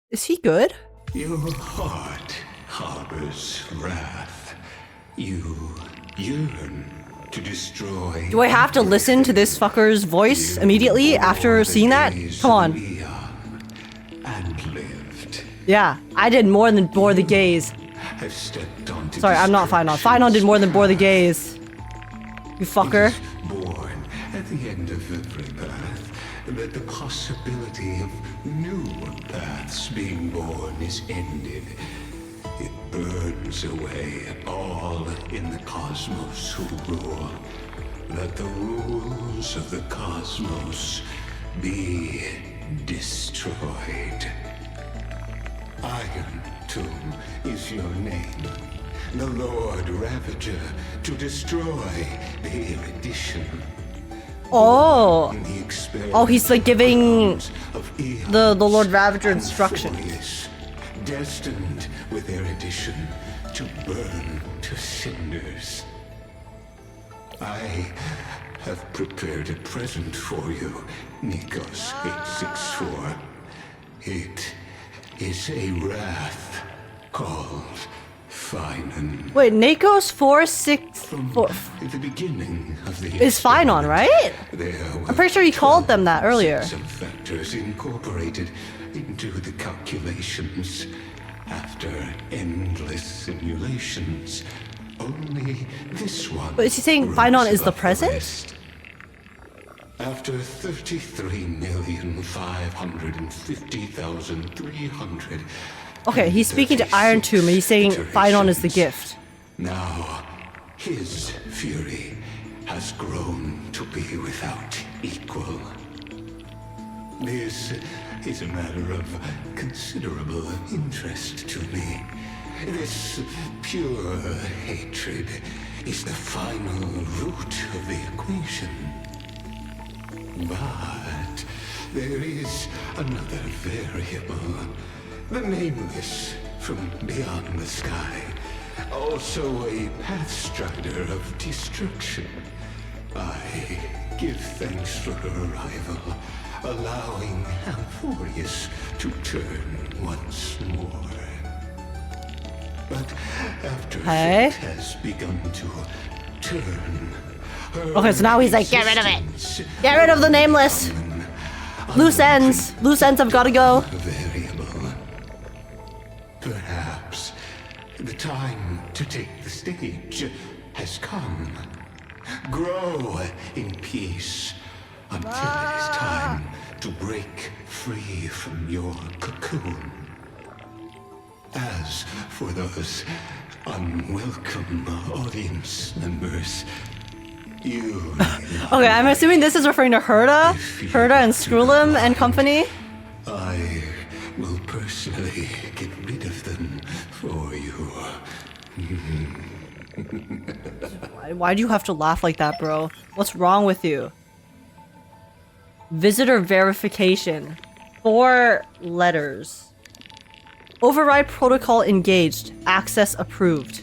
Is he good? Your heart harbors wrath. You yearn to destroy. Do I have to listen to this fucker's voice immediately after seeing that? Come on. And lived. Yeah, I did more than bore the gaze. Have stepped onto Sorry, I'm not Phainon. Phainon did more than bore the gaze. You fucker. Born at the end of every path, that the possibility of new paths being born is ended. It burns away all in the cosmos who rule. Let the rules of the cosmos be destroyed. Iron Tomb is your name. The Lord Ravager to destroy the erudition. Oh. Oh, he's like giving the Lord Ravager instructions. Destined with erudition to burn to cinders. I have prepared a present for you, Nikos 864. It is a wrath called Phainon. Wait, Nikos 464 the beginning of the is Phainon, right? I'm pretty sure he called them that earlier. Some factors incorporated into the calculations. After endless simulations, only this one. But is he saying Phainon is the present? After 33,550,300. Okay, he's speaking to Iron Tomb and he's saying Phainon is the gift. Now, his fury has grown to be without equal. This is a matter of considerable interest to me. This pure hatred is the final root of the equation. But there is another variable. The nameless from beyond the sky. Also a pathstrider of destruction. I give thanks for her arrival, allowing Amphorius to turn once more. But after it has begun to turn, okay, so now he's like, get rid of it. Get rid of the nameless. Loose ends. Loose ends have got to go. Variable. Perhaps the time to take the stage has come. Grow in peace until it is time to break free from your cocoon. As for those unwelcome audience members, you... Okay, I'm assuming this is referring to Herda and Skrulim and company. I will personally get rid of them for you. Why do you have to laugh like that, bro? What's wrong with you? Visitor verification. 4 letters. Override protocol engaged. Access approved.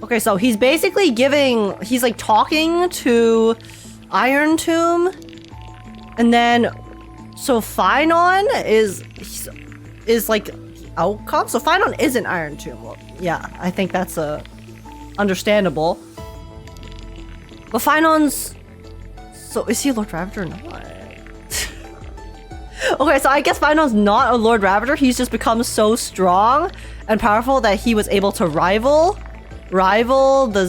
Okay, so he's basically he's like talking to Iron Tomb. And then, so Phainon is like the outcome. So Phainon isn't Iron Tomb. Well, yeah, I think that's understandable. But Phainon's... So is he a Lord Ravager or not? Okay, so I guess Phainon's not a Lord Ravager. He's just become so strong and powerful that he was able to rival the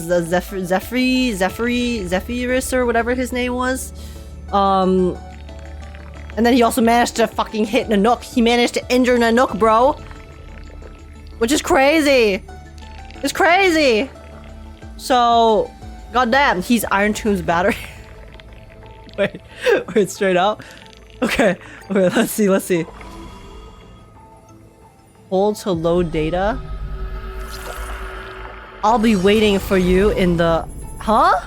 Zephyrus or whatever his name was. And then he also managed to fucking hit Nanook. He managed to injure Nanook, bro. Which is crazy. It's crazy. So, goddamn, he's Iron Tomb's battery. Wait, straight up. Okay, let's see. Hold to load data. I'll be waiting for you in the... Huh?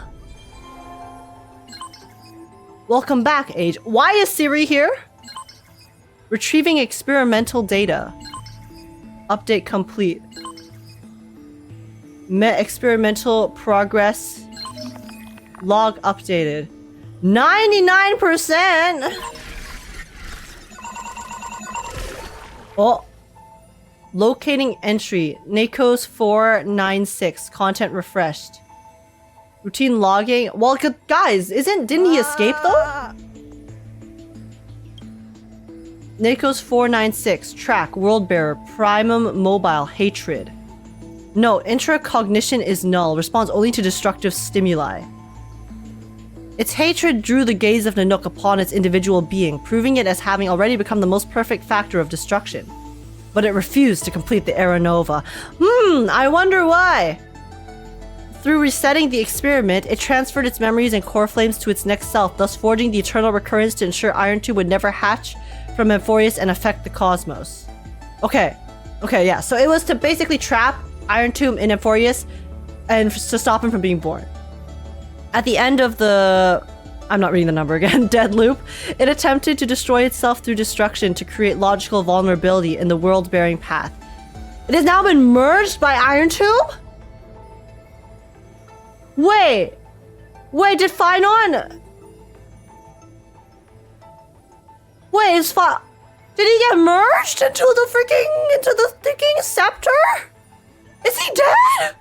Welcome back, Age. Why is Siri here? Retrieving experimental data. Update complete. Met experimental progress. Log updated. 99%! Oh. Locating entry. Nakos 496. Content refreshed. Routine logging. Well, guys, didn't he escape though? Nakos 496. Track. World Bearer. Primum Mobile. Hatred. No, intracognition is null. Responds only to destructive stimuli. Its hatred drew the gaze of Nanook upon its individual being, proving it as having already become the most perfect factor of destruction. But it refused to complete the Aeronova. I wonder why. Through resetting the experiment, it transferred its memories and core flames to its next self, thus forging the eternal recurrence to ensure Iron 2 would never hatch from Amphorius and affect the cosmos. Okay, yeah. So it was to basically trap Iron 2 in Amphorius and to stop him from being born. At the end of the... I'm not reading the number again. Dead loop. It attempted to destroy itself through destruction to create logical vulnerability in the world-bearing path. It has now been merged by Iron 2? Wait, did Phainon... Wait, did he get merged into the freaking scepter? Is he dead?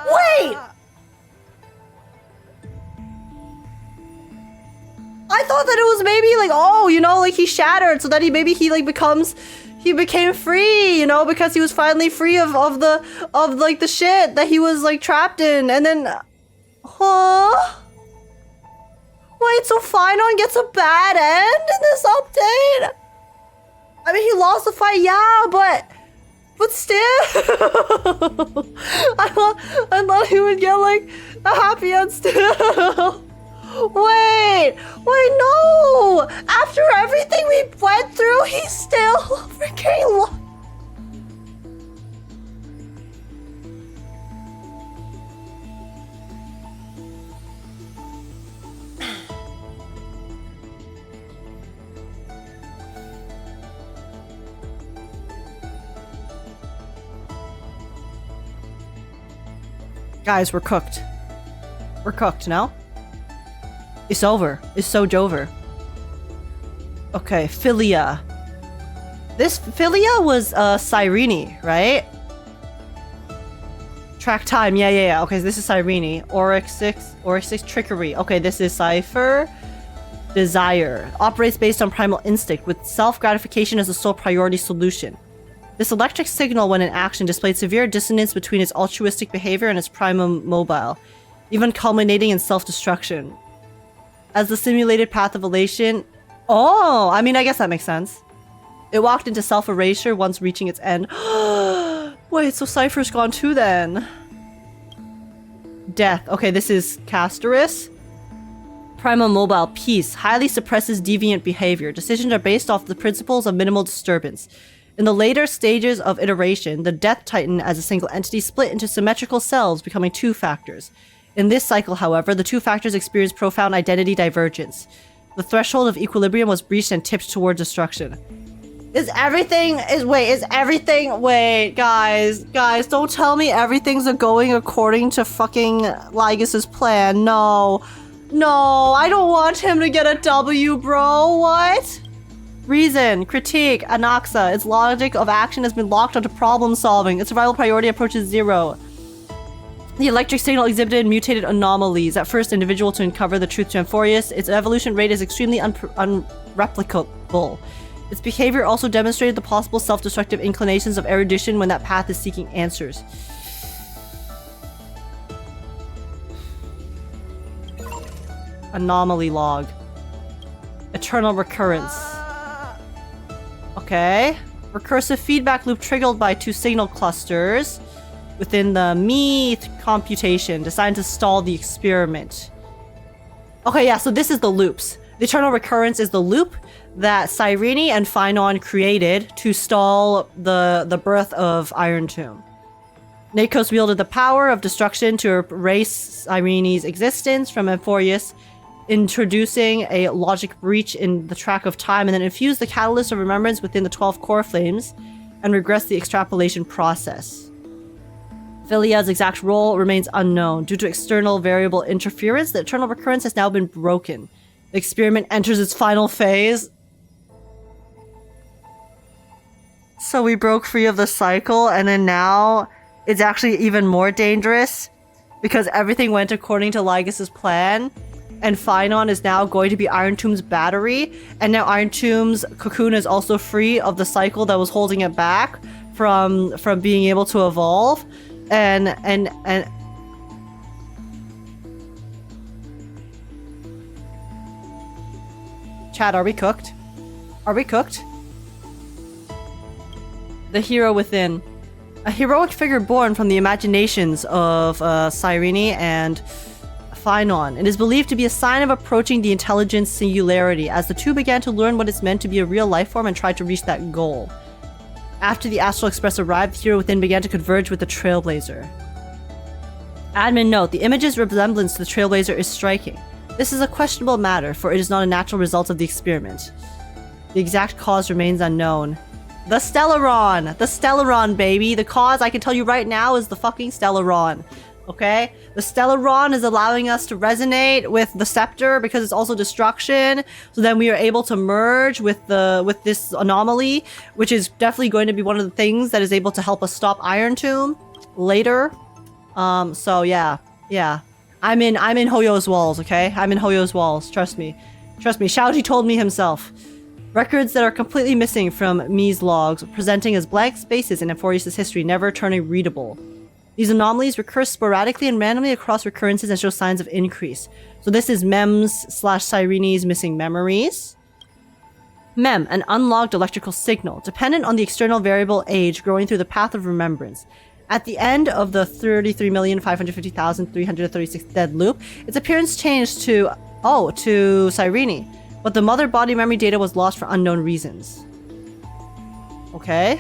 Wait! I thought that it was maybe like, oh, you know, like he shattered so that he became free, you know, because he was finally free of the shit that he was like trapped in, and then, huh? Wait, so Phainon gets a bad end in this update? I mean, he lost the fight, yeah, but still, I thought he would get like a happy end still. Wait, no! After everything we went through, he's still freaking Guys, we're cooked. We're cooked now. It's over. It's so over. Okay, Philia. This Philia was Cyrene, right? Track time. Yeah. Okay, so this is Sirene. Oryx 6 trickery. Okay, this is Cypher. Desire. Operates based on primal instinct with self-gratification as the sole priority solution. This electric signal when in action displayed severe dissonance between its altruistic behavior and its primum mobile, even culminating in self-destruction. As the simulated path of elation... Oh! I mean, I guess that makes sense. It walked into self-erasure once reaching its end. Wait, so Cypher's gone too then. Death. Okay, this is Castorice. Primum mobile. Peace. Highly suppresses deviant behavior. Decisions are based off the principles of minimal disturbance. In the later stages of iteration, the Death Titan as a single entity split into symmetrical cells, becoming two factors. In this cycle, however, the two factors experienced profound identity divergence. The threshold of equilibrium was breached and tipped toward destruction. Wait, guys, don't tell me everything's going according to fucking Lygas's plan. No, I don't want him to get a W, bro. What? Reason, critique, Anaxa. Its logic of action has been locked onto problem solving. Its survival priority approaches 0. The electric signal exhibited mutated anomalies. At first individual to uncover the truth to Amphorius, its evolution rate is extremely unreplicable. Its behavior also demonstrated the possible self-destructive inclinations of erudition when that path is seeking answers. Anomaly log. Eternal recurrence. Okay. Recursive feedback loop triggered by two signal clusters within the millionth computation designed to stall the experiment. Okay, yeah, so this is the loops. The eternal recurrence is the loop that Cyrene and Phainon created to stall the birth of Iron Tomb. Nakos wielded the power of destruction to erase Cyrene's existence from Amphorius, introducing a logic breach in the track of time, and then infused the catalyst of remembrance within the 12 core flames and regressed the extrapolation process. Philia's exact role remains unknown. Due to external variable interference, the eternal recurrence has now been broken. The experiment enters its final phase. So we broke free of the cycle, and then now it's actually even more dangerous because everything went according to Lygus' plan, and Phainon is now going to be Iron Tomb's battery, and now Iron Tomb's cocoon is also free of the cycle that was holding it back from being able to evolve. And Chad, are we cooked? Are we cooked? The hero within. A heroic figure born from the imaginations of Cyrene and Phainon. It is believed to be a sign of approaching the intelligence singularity as the two began to learn what it's meant to be a real life form and tried to reach that goal. After the Astral Express arrived, the hero within began to converge with the Trailblazer. Admin note, the image's resemblance to the Trailblazer is striking. This is a questionable matter, for it is not a natural result of the experiment. The exact cause remains unknown. The Stellaron! The Stellaron, baby! The cause, I can tell you right now, is the fucking Stellaron. Okay? The Stellaron is allowing us to resonate with the Scepter because it's also destruction. So then we are able to merge with this anomaly, which is definitely going to be one of the things that is able to help us stop Iron Tomb later. So yeah. I'm in Hoyo's walls, okay? I'm in Hoyo's walls. Trust me. Trust me. Shaoji told me himself. Records that are completely missing from Mi's logs, presenting as blank spaces in Amphorius' history, never turning readable. These anomalies recur sporadically and randomly across recurrences and show signs of increase. So this is Mems/Cyrene's missing memories. Mem, an unlogged electrical signal, dependent on the external variable age growing through the path of remembrance. At the end of the 33,550,336 dead loop, its appearance changed to Cyrene, but the mother body memory data was lost for unknown reasons. Okay.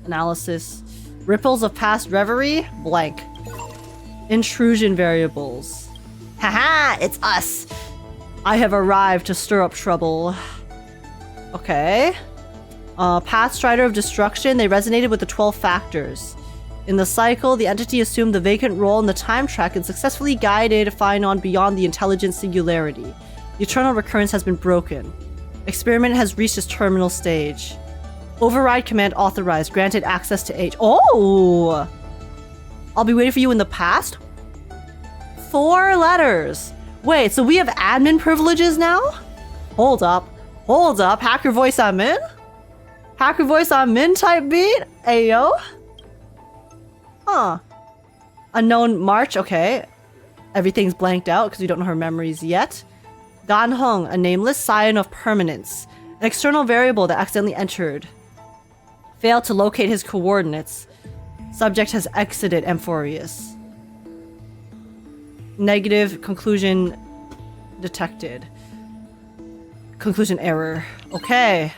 Analysis. Ripples of past reverie, blank. Intrusion variables. Haha, it's us. I have arrived to stir up trouble. Okay. Path Strider of Destruction, they resonated with the 12 factors. In the cycle, the entity assumed the vacant role in the time track and successfully guided Phainon beyond the intelligent singularity. The eternal recurrence has been broken. Experiment has reached its terminal stage. Override command authorized, granted access to H. Oh! I'll be waiting for you in the past? 4 letters. Wait, so we have admin privileges now? Hold up. Hacker voice I'm in? Hacker voice I'm in type beat? Ayo? Huh. Unknown March, okay. Everything's blanked out because we don't know her memories yet. Dan Hung, a nameless scion of permanence. An external variable that accidentally entered. Failed to locate his coordinates. Subject has exited Amphorius. Negative conclusion detected. Conclusion error. Okay.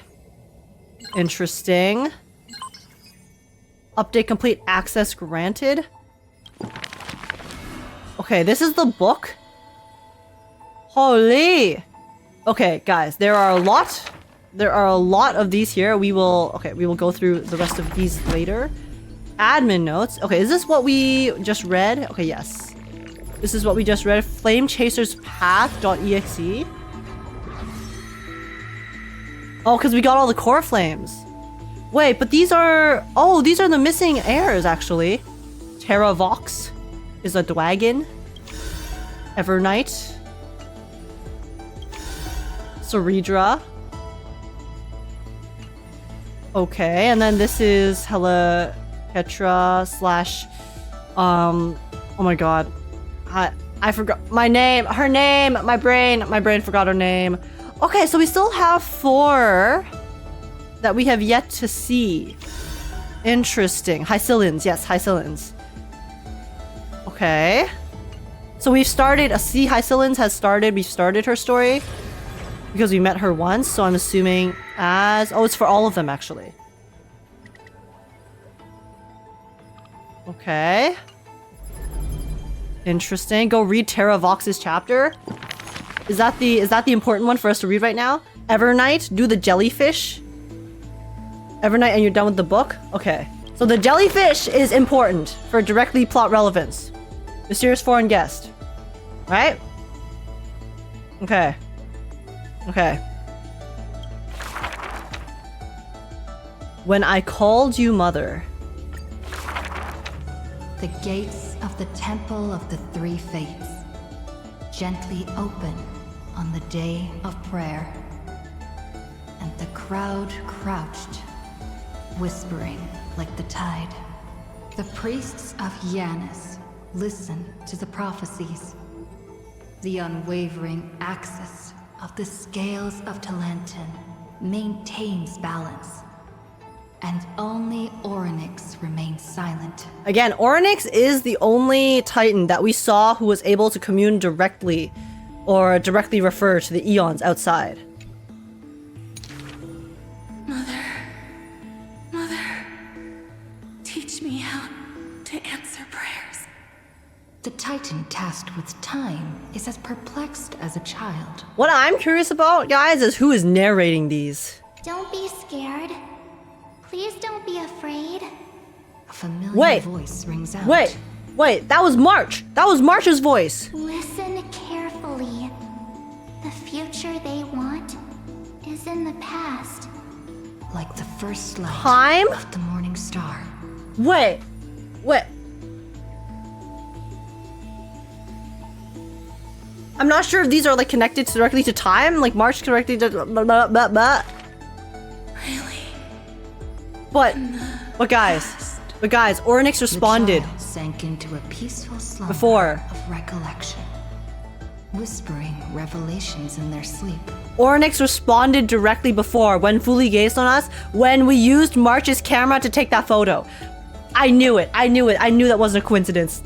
Interesting. Update complete, access granted. Okay, this is the book. Holy. Okay, guys, there are a lot of these here. We will go through the rest of these later. Admin notes. Okay, is this what we just read? Okay, yes. This is what we just read. Flame Chaser's Path.exe. Oh, because we got all the core flames. Wait, but these are the missing heirs, actually. Terra Vox is a Dwagon. Evernight. Ceredra. Okay, and then this is Hella Ketra / oh my god. I forgot my name, her name, my brain forgot her name. Okay, so we still have 4 that we have yet to see. Interesting. Hycillans, yes, Hycillans. Okay. So we've started, Hysilins has started, we've started her story. Because we met her once, so I'm assuming as... Oh, it's for all of them, actually. Okay. Interesting. Go read Terra Vox's chapter. Is that the important one for us to read right now? Evernight, do the jellyfish. Evernight and you're done with the book? Okay. So the jellyfish is important for directly plot relevance. Mysterious foreign guest. Right? Okay. Okay. When I called you mother. The gates of the Temple of the Three Fates gently open on the day of prayer. And the crowd crouched, whispering like the tide. The priests of Yanis listen to the prophecies. The unwavering axis of the scales of Talenton maintains balance. And only Orinix remains silent. Again, Orinix is the only Titan that we saw who was able to commune directly or directly refer to the eons outside. Mother, teach me how to answer prayers. The Titan tasked with time is as perplexed as a child. What I'm curious about, guys, is who is narrating these. Don't be scared. Please don't be afraid. A familiar voice rings out. Wait, that was March. That was March's voice. Listen carefully. The future they want is in the past. Like the first light Time? of the morning star. Wait. I'm not sure if these are like connected directly to time, like March directly to blah, blah, blah, blah. Really? But guys, Orinix responded. The child sank into a peaceful slumber Before. of recollection, whispering revelations in their sleep. Orinix responded directly before when fully gazed on us when we used March's camera to take that photo. I knew it. I knew that wasn't a coincidence.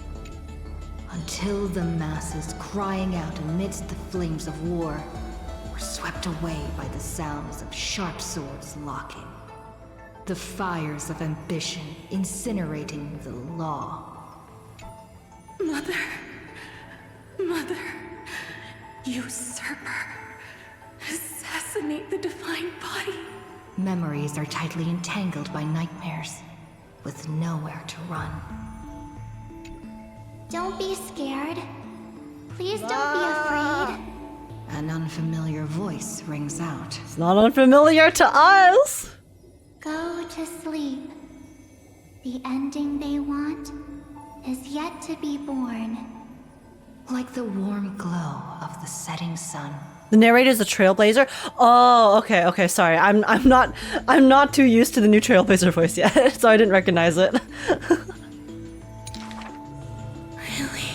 Until the masses crying out amidst the flames of war were swept away by the sounds of sharp swords locking. The fires of ambition incinerating the law. Mother, usurper, assassinate the divine body. Memories are tightly entangled by nightmares, with nowhere to run. Don't be scared. Please don't be afraid. An unfamiliar voice rings out. It's not unfamiliar to us. Go to sleep. The ending they want is yet to be born. Like the warm glow of the setting sun. The narrator is a Trailblazer. Oh, okay. Sorry, I'm not too used to the new Trailblazer voice yet, so I didn't recognize it. Really?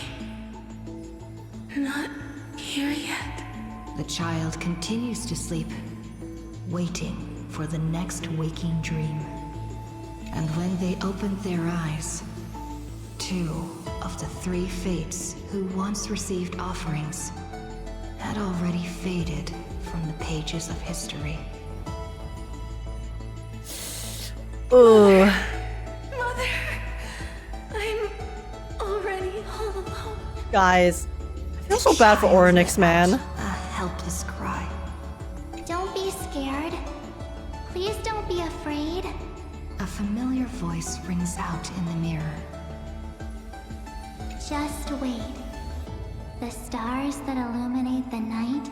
Not here yet. The child continues to sleep, waiting for the next waking dream. And when they opened their eyes, 2 of the 3 fates who once received offerings had already faded from the pages of history. Ooh. Mother, I'm already all alone. Guys, I feel so bad for Orinix, man. A helpless cry. Don't be scared. Please don't be afraid. A familiar voice rings out in the mirror. Just wait. The stars that illuminate the night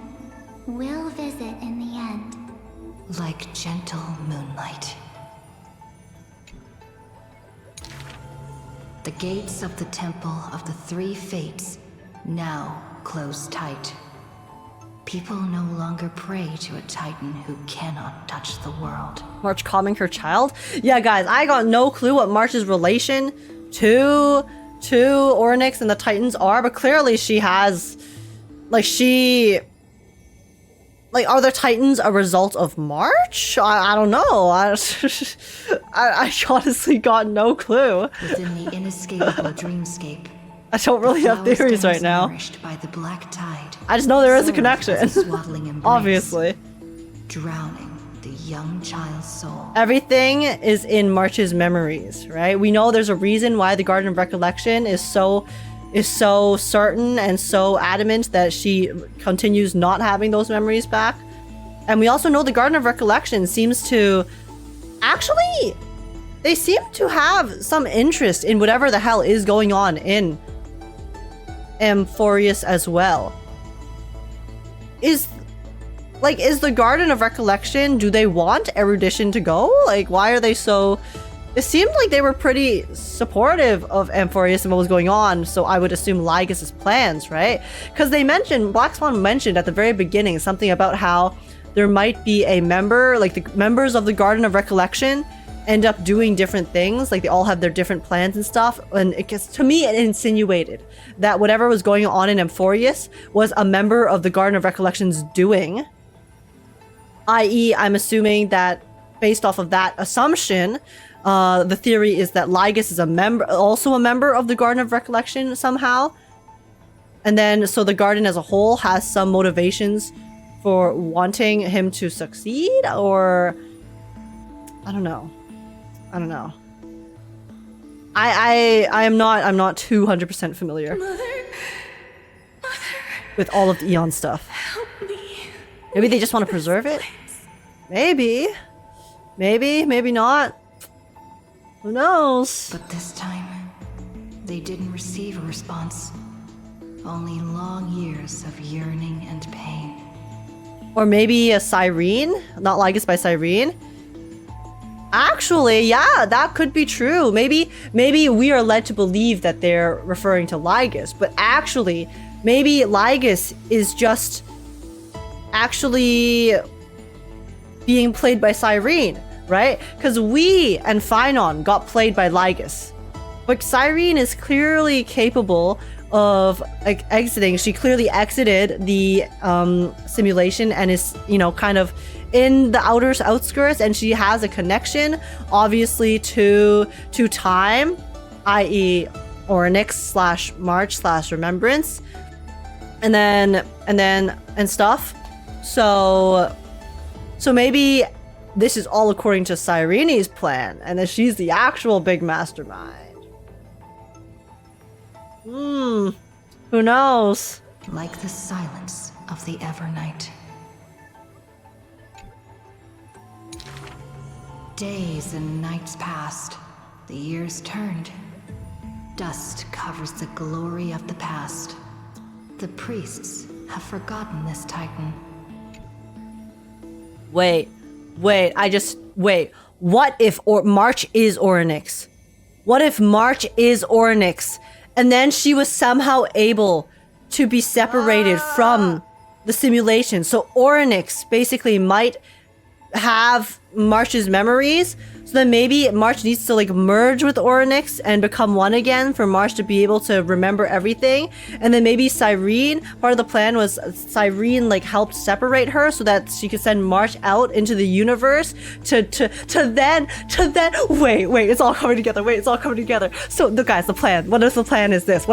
will visit in the end. Like gentle moonlight. The gates of the Temple of the Three Fates now close tight. People no longer pray to a Titan who cannot touch the world. March calming her child? Yeah, guys, I got no clue what March's relation to Orinix and the Titans are, but clearly she has, like, are the Titans a result of March? I don't know. I honestly got no clue. Within the inescapable dreamscape, I don't really have theories right now. By the black tide, I just know there is a connection. swaddling embrace, Obviously. drowning the young child's soul. Everything is in March's memories, right? We know there's a reason why the Garden of Recollection is so certain and so adamant that she continues not having those memories back. And we also know the Garden of Recollection seems to actually, they seem to have some interest in whatever the hell is going on in Amphorius as well. Is the Garden of Recollection, do they want erudition to go? Like, why are they so... It seemed like they were pretty supportive of Amphorius and what was going on, so I would assume Lygus' plans, right? Because they mentioned, Black Swan mentioned at the very beginning something about how there might be a member, like the members of the Garden of Recollection end up doing different things, like they all have their different plans and stuff, and it gets, to me, it insinuated that whatever was going on in Amphorius was a member of the Garden of Recollection's doing. I.e., I'm assuming that based off of that assumption, the theory is that Lygus is also a member of the Garden of Recollection somehow. And then, so the Garden as a whole has some motivations for wanting him to succeed, or... I don't know. I'm not 200% familiar with all of the Eon stuff. Help me. Maybe they just want to preserve it? Maybe, maybe not. Who knows? But this time, they didn't receive a response. Only long years of yearning and pain. Or maybe a Sirene? Not Lygus by Sirene? Actually, yeah, that could be true. Maybe we are led to believe that they're referring to Lygus, but actually, maybe Lygus is just actually being played by Cyrene, right? Because we and Phainon got played by Lygus, but Cyrene is clearly capable of exiting. She clearly exited the simulation and is, you know, kind of in the outskirts, and she has a connection, obviously, to time, i.e. Orinix / March / Remembrance, and stuff. So maybe this is all according to Cyrene's plan, and that she's the actual big mastermind. Who knows? Like the silence of the Evernight. Days and nights passed. The years turned. Dust covers the glory of the past. The priests have forgotten this Titan. Wait. What if March is Orinix? What if March is Orinix, and then she was somehow able to be separated from the simulation? So Orinix basically might have March's memories, so then maybe March needs to like merge with Orinix and become one again for March to be able to remember everything. And then maybe Cyrene, part of the plan was Cyrene like helped separate her so that she could send March out into the universe to then wait, it's all coming together. So guys, the plan, what if the plan is this?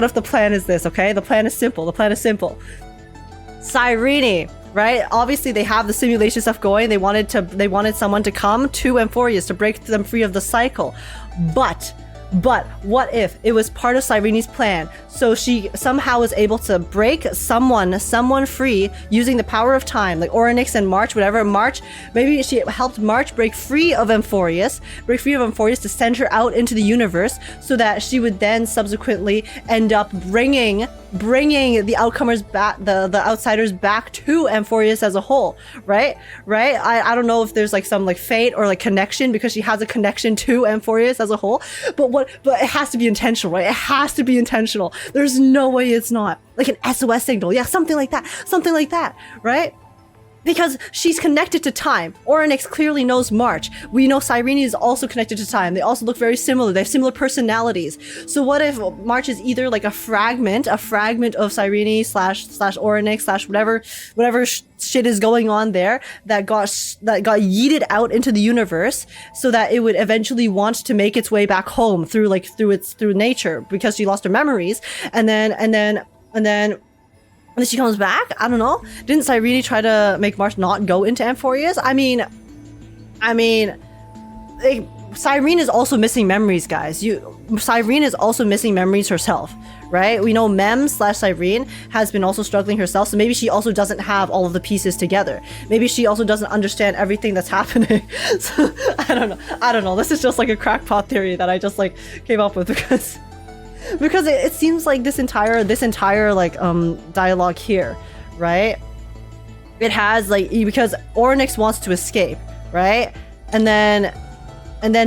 Okay, the plan is simple. Cyrene, right? Obviously, they have the simulation stuff going. They wanted someone to come to Amphorius to break them free of the cycle. But what if it was part of Cyrene's plan? So she somehow was able to break someone free using the power of time, like Orinix and March, whatever. March, maybe she helped March break free of Amphorius to send her out into the universe, so that she would then subsequently end up bringing the outcomers back, the outsiders back to Amphorius as a whole, right? I don't know if there's like some like fate or like connection, because she has a connection to Amphorius as a whole, but it has to be intentional, right? It has to be intentional. There's no way it's not. Like an SOS signal, yeah, something like that, right? Because she's connected to time. Orinix clearly knows March. We know Cyrene is also connected to time. They also look very similar. They have similar personalities. So what if March is either like a fragment of Cyrene slash Orinix slash whatever shit is going on there that got yeeted out into the universe, so that it would eventually want to make its way back home through nature because she lost her memories, and then she comes back? I don't know. Didn't Cyrene try to make March not go into Amphorius? I mean, Cyrene is also missing memories, guys. Cyrene is also missing memories herself, right? We know Mem slash Cyrene has been also struggling herself, so maybe she also doesn't have all of the pieces together. Maybe she also doesn't understand everything that's happening. So, I don't know. This is just like a crackpot theory that I just like came up with because it seems like this entire like dialogue here, right? It has like, because Orinix wants to escape, right? And then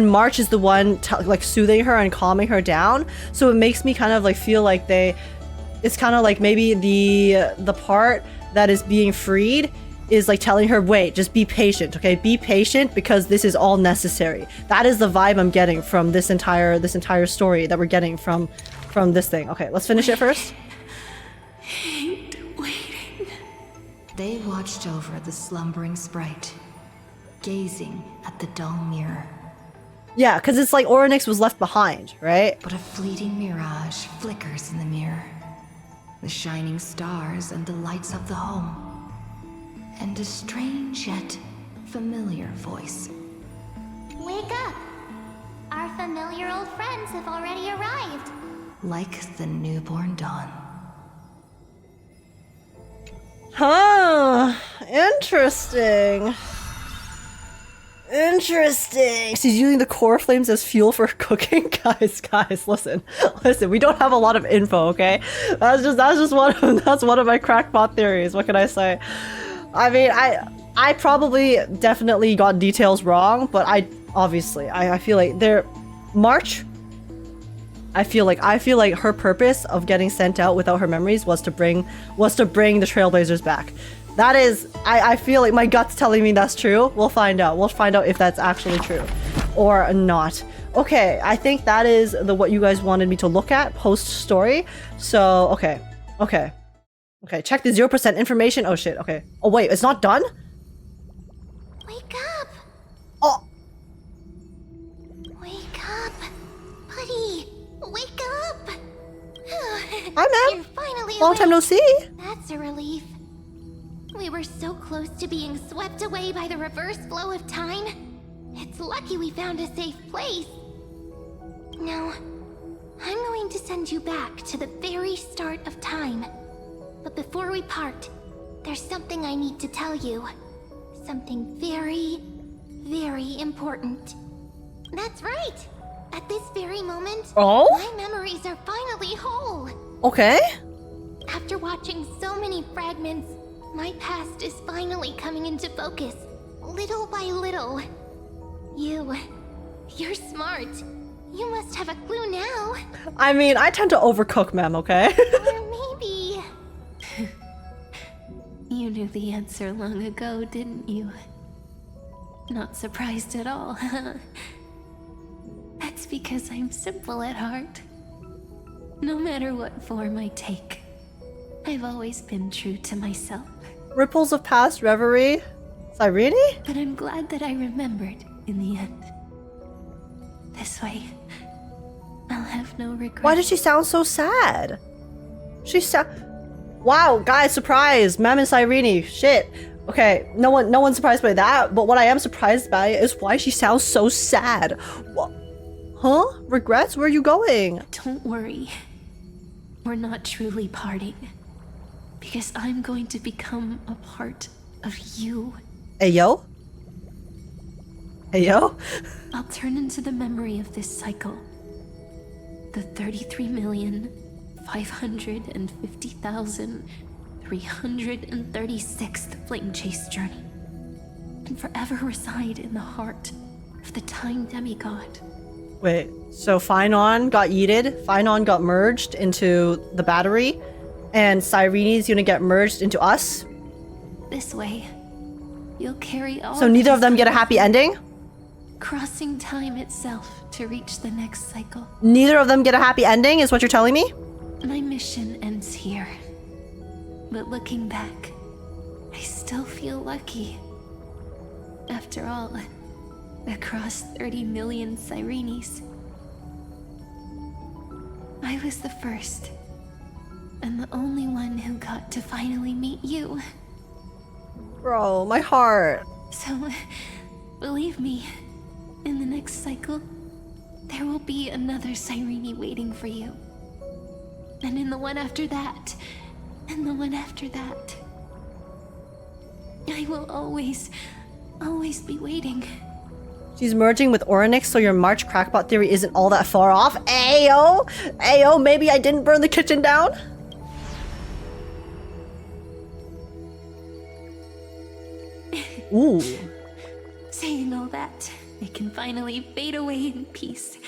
March is the one like soothing her and calming her down. So it makes me kind of like feel like it's kind of like maybe the part that is being freed is like telling her, wait, just be patient, okay? Be patient because this is all necessary. That is the vibe I'm getting from this entire story that we're getting from this thing. Okay, let's finish it first. Hate waiting. They watched over the slumbering sprite, gazing at the dull mirror. Yeah, because it's like Orinix was left behind, right? But a fleeting mirage flickers in the mirror. The shining stars and the lights of the home. And a strange yet familiar voice. Wake up! Our familiar old friends have already arrived. Like the newborn dawn. Huh. Interesting. She's using the core flames as fuel for cooking. Guys, listen. We don't have a lot of info, okay? That's one of my crackpot theories. What can I say? I mean, I probably definitely got details wrong, but I feel like March. I feel like her purpose of getting sent out without her memories was to bring the Trailblazers back. That is, I feel like my gut's telling me that's true. We'll find out. We'll find out if that's actually true or not. Okay, I think that is what you guys wanted me to look at post story. So okay, check the 0% information. Oh shit. Okay. Oh wait, it's not done. Wake up! Oh. Wake up, buddy! Wake up! Hi, ma'am. You're finally Long time no awake. see. That's a relief. We were so close to being swept away by the reverse flow of time. It's lucky we found a safe place. Now, I'm going to send you back to the very start of time. But before we part, there's something I need to tell you. Something very, very important. That's right! At this very moment, my memories are finally whole. Okay. After watching so many fragments, my past is finally coming into focus, little by little. You're smart. You must have a clue now. I mean, I tend to overcook, ma'am, okay? Or maybe... You knew the answer long ago, didn't you? Not surprised at all, huh? That's because I'm simple at heart. No matter what form I take, I've always been true to myself. Ripples of past reverie? Sirene? But I'm glad that I remembered in the end. This way, I'll have no regrets. Why did she sound so sad? Wow, guys, surprise! Mem and Sirene, shit. Okay, no one's surprised by that, but what I am surprised by is why she sounds so sad. What? Huh? Regrets? Where are you going? Don't worry. We're not truly parting. Because I'm going to become a part of you. Ayo? Ayo? I'll turn into the memory of this cycle. The 33,550,336th Flame Chase journey. And forever reside in the heart of the Time Demigod. Wait, so Phainon got yeeted, Phainon got merged into the battery, and Cyrene's gonna get merged into us? This way, You'll carry all. So neither of them get a happy ending? Crossing time itself to reach the next cycle. Neither of them get a happy ending, is what you're telling me? My mission ends here. But looking back, I still feel lucky. After all, across 30 million Sirenes, I was the first, and the only one who got to finally meet you. Bro, my heart. So, believe me, in the next cycle, there will be another Cyrene waiting for you. And in the one after that, and the one after that. I will always be waiting. She's merging with Orinix, so your March crackpot theory isn't all that far off. Ayo! Ayo, maybe I didn't burn the kitchen down? Ooh. Saying all that, I can finally fade away in peace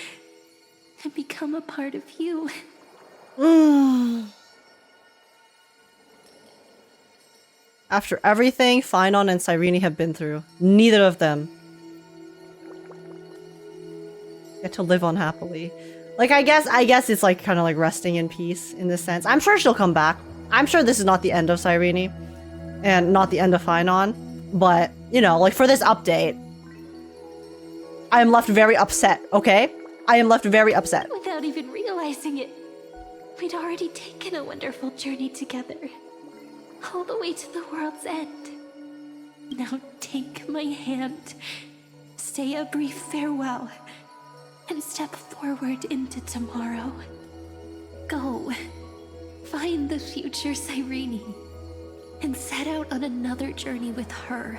and become a part of you. After everything Phainon and Cyrene have been through, neither of them get to live on happily. Like, I guess it's like kind of like resting in peace in this sense. I'm sure she'll come back. I'm sure this is not the end of Cyrene and not the end of Phainon. But, you know, like for this update, I am left very upset, okay? I am left very upset. Without even realizing it, we'd already taken a wonderful journey together. All the way to the world's end. Now take my hand, say a brief farewell, and step forward into tomorrow. Go, find the future Cyrene, and set out on another journey with her.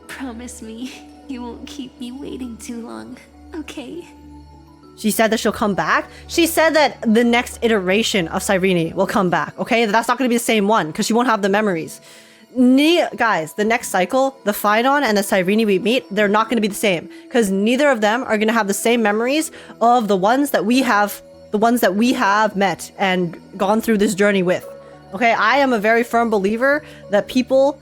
Promise me you won't keep me waiting too long, okay? She said that she'll come back. She said that the next iteration of Cyrene will come back, okay? That's not going to be the same one, because she won't have the memories. Guys, the next cycle, the Phainon and the Cyrene we meet, they're not going to be the same, because neither of them are going to have the same memories of the ones that we have met and gone through this journey with. Okay, I am a very firm believer that people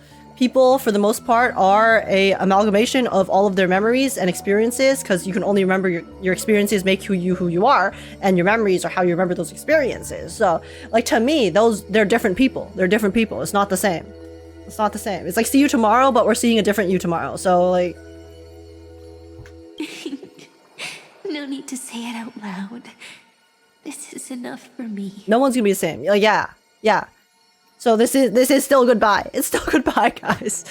for the most part are a amalgamation of all of their memories and experiences, because you can only remember your experiences make who you are, and your memories are how you remember those experiences. So, like, to me, they're different people. They're different people. It's not the same. It's not the same. It's like see you tomorrow, but we're seeing a different you tomorrow. So, like, no need to say it out loud. This is enough for me. No one's gonna be the same. Like, yeah. So this is still goodbye. It's still goodbye, guys.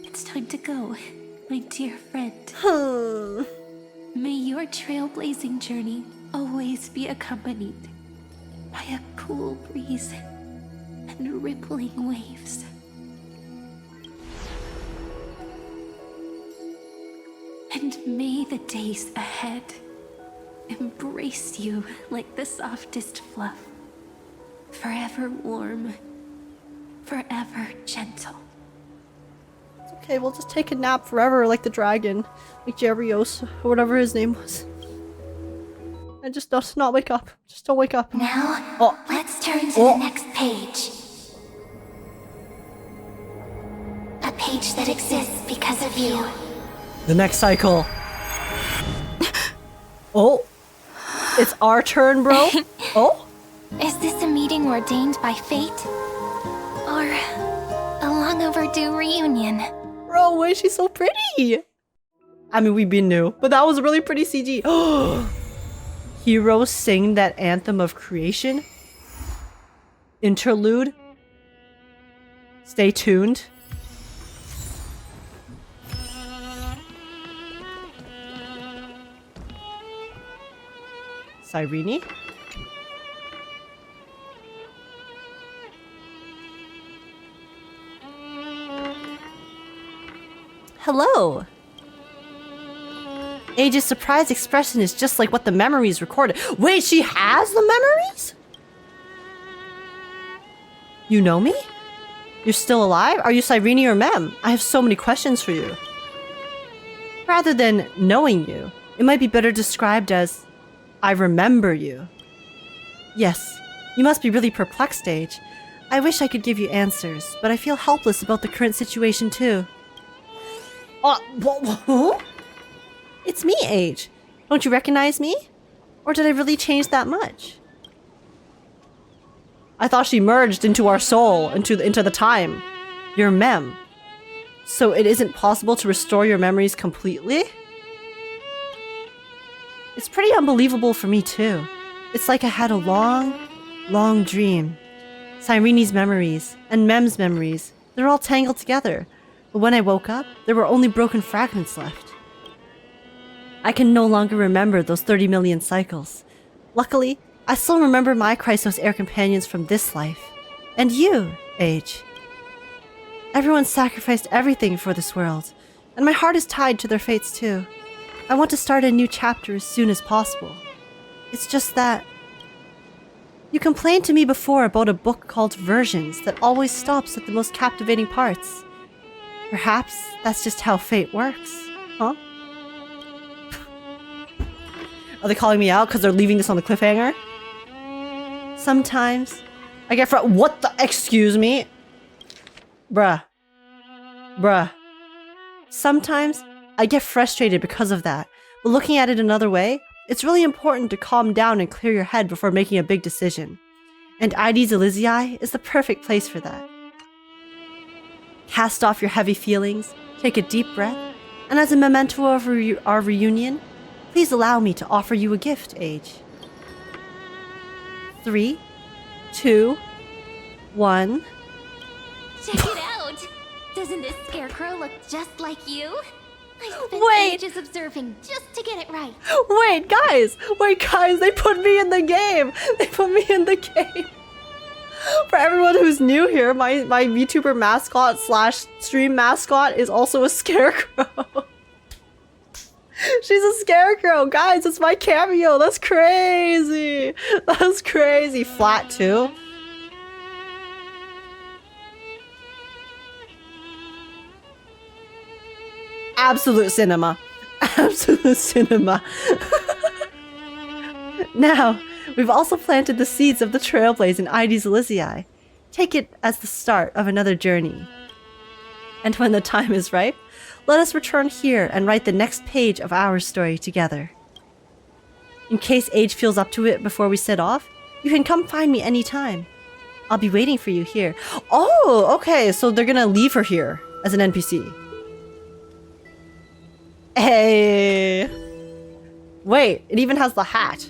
It's time to go, my dear friend. May your trailblazing journey always be accompanied by a cool breeze and rippling waves. And may the days ahead embrace you like the softest fluff. Forever warm, forever gentle. Okay, we'll just take a nap forever like the dragon. Like Jerios, or whatever his name was. And just not wake up. Just don't wake up. Now, let's turn to the next page. A page that exists because of you. The next cycle. Oh. It's our turn, bro. Oh? Is this a meeting ordained by fate? Or a long overdue reunion? Bro, why is she so pretty? I mean, we've been new, but that was a really pretty CG. Heroes sing that anthem of creation? Interlude? Stay tuned. Cyrene? Hello! Age's surprised expression is just like what the memories recorded. Wait, she has the memories? You know me? You're still alive? Are you Cyrene or Mem? I have so many questions for you. Rather than knowing you, it might be better described as I remember you. Yes, you must be really perplexed, Age. I wish I could give you answers, but I feel helpless about the current situation too. Who? It's me, Age. Don't you recognize me? Or did I really change that much? I thought she merged into our soul, into the time. Your mem. So it isn't possible to restore your memories completely? It's pretty unbelievable for me too. It's like I had a long, long dream. Cyrene's memories and Mem's memories, they're all tangled together. But when I woke up, there were only broken fragments left. I can no longer remember those 30 million cycles. Luckily, I still remember my Chrysos air companions from this life. And you, Age. Everyone sacrificed everything for this world, and my heart is tied to their fates too. I want to start a new chapter as soon as possible. It's just that... You complained to me before about a book called Versions that always stops at the most captivating parts. Perhaps that's just how fate works, huh? Are they calling me out because they're leaving this on the cliffhanger? Sometimes I get what the— excuse me? Bruh. Sometimes I get frustrated because of that, but looking at it another way, it's really important to calm down and clear your head before making a big decision. And Heirs is the perfect place for that. Cast off your heavy feelings, take a deep breath, and as a memento of our reunion, please allow me to offer you a gift, Age. 3, 2, 1. Check it out! Doesn't this scarecrow look just like you? I spent ages observing just to get it right. Wait, guys, they put me in the game. For everyone who's new here, my VTuber mascot / stream mascot is also a scarecrow. She's a scarecrow, guys. It's my cameo. That's crazy. Flat too. Absolute cinema. Now, we've also planted the seeds of the Trailblaze in Heirs. Take it as the start of another journey. And when the time is ripe, let us return here and write the next page of our story together. In case Age feels up to it before we set off, you can come find me anytime. I'll be waiting for you here. Oh, okay, so they're gonna leave her here as an NPC. Hey! Wait, it even has the hat.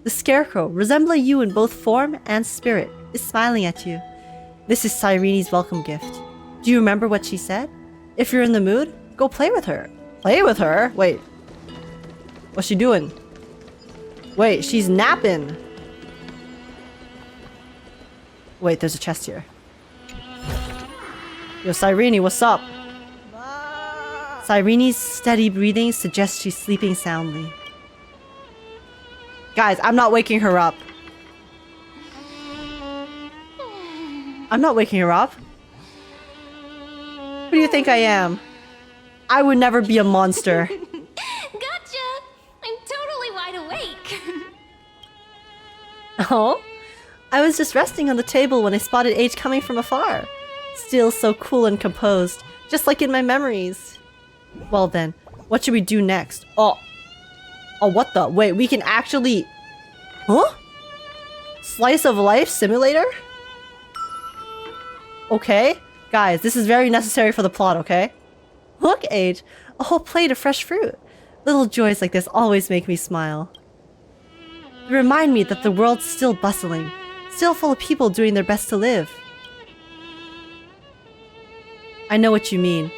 The scarecrow, resembling you in both form and spirit, is smiling at you. This is Cyrene's welcome gift. Do you remember what she said? If you're in the mood, go play with her. Play with her? Wait. What's she doing? Wait, she's napping. Wait, there's a chest here. Yo, Cyrene, what's up? Cyrene's steady breathing suggests she's sleeping soundly. Guys, I'm not waking her up. I'm not waking her up. Who do you think I am? I would never be a monster. Gotcha! I'm totally wide awake. Oh? I was just resting on the table when I spotted Age coming from afar. Still so cool and composed, just like in my memories. Well then, what should we do next? Oh, what the? Wait, we can actually... Huh? Slice of life simulator? Okay. Guys, this is very necessary for the plot, okay? Look, Age, a whole plate of fresh fruit. Little joys like this always make me smile. They remind me that the world's still bustling, still full of people doing their best to live. I know what you mean.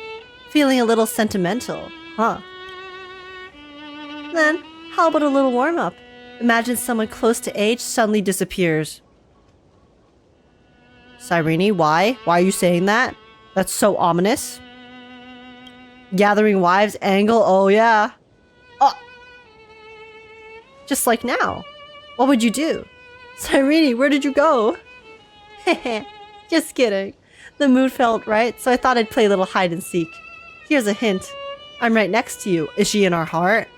Feeling a little sentimental, huh? Then, how about a little warm-up? Imagine someone close to Age suddenly disappears. Cyrene, why? Why are you saying that? That's so ominous. Gathering Wives angle, oh yeah. Oh! Just like now. What would you do? Cyrene, where did you go? Heh, just kidding. The mood felt right, so I thought I'd play a little hide and seek. Here's a hint. I'm right next to you. Is she in our heart?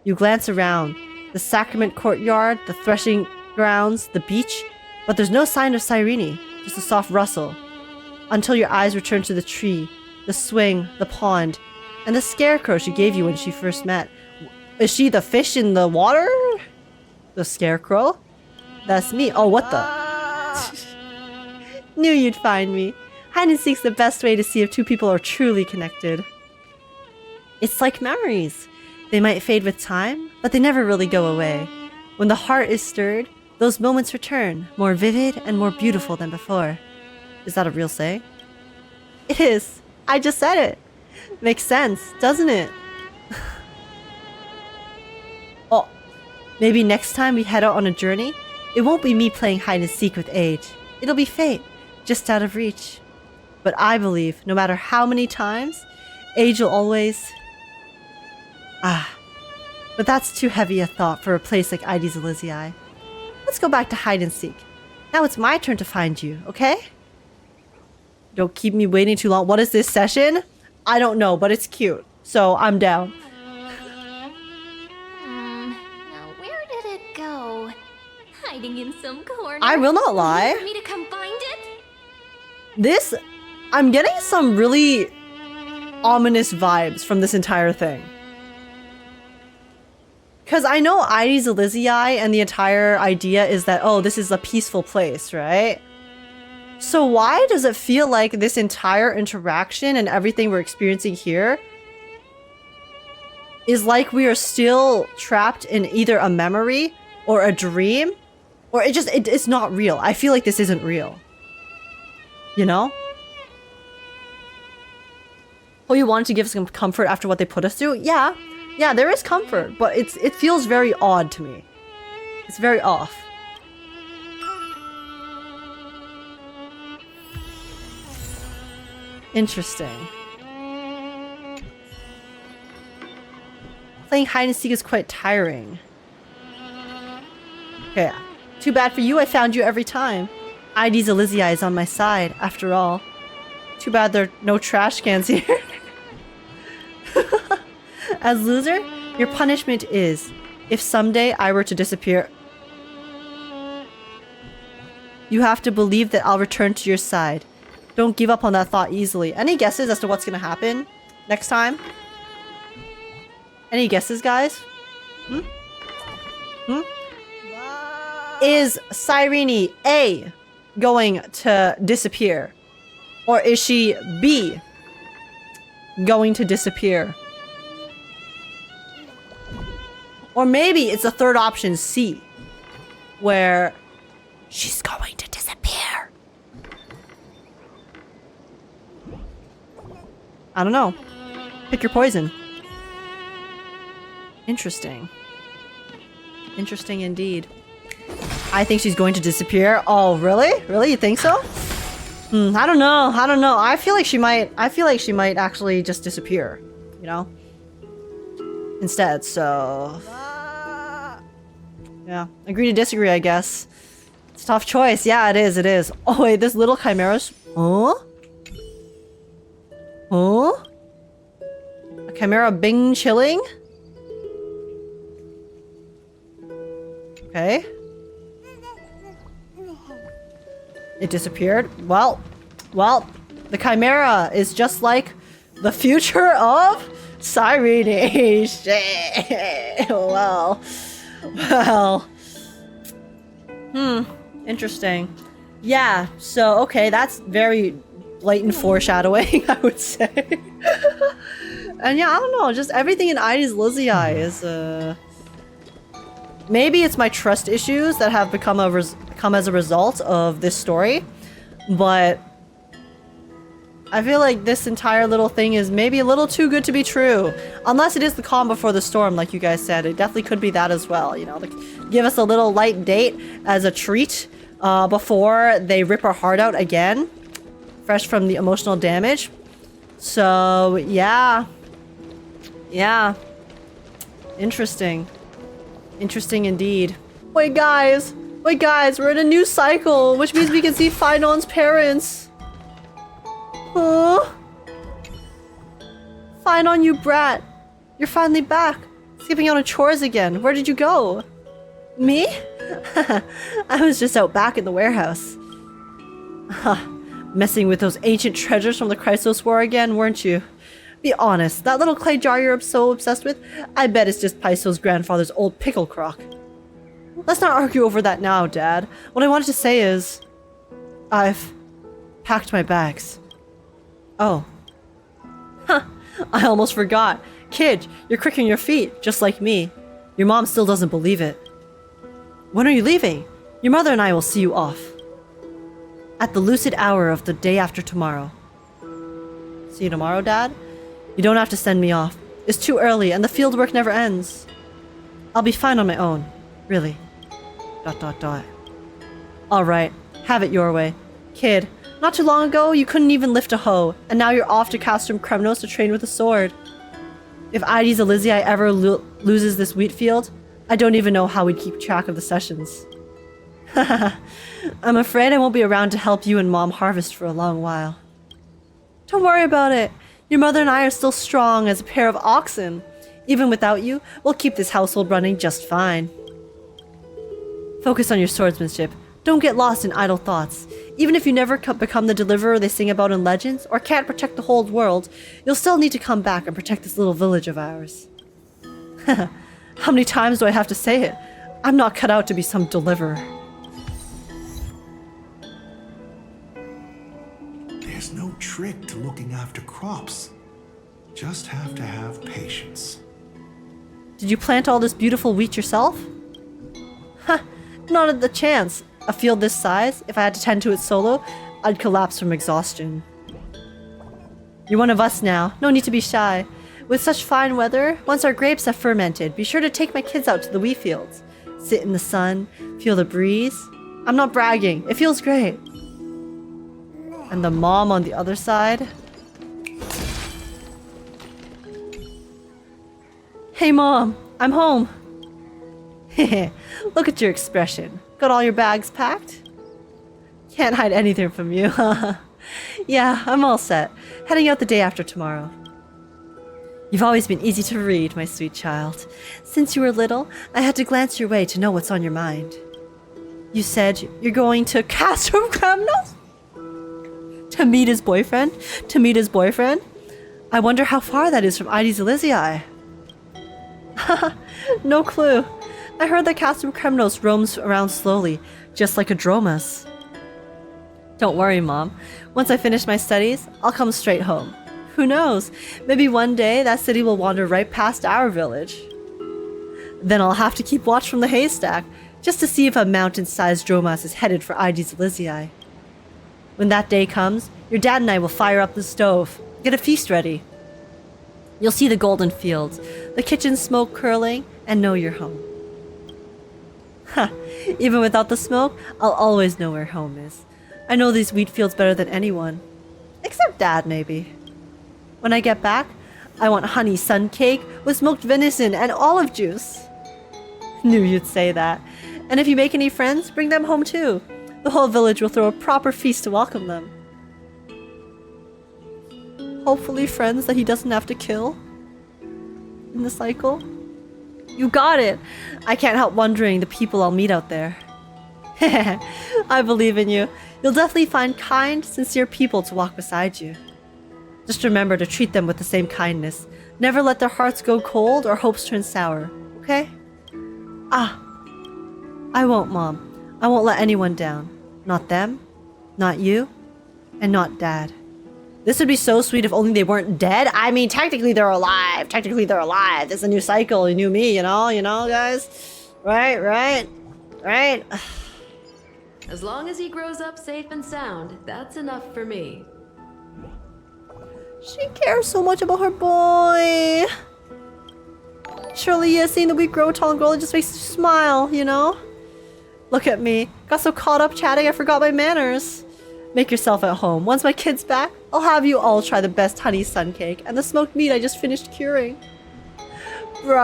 You glance around. The sacrament courtyard, the threshing grounds, the beach. But there's no sign of Cyrene, just a soft rustle. Until your eyes return to the tree, the swing, the pond, and the scarecrow she gave you when she first met. Is she the fish in the water? The scarecrow? That's me. Oh, what the? Knew you'd find me. Hide and seek's the best way to see if two people are truly connected. It's like memories. They might fade with time, but they never really go away. When the heart is stirred, those moments return, more vivid and more beautiful than before. Is that a real saying? It is. I just said it. Makes sense, doesn't it? Oh, maybe next time we head out on a journey, it won't be me playing hide and seek with age. It'll be fate, just out of reach. But I believe, no matter how many times, age will always... But that's too heavy a thought for a place like Heirs Elysiae. Let's go back to hide and seek. Now it's my turn to find you, okay? Don't keep me waiting too long. What is this session? I don't know, but it's cute. So I'm down. Now where did it go? Hiding in some corner. I will not lie. For me to come find it? This... I'm getting some really ominous vibes from this entire thing. Because I know Heirs Elysiae and the entire idea is that, oh, this is a peaceful place, right? So why does it feel like this entire interaction and everything we're experiencing here is like we are still trapped in either a memory or a dream? Or it's not real. I feel like this isn't real. You know? Oh, you wanted to give some comfort after what they put us through? Yeah. Yeah, there is comfort, but it feels very odd to me. It's very off. Interesting. Playing hide and seek is quite tiring. Okay, too bad for you, I found you every time. Heirs Elysiae is on my side, after all. Too bad there are no trash cans here. As loser, your punishment is, if someday I were to disappear, you have to believe that I'll return to your side. Don't give up on that thought easily. Any guesses as to what's gonna happen next time? Any guesses, guys? Is Cyrene A going to disappear? Or is she B going to disappear? Or maybe it's a third option, C, where she's going to disappear. I don't know. Pick your poison. Interesting. Interesting indeed. I think she's going to disappear. Oh, really? Really? You think so? I don't know. I don't know. I feel like she might actually just disappear, you know? Instead, so... Yeah, agree to disagree, I guess. It's a tough choice. Yeah, it is, it is. Oh, wait, this little chimera's... Huh? Huh? A chimera bing chilling? Okay. It disappeared. Well, the chimera is just like the future of Sirene. Shit. Well. Interesting. Yeah, so, okay, that's very blatant foreshadowing, I would say. And yeah, I don't know, just everything in Heirs Elysiae is, maybe it's my trust issues that have come as a result of this story, but I feel like this entire little thing is maybe a little too good to be true. Unless it is the calm before the storm, like you guys said. It definitely could be that as well, you know? Like, give us a little light date as a treat before they rip our heart out again. Fresh from the emotional damage. So, yeah. Yeah. Interesting. Interesting indeed. Wait, guys! Wait, guys! We're in a new cycle, which means we can see Phainon's parents. Huh? Phainon, you brat. You're finally back. Skipping out on chores again. Where did you go? Me? I was just out back in the warehouse. Messing with those ancient treasures from the Chrysos War again, weren't you? Be honest, that little clay jar you're so obsessed with, I bet it's just Paiso's grandfather's old pickle crock. Let's not argue over that now, Dad. What I wanted to say is... I've packed my bags. Oh. Huh, I almost forgot. Kid, you're quick on your feet, just like me. Your mom still doesn't believe it. When are you leaving? Your mother and I will see you off. At the lucid hour of the day after tomorrow. See you tomorrow, Dad? You don't have to send me off. It's too early and the field work never ends. I'll be fine on my own. Really. ... Alright, have it your way. Kid, not too long ago you couldn't even lift a hoe, and now you're off to Castrum to train with a sword. If Ides Elysiae ever loses this wheat field, I don't even know how we'd keep track of the sessions. I'm afraid I won't be around to help you and Mom harvest for a long while. Don't worry about it. Your mother and I are still strong as a pair of oxen. Even without you, we'll keep this household running just fine. Focus on your swordsmanship. Don't get lost in idle thoughts. Even if you never become the deliverer they sing about in legends, or can't protect the whole world, you'll still need to come back and protect this little village of ours. How many times do I have to say it? I'm not cut out to be some deliverer. There's no trick to looking after crops. Just have to have patience. Did you plant all this beautiful wheat yourself? Huh, not a chance. A field this size, if I had to tend to it solo, I'd collapse from exhaustion. You're one of us now. No need to be shy. With such fine weather, once our grapes have fermented, be sure to take my kids out to the wheat fields. Sit in the sun, feel the breeze. I'm not bragging. It feels great. And the mom on the other side. Hey Mom, I'm home. Look at your expression. Got all your bags packed? Can't hide anything from you, huh? Yeah, I'm all set. Heading out the day after tomorrow. You've always been easy to read, my sweet child. Since you were little, I had to glance your way to know what's on your mind. You said you're going to Castrum? To meet his boyfriend? To meet his boyfriend? I wonder how far that is from Ides Elysiae. No clue. I heard that Castrum roams around slowly, just like a dromas. Don't worry, Mom. Once I finish my studies, I'll come straight home. Who knows? Maybe one day that city will wander right past our village. Then I'll have to keep watch from the haystack, just to see if a mountain-sized dromas is headed for Ides Elysiae. When that day comes, your dad and I will fire up the stove, get a feast ready. You'll see the golden fields, the kitchen smoke curling, and know you're home. Even without the smoke, I'll always know where home is. I know these wheat fields better than anyone. Except Dad, maybe. When I get back, I want honey sun cake with smoked venison and olive juice. Knew you'd say that. And if you make any friends, bring them home too. The whole village will throw a proper feast to welcome them. Hopefully friends that he doesn't have to kill in the cycle. You got it! I can't help wondering the people I'll meet out there. I believe in you. You'll definitely find kind, sincere people to walk beside you. Just remember to treat them with the same kindness. Never let their hearts go cold or hopes turn sour, okay? I won't, Mom. I won't let anyone down. Not them, not you, and not Dad. This would be so sweet if only they weren't dead. I mean, technically they're alive. Technically they're alive. It's a new cycle, a new me, you know, guys? Right? As long as he grows up safe and sound, that's enough for me. She cares so much about her boy. Surely, seeing the wheat grow tall and grow, it just makes you smile, you know? Look at me. Got so caught up chatting I forgot my manners. Make yourself at home. Once my kid's back, I'll have you all try the best honey sun cake and the smoked meat I just finished curing. Bro.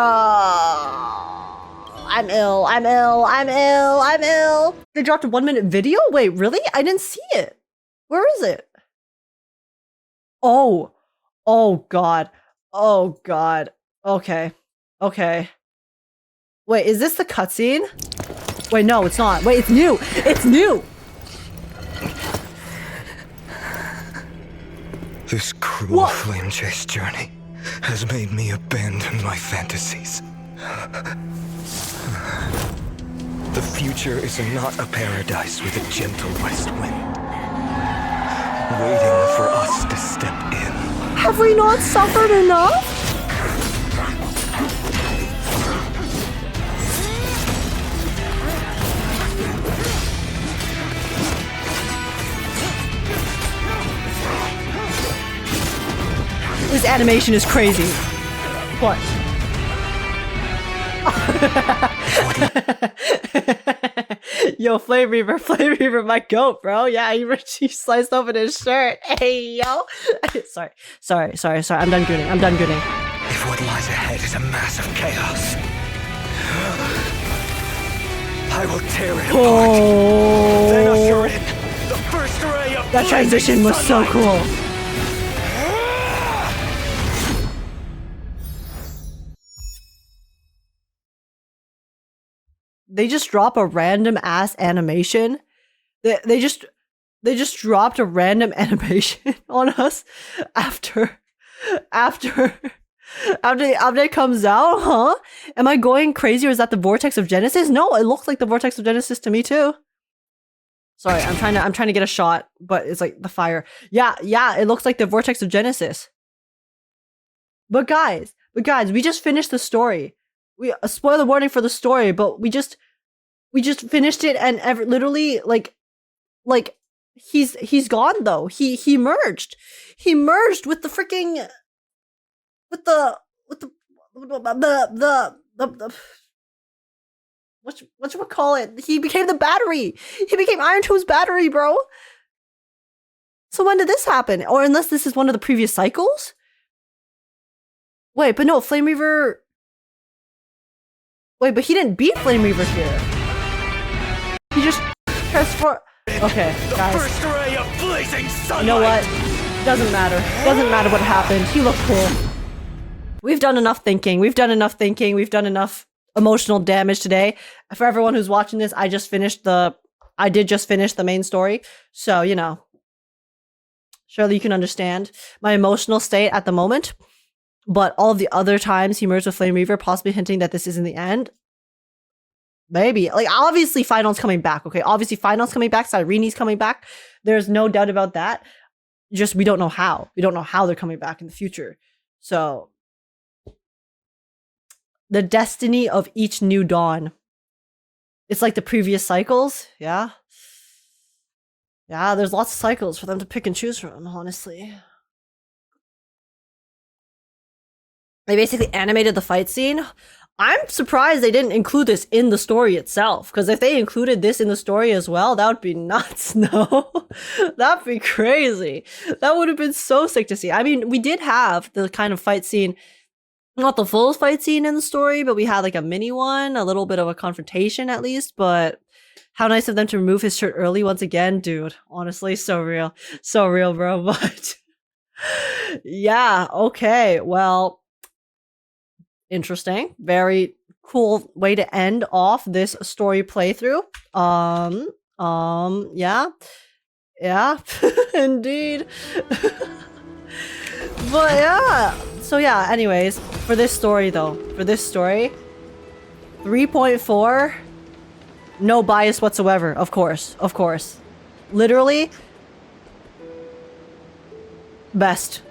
I'm ill. They dropped a 1-minute video? Wait, really? I didn't see it. Where is it? Oh god. Okay. Wait, is this the cutscene? Wait, no, it's not. Wait, it's new. It's new. This cruel flame chase journey has made me abandon my fantasies. The future is not a paradise with a gentle west wind, waiting for us to step in. Have we not suffered enough? This animation is crazy. What? Yo, Flame Reaver, my goat, bro. Yeah, he sliced open his shirt. Hey, yo. Sorry. I'm done gooning. If what lies ahead is a mass of chaos, I will tear it apart. Then usher in the first ray of that transition was so cool. They just drop a random ass animation. They just dropped a random animation on us after the update comes out, huh? Am I going crazy, or is that the Vortex of Genesis? No, it looks like the Vortex of Genesis to me too. Sorry, I'm trying to get a shot, but it's like the fire. Yeah, it looks like the Vortex of Genesis. But guys, we just finished the story. A spoiler warning for the story, but we just finished it, and literally like he's gone though. He merged with the freaking with the whatchamacallit? He became the battery. He became Iron Toe's battery, bro. So when did this happen? Or unless this is one of the previous cycles? Wait, but no, Flame Reaver. Wait, but he didn't beat Flame Reaver here. He just transformed. Okay, guys. First ray of blazing sunlight. You know what? Doesn't matter. Doesn't matter what happened. He looked cool. We've done enough thinking. We've done enough emotional damage today. For everyone who's watching this, I did just finish the main story. So, you know, surely you can understand my emotional state at the moment. But all of the other times he merged with Flame Reaver, possibly hinting that this isn't the end. Maybe. Like, obviously, Phainon's coming back, okay? Obviously, Phainon's coming back. Cyrene's coming back. There's no doubt about that. Just, we don't know how. We don't know how they're coming back in the future. So, the destiny of each new dawn. It's like the previous cycles. Yeah. Yeah, there's lots of cycles for them to pick and choose from, honestly. They basically animated the fight scene. I'm surprised they didn't include this in the story itself, because if they included this in the story as well, that would be nuts. No, that'd be crazy. That would have been so sick to see. I mean, we did have the kind of fight scene, not the full fight scene in the story, but we had like a mini one, a little bit of a confrontation at least. But how nice of them to remove his shirt early once again, dude. Honestly, so real, bro. But yeah, okay, well. Interesting. Very cool way to end off this story playthrough. Yeah, indeed. But yeah, so yeah, anyways, for this story 3.4, no bias whatsoever, of course. Literally, best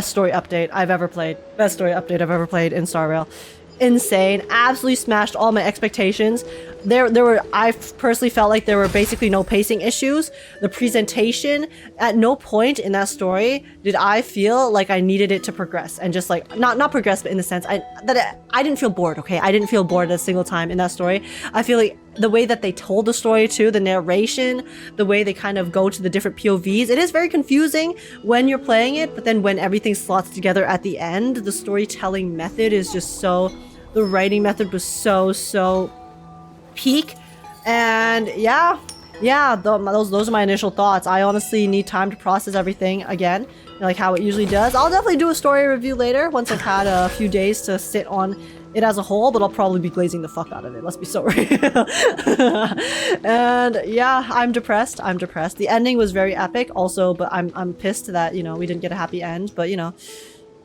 story update I've ever played. Best story update I've ever played in Star Rail. Insane. Absolutely smashed all my expectations. I personally felt like there were basically no pacing issues. The presentation, at no point in that story did I feel like I needed it to progress, and just like not progress, but in the sense I didn't feel bored. Okay, I didn't feel bored a single time in that story. I feel like the way that they told the story too, the narration, the way they kind of go to the different POVs, it is very confusing when you're playing it, but then when everything slots together at the end, the storytelling method is just so, the writing method was so peak. And yeah, those are my initial thoughts. I honestly need time to process everything again, like how it usually does. I'll definitely do a story review later once I've had a few days to sit on it as a whole, but I'll probably be glazing the fuck out of it. Let's be so real. And yeah, I'm depressed. I'm depressed. The ending was very epic also, but I'm pissed that, you know, we didn't get a happy end, but you know,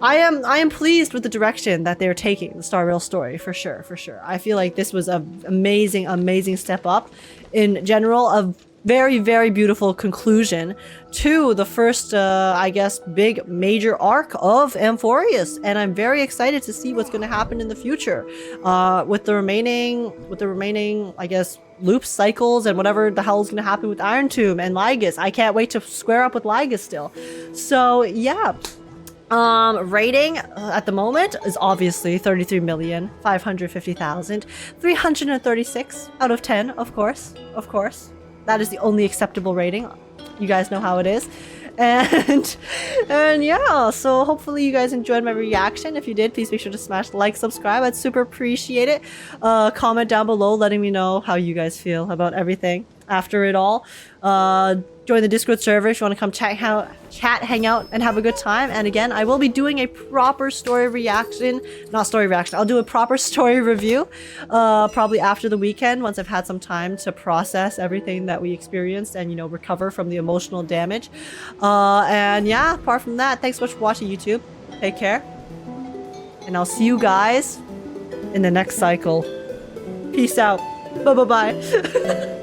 I am pleased with the direction that they're taking the Starrail story, for sure, for sure. I feel like this was an amazing, amazing step up in general, a very, very beautiful conclusion to the first, I guess, big major arc of Amphorius, and I'm very excited to see what's going to happen in the future with the remaining, I guess, loop cycles and whatever the hell is going to happen with Iron Tomb and Lygus. I can't wait to square up with Lygus still. So yeah. Rating at the moment is obviously 33,550,336 out of 10, of course. That is the only acceptable rating. You guys know how it is. And yeah, so hopefully you guys enjoyed my reaction. If you did, please make sure to smash like, subscribe. I'd super appreciate it. Comment down below letting me know how you guys feel about everything after it all. Join the Discord server if you want to come chat, hang out, and have a good time. And again, I will be doing a proper story reaction. Not story reaction. I'll do a proper story review probably after the weekend once I've had some time to process everything that we experienced and, you know, recover from the emotional damage. And yeah, apart from that, thanks so much for watching, YouTube. Take care. And I'll see you guys in the next cycle. Peace out. Bye-bye-bye.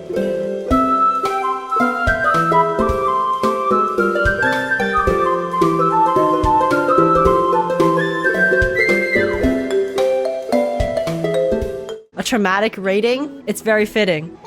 A traumatic rating, it's very fitting.